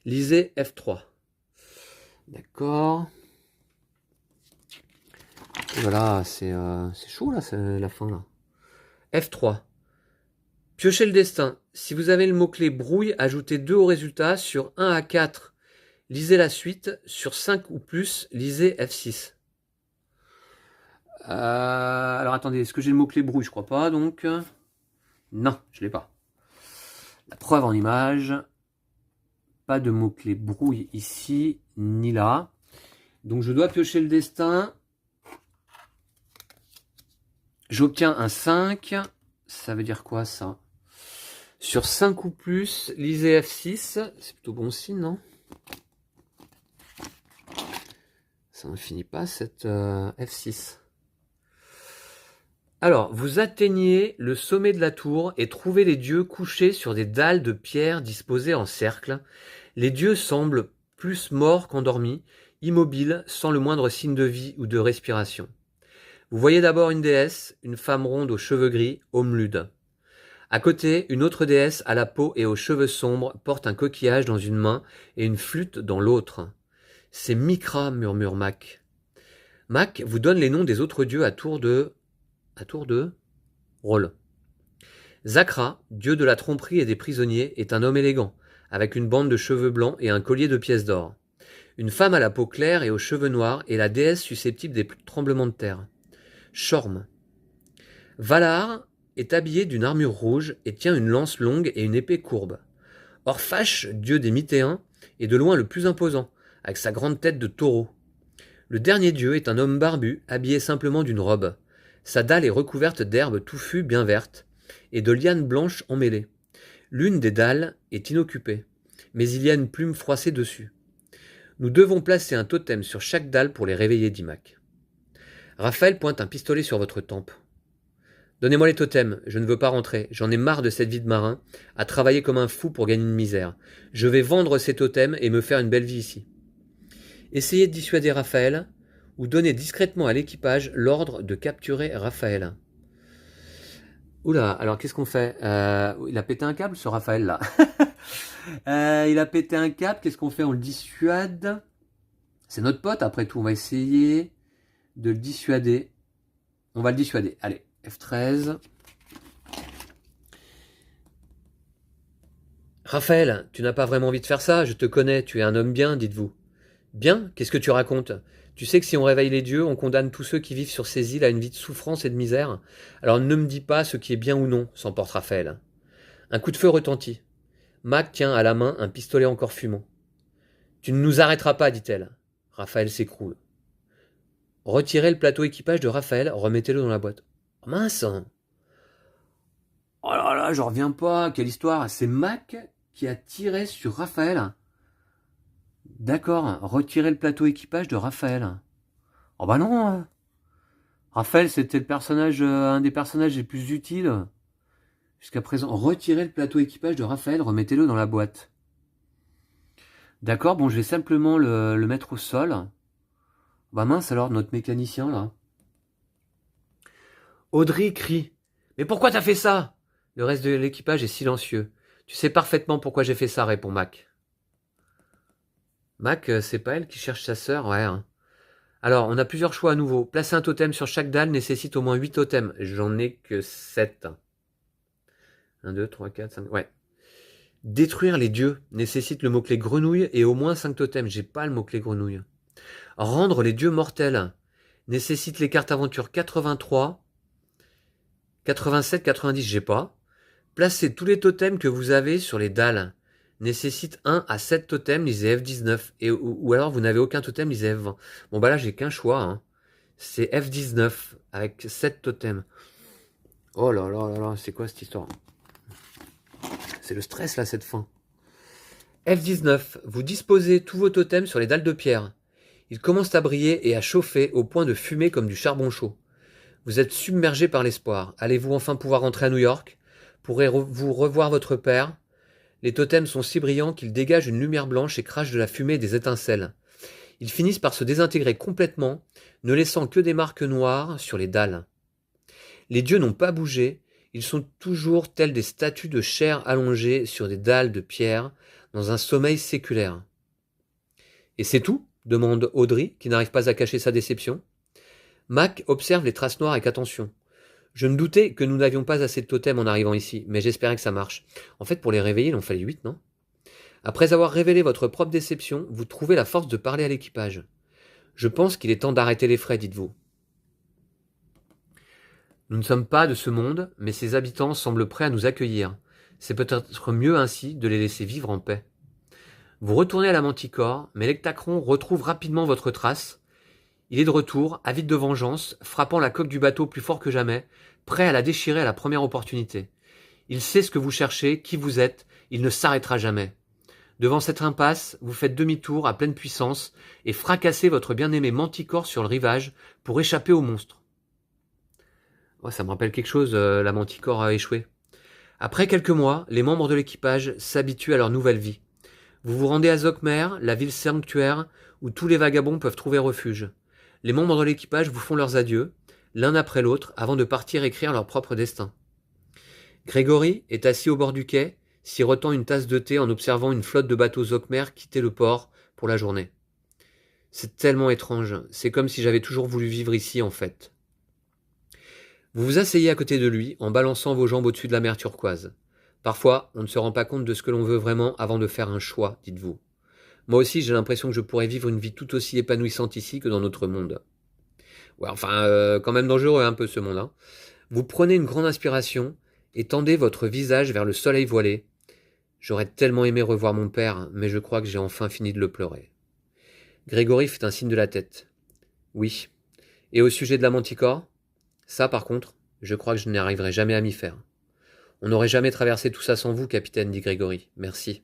Lisez F3. D'accord. Et voilà, c'est chaud là, c'est la fin là. F3. Piochez le destin. Si vous avez le mot-clé brouille, ajoutez 2 au résultat. Sur 1 à 4, lisez la suite. Sur 5 ou plus, lisez F6. Alors attendez, est-ce que j'ai le mot-clé brouille? Je crois pas, donc... Non, je l'ai pas. La preuve en image. Pas de mot-clé brouille ici, ni là. Donc je dois piocher le destin. J'obtiens un 5. Ça veut dire quoi ça? Sur 5 ou plus, lisez F6. C'est plutôt bon signe, non? Ça ne finit pas cette F6. Alors, vous atteignez le sommet de la tour et trouvez les dieux couchés sur des dalles de pierre disposées en cercle. Les dieux semblent plus morts qu'endormis, immobiles, sans le moindre signe de vie ou de respiration. Vous voyez d'abord une déesse, une femme ronde aux cheveux gris, Omlude. À côté, une autre déesse à la peau et aux cheveux sombres porte un coquillage dans une main et une flûte dans l'autre. C'est Mikra, murmure Mac. Mac vous donne les noms des autres dieux à tour de rôle. Zakra, dieu de la tromperie et des prisonniers, est un homme élégant, avec une bande de cheveux blancs et un collier de pièces d'or. Une femme à la peau claire et aux cheveux noirs est la déesse susceptible des tremblements de terre. Shorm. Valar est habillé d'une armure rouge et tient une lance longue et une épée courbe. Orphache, dieu des Mythéens, est de loin le plus imposant, avec sa grande tête de taureau. Le dernier dieu est un homme barbu, habillé simplement d'une robe. Sa dalle est recouverte d'herbes touffues bien vertes et de lianes blanches emmêlées. L'une des dalles est inoccupée, mais il y a une plume froissée dessus. Nous devons placer un totem sur chaque dalle pour les réveiller, dit Mac. Raphaël pointe un pistolet sur votre tempe. Donnez-moi les totems, je ne veux pas rentrer, j'en ai marre de cette vie de marin, à travailler comme un fou pour gagner une misère. Je vais vendre ces totems et me faire une belle vie ici. Essayez de dissuader Raphaël, ou donnez discrètement à l'équipage l'ordre de capturer Raphaël. Oula, alors qu'est-ce qu'on fait? Il a pété un câble, ce Raphaël là. Il a pété un câble, qu'est-ce qu'on fait? On le dissuade. C'est notre pote, après tout, on va essayer de le dissuader. On va le dissuader, allez, F13. Raphaël, tu n'as pas vraiment envie de faire ça, je te connais, tu es un homme bien, dites-vous. Bien, qu'est-ce que tu racontes? Tu sais que si on réveille les dieux, on condamne tous ceux qui vivent sur ces îles à une vie de souffrance et de misère. Alors ne me dis pas ce qui est bien ou non, s'emporte Raphaël. Un coup de feu retentit. Mac tient à la main un pistolet encore fumant. Tu ne nous arrêteras pas, dit-elle. Raphaël s'écroule. Retirez le plateau équipage de Raphaël, remettez-le dans la boîte. Oh, mince! Oh là là, j'en reviens pas, quelle histoire! C'est Mac qui a tiré sur Raphaël. D'accord, retirez le plateau équipage de Raphaël. Oh bah non! Raphaël, c'était le personnage, un des personnages les plus utiles. Jusqu'à présent, retirez le plateau équipage de Raphaël, remettez-le dans la boîte. D'accord, bon, je vais simplement le mettre au sol. Bah mince alors, notre mécanicien, là. Audrey crie. Mais pourquoi t'as fait ça? Le reste de l'équipage est silencieux. Tu sais parfaitement pourquoi j'ai fait ça, répond Mac. Mac, c'est pas elle qui cherche sa sœur, ouais. Hein. Alors, on a plusieurs choix à nouveau. Placer un totem sur chaque dalle nécessite au moins 8 totems. J'en ai que 7. 1, 2, 3, 4, 5... Ouais. Détruire les dieux nécessite le mot-clé grenouille et au moins 5 totems. J'ai pas le mot-clé grenouille. Rendre les dieux mortels nécessite les cartes aventure 83, 87, 90, j'ai pas. Placer tous les totems que vous avez sur les dalles nécessite 1 à 7 totems, lisez F19. Ou alors vous n'avez aucun totem, lisez F20. Bon bah là j'ai qu'un choix. Hein. C'est F19 avec 7 totems. Oh là là là là, c'est quoi cette histoire? C'est le stress là cette fin. F19, vous disposez tous vos totems sur les dalles de pierre. Ils commencent à briller et à chauffer au point de fumer comme du charbon chaud. Vous êtes submergé par l'espoir. Allez-vous enfin pouvoir rentrer à New York? Pourrez-vous revoir votre père? Les totems sont si brillants qu'ils dégagent une lumière blanche et crachent de la fumée et des étincelles. Ils finissent par se désintégrer complètement, ne laissant que des marques noires sur les dalles. Les dieux n'ont pas bougé, ils sont toujours tels des statues de chair allongées sur des dalles de pierre, dans un sommeil séculaire. Et c'est tout? Demande Audrey, qui n'arrive pas à cacher sa déception. Mac observe les traces noires avec attention. Je me doutais que nous n'avions pas assez de totems en arrivant ici, mais j'espérais que ça marche. En fait, pour les réveiller, il en fallait 8, non? Après avoir révélé votre propre déception, vous trouvez la force de parler à l'équipage. Je pense qu'il est temps d'arrêter les frais, dites-vous. Nous ne sommes pas de ce monde, mais ses habitants semblent prêts à nous accueillir. C'est peut-être mieux ainsi de les laisser vivre en paix. Vous retournez à la Manticore, mais l'Hectacron retrouve rapidement votre trace. Il est de retour, avide de vengeance, frappant la coque du bateau plus fort que jamais, prêt à la déchirer à la première opportunité. Il sait ce que vous cherchez, qui vous êtes, il ne s'arrêtera jamais. Devant cette impasse, vous faites demi-tour à pleine puissance et fracassez votre bien-aimé Manticore sur le rivage pour échapper au monstre. Oh, ça me rappelle quelque chose, la Manticore a échoué. Après quelques mois, les membres de l'équipage s'habituent à leur nouvelle vie. Vous vous rendez à Zokmer, la ville sanctuaire où tous les vagabonds peuvent trouver refuge. Les membres de l'équipage vous font leurs adieux, l'un après l'autre, avant de partir écrire leur propre destin. Grégory est assis au bord du quai, sirotant une tasse de thé en observant une flotte de bateaux Zokmer quitter le port pour la journée. C'est tellement étrange, c'est comme si j'avais toujours voulu vivre ici en fait. Vous vous asseyez à côté de lui en balançant vos jambes au-dessus de la mer turquoise. Parfois, on ne se rend pas compte de ce que l'on veut vraiment avant de faire un choix, dites-vous. Moi aussi, j'ai l'impression que je pourrais vivre une vie tout aussi épanouissante ici que dans notre monde. Ouais, enfin, quand même dangereux un peu ce monde. Hein. Vous prenez une grande inspiration et tendez votre visage vers le soleil voilé. J'aurais tellement aimé revoir mon père, mais je crois que j'ai enfin fini de le pleurer. Grégory fait un signe de la tête. Oui. Et au sujet de la Manticore? Ça, par contre, je crois que je n'arriverai jamais à m'y faire. On n'aurait jamais traversé tout ça sans vous, capitaine, dit Grégory. Merci.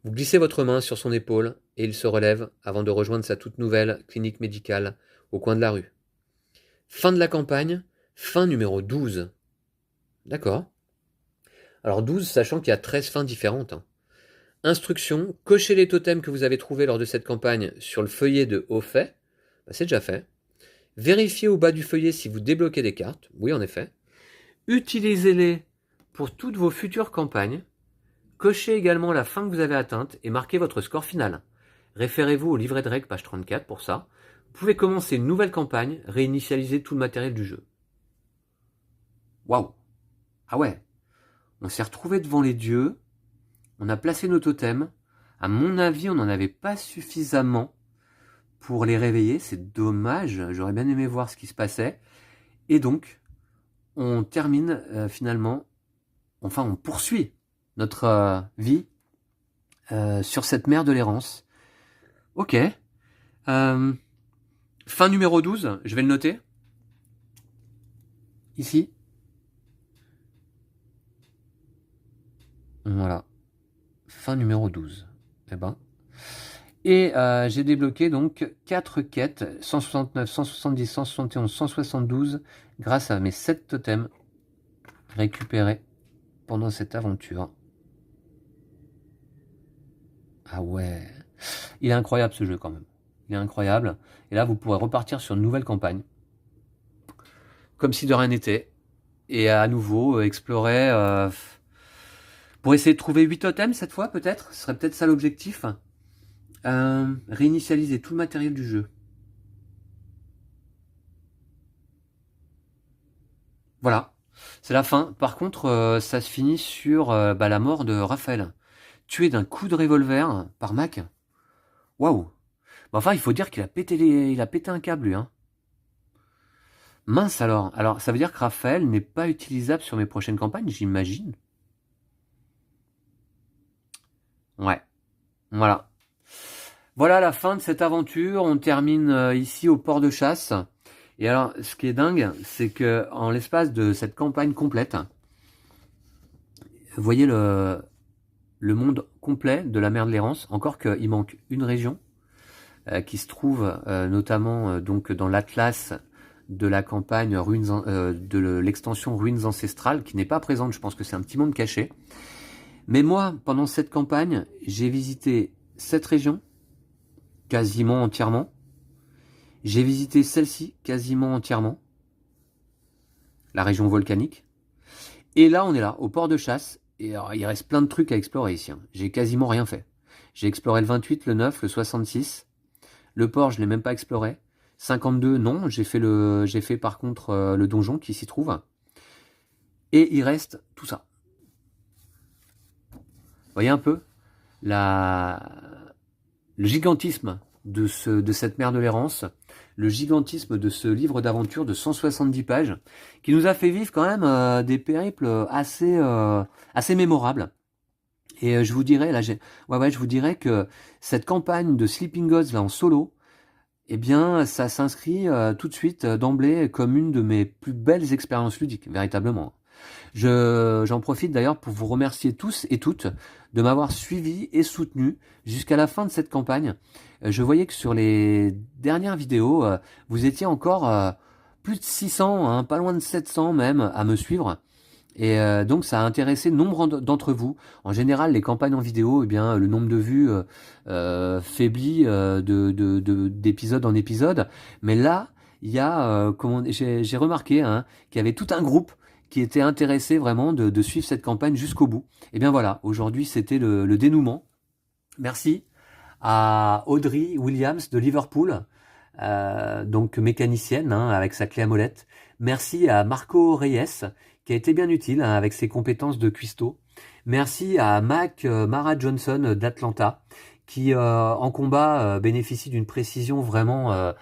Vous glissez votre main sur son épaule et il se relève avant de rejoindre sa toute nouvelle clinique médicale au coin de la rue. Fin de la campagne, fin numéro 12. D'accord. Alors 12, sachant qu'il y a 13 fins différentes. Hein. Instruction, cochez les totems que vous avez trouvés lors de cette campagne sur le feuillet de haut fait. Bah, c'est déjà fait. Vérifiez au bas du feuillet si vous débloquez des cartes. Oui, en effet. Utilisez-les pour toutes vos futures campagnes. Cochez également la fin que vous avez atteinte et marquez votre score final. Référez-vous au livret de règles, page 34 pour ça. Vous pouvez commencer une nouvelle campagne, réinitialiser tout le matériel du jeu. Waouh! Ah ouais! On s'est retrouvé devant les dieux, on a placé nos totems. À mon avis, on n'en avait pas suffisamment pour les réveiller. C'est dommage, j'aurais bien aimé voir ce qui se passait. Et donc, on termine finalement, enfin on poursuit notre vie sur cette mer de l'errance. Ok. Fin numéro 12, je vais le noter. Ici. Voilà. Fin numéro 12. Eh ben. Et j'ai débloqué donc 4 quêtes, 169, 170, 171, 172, grâce à mes 7 totems récupérés pendant cette aventure. Ah ouais. Il est incroyable ce jeu quand même. Il est incroyable. Et là, vous pourrez repartir sur une nouvelle campagne. Comme si de rien n'était. Et à nouveau, explorer... pour essayer de trouver 8 totems cette fois, peut-être. Ce serait peut-être ça l'objectif. Réinitialiser tout le matériel du jeu. Voilà, c'est la fin. Par contre, ça se finit sur la mort de Raphaël. Tué d'un coup de revolver par Mac. Waouh. Bah, enfin, il faut dire qu'il a pété il a pété un câble, lui, hein. Mince alors. Alors, ça veut dire que Raphaël n'est pas utilisable sur mes prochaines campagnes, j'imagine. Ouais. Voilà. Voilà la fin de cette aventure. On termine ici au port de chasse. Et alors, ce qui est dingue, c'est que en l'espace de cette campagne complète, vous voyez le monde complet de la mer de l'Errance, encore qu'il manque une région qui se trouve notamment donc dans l'atlas de la campagne de l'extension Ruines Ancestrales, qui n'est pas présente, je pense que c'est un petit monde caché. Mais moi, pendant cette campagne, j'ai visité cette région, quasiment entièrement. J'ai visité celle-ci, quasiment entièrement. La région volcanique. Et là, on est là, au port de chasse. Et alors, il reste plein de trucs à explorer ici. J'ai quasiment rien fait. J'ai exploré le 28, le 9, le 66. Le port, je ne l'ai même pas exploré. 52, non. J'ai fait par contre le donjon qui s'y trouve. Et il reste tout ça. Vous voyez un peu le gigantisme de cette mer de l'errance, le gigantisme de ce livre d'aventure de 170 pages, qui nous a fait vivre quand même des périples assez mémorables. Et je vous dirais, là, je vous dirais que cette campagne de Sleeping Gods là en solo, eh bien, ça s'inscrit tout de suite d'emblée comme une de mes plus belles expériences ludiques, véritablement. J'en profite d'ailleurs pour vous remercier tous et toutes de m'avoir suivi et soutenu jusqu'à la fin de cette campagne. Je voyais que sur les dernières vidéos, vous étiez encore plus de 600, hein, pas loin de 700 même, à me suivre. Et donc ça a intéressé nombre d'entre vous. En général, les campagnes en vidéo, eh bien, le nombre de vues faiblit d'épisode en épisode. Mais là, il y a, j'ai remarqué qu'il y avait tout un groupe qui était intéressé vraiment de suivre cette campagne jusqu'au bout. Et bien voilà, aujourd'hui c'était le dénouement. Merci à Audrey Williams de Liverpool, donc mécanicienne avec sa clé à molette. Merci à Marco Reyes, qui a été bien utile avec ses compétences de cuistot. Merci à Mara Johnson d'Atlanta, qui en combat bénéficie d'une précision vraiment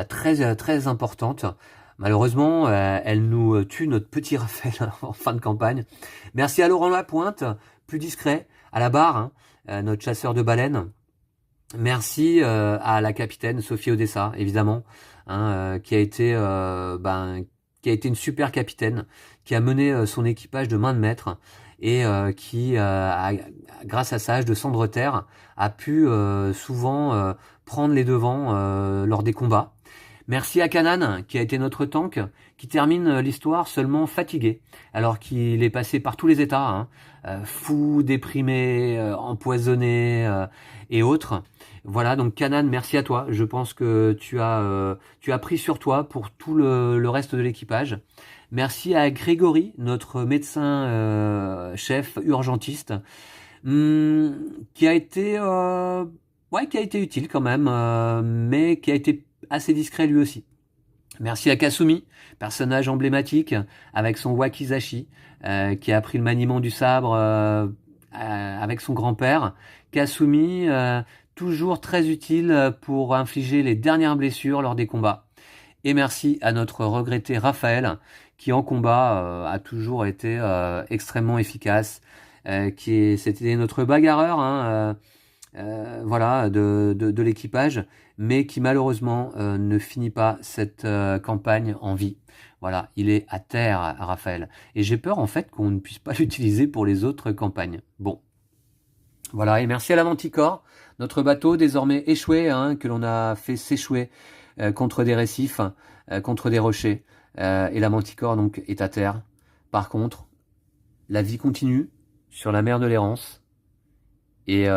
très importante. Malheureusement, elle nous tue notre petit Raphaël en fin de campagne. Merci à Laurent Lapointe, plus discret, à la barre, notre chasseur de baleines. Merci à la capitaine Sophie Odessa, évidemment, qui a été une super capitaine, qui a mené son équipage de main de maître et qui, grâce à sa hache de cendre terre, a pu souvent prendre les devants lors des combats. Merci à Kanan, qui a été notre tank, qui termine l'histoire seulement fatigué, alors qu'il est passé par tous les états, fou, déprimé, empoisonné et autres. Voilà, donc Kanan, merci à toi. Je pense que tu as pris sur toi pour tout le reste de l'équipage. Merci à Grégory, notre médecin chef urgentiste, qui a été utile quand même, mais qui a été assez discret lui aussi. Merci à Kasumi, personnage emblématique avec son wakizashi, qui a appris le maniement du sabre avec son grand-père. Kasumi, toujours très utile pour infliger les dernières blessures lors des combats. Et merci à notre regretté Raphaël, qui en combat a toujours été extrêmement efficace, c'était notre bagarreur, voilà, de l'équipage, mais qui malheureusement ne finit pas cette campagne en vie. Voilà, il est à terre, Raphaël. Et j'ai peur en fait qu'on ne puisse pas l'utiliser pour les autres campagnes. Bon, voilà, et merci à la Manticore, notre bateau désormais échoué, que l'on a fait s'échouer contre des récifs, contre des rochers. Et la Manticore donc est à terre. Par contre, la vie continue sur la mer de l'Errance. Et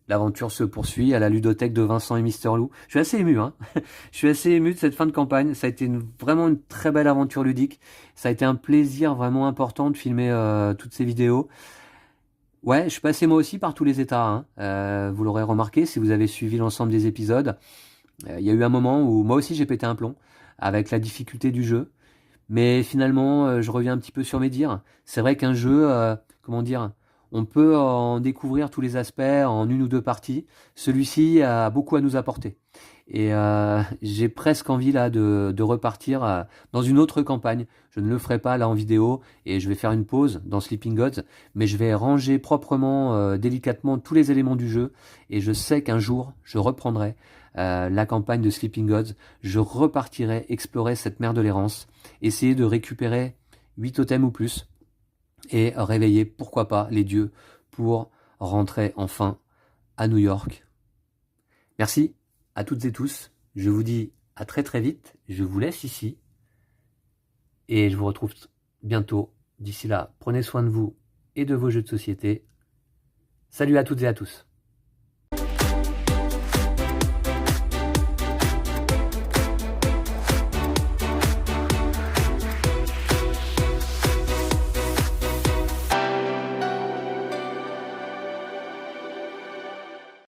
l'aventure se poursuit à la ludothèque de Vincent et Mister Lou. Je suis assez ému, Je suis assez ému de cette fin de campagne. Ça a été vraiment une très belle aventure ludique. Ça a été un plaisir vraiment important de filmer toutes ces vidéos. Ouais, je suis passé moi aussi par tous les états. Vous l'aurez remarqué si vous avez suivi l'ensemble des épisodes. Il y a eu un moment où moi aussi j'ai pété un plomb avec la difficulté du jeu. Mais finalement, je reviens un petit peu sur mes dires. C'est vrai qu'un jeu, comment dire, on peut en découvrir tous les aspects en une ou deux parties. Celui-ci a beaucoup à nous apporter. Et j'ai presque envie là de repartir dans une autre campagne. Je ne le ferai pas là en vidéo et je vais faire une pause dans Sleeping Gods, mais je vais ranger proprement, délicatement tous les éléments du jeu et je sais qu'un jour je reprendrai la campagne de Sleeping Gods. Je repartirai explorer cette mer de l'errance, essayer de récupérer 8 totems ou plus et réveiller, pourquoi pas, les dieux pour rentrer enfin à New York. Merci à toutes et tous. Je vous dis à très très vite. Je vous laisse ici. Et je vous retrouve bientôt. D'ici là, prenez soin de vous et de vos jeux de société. Salut à toutes et à tous.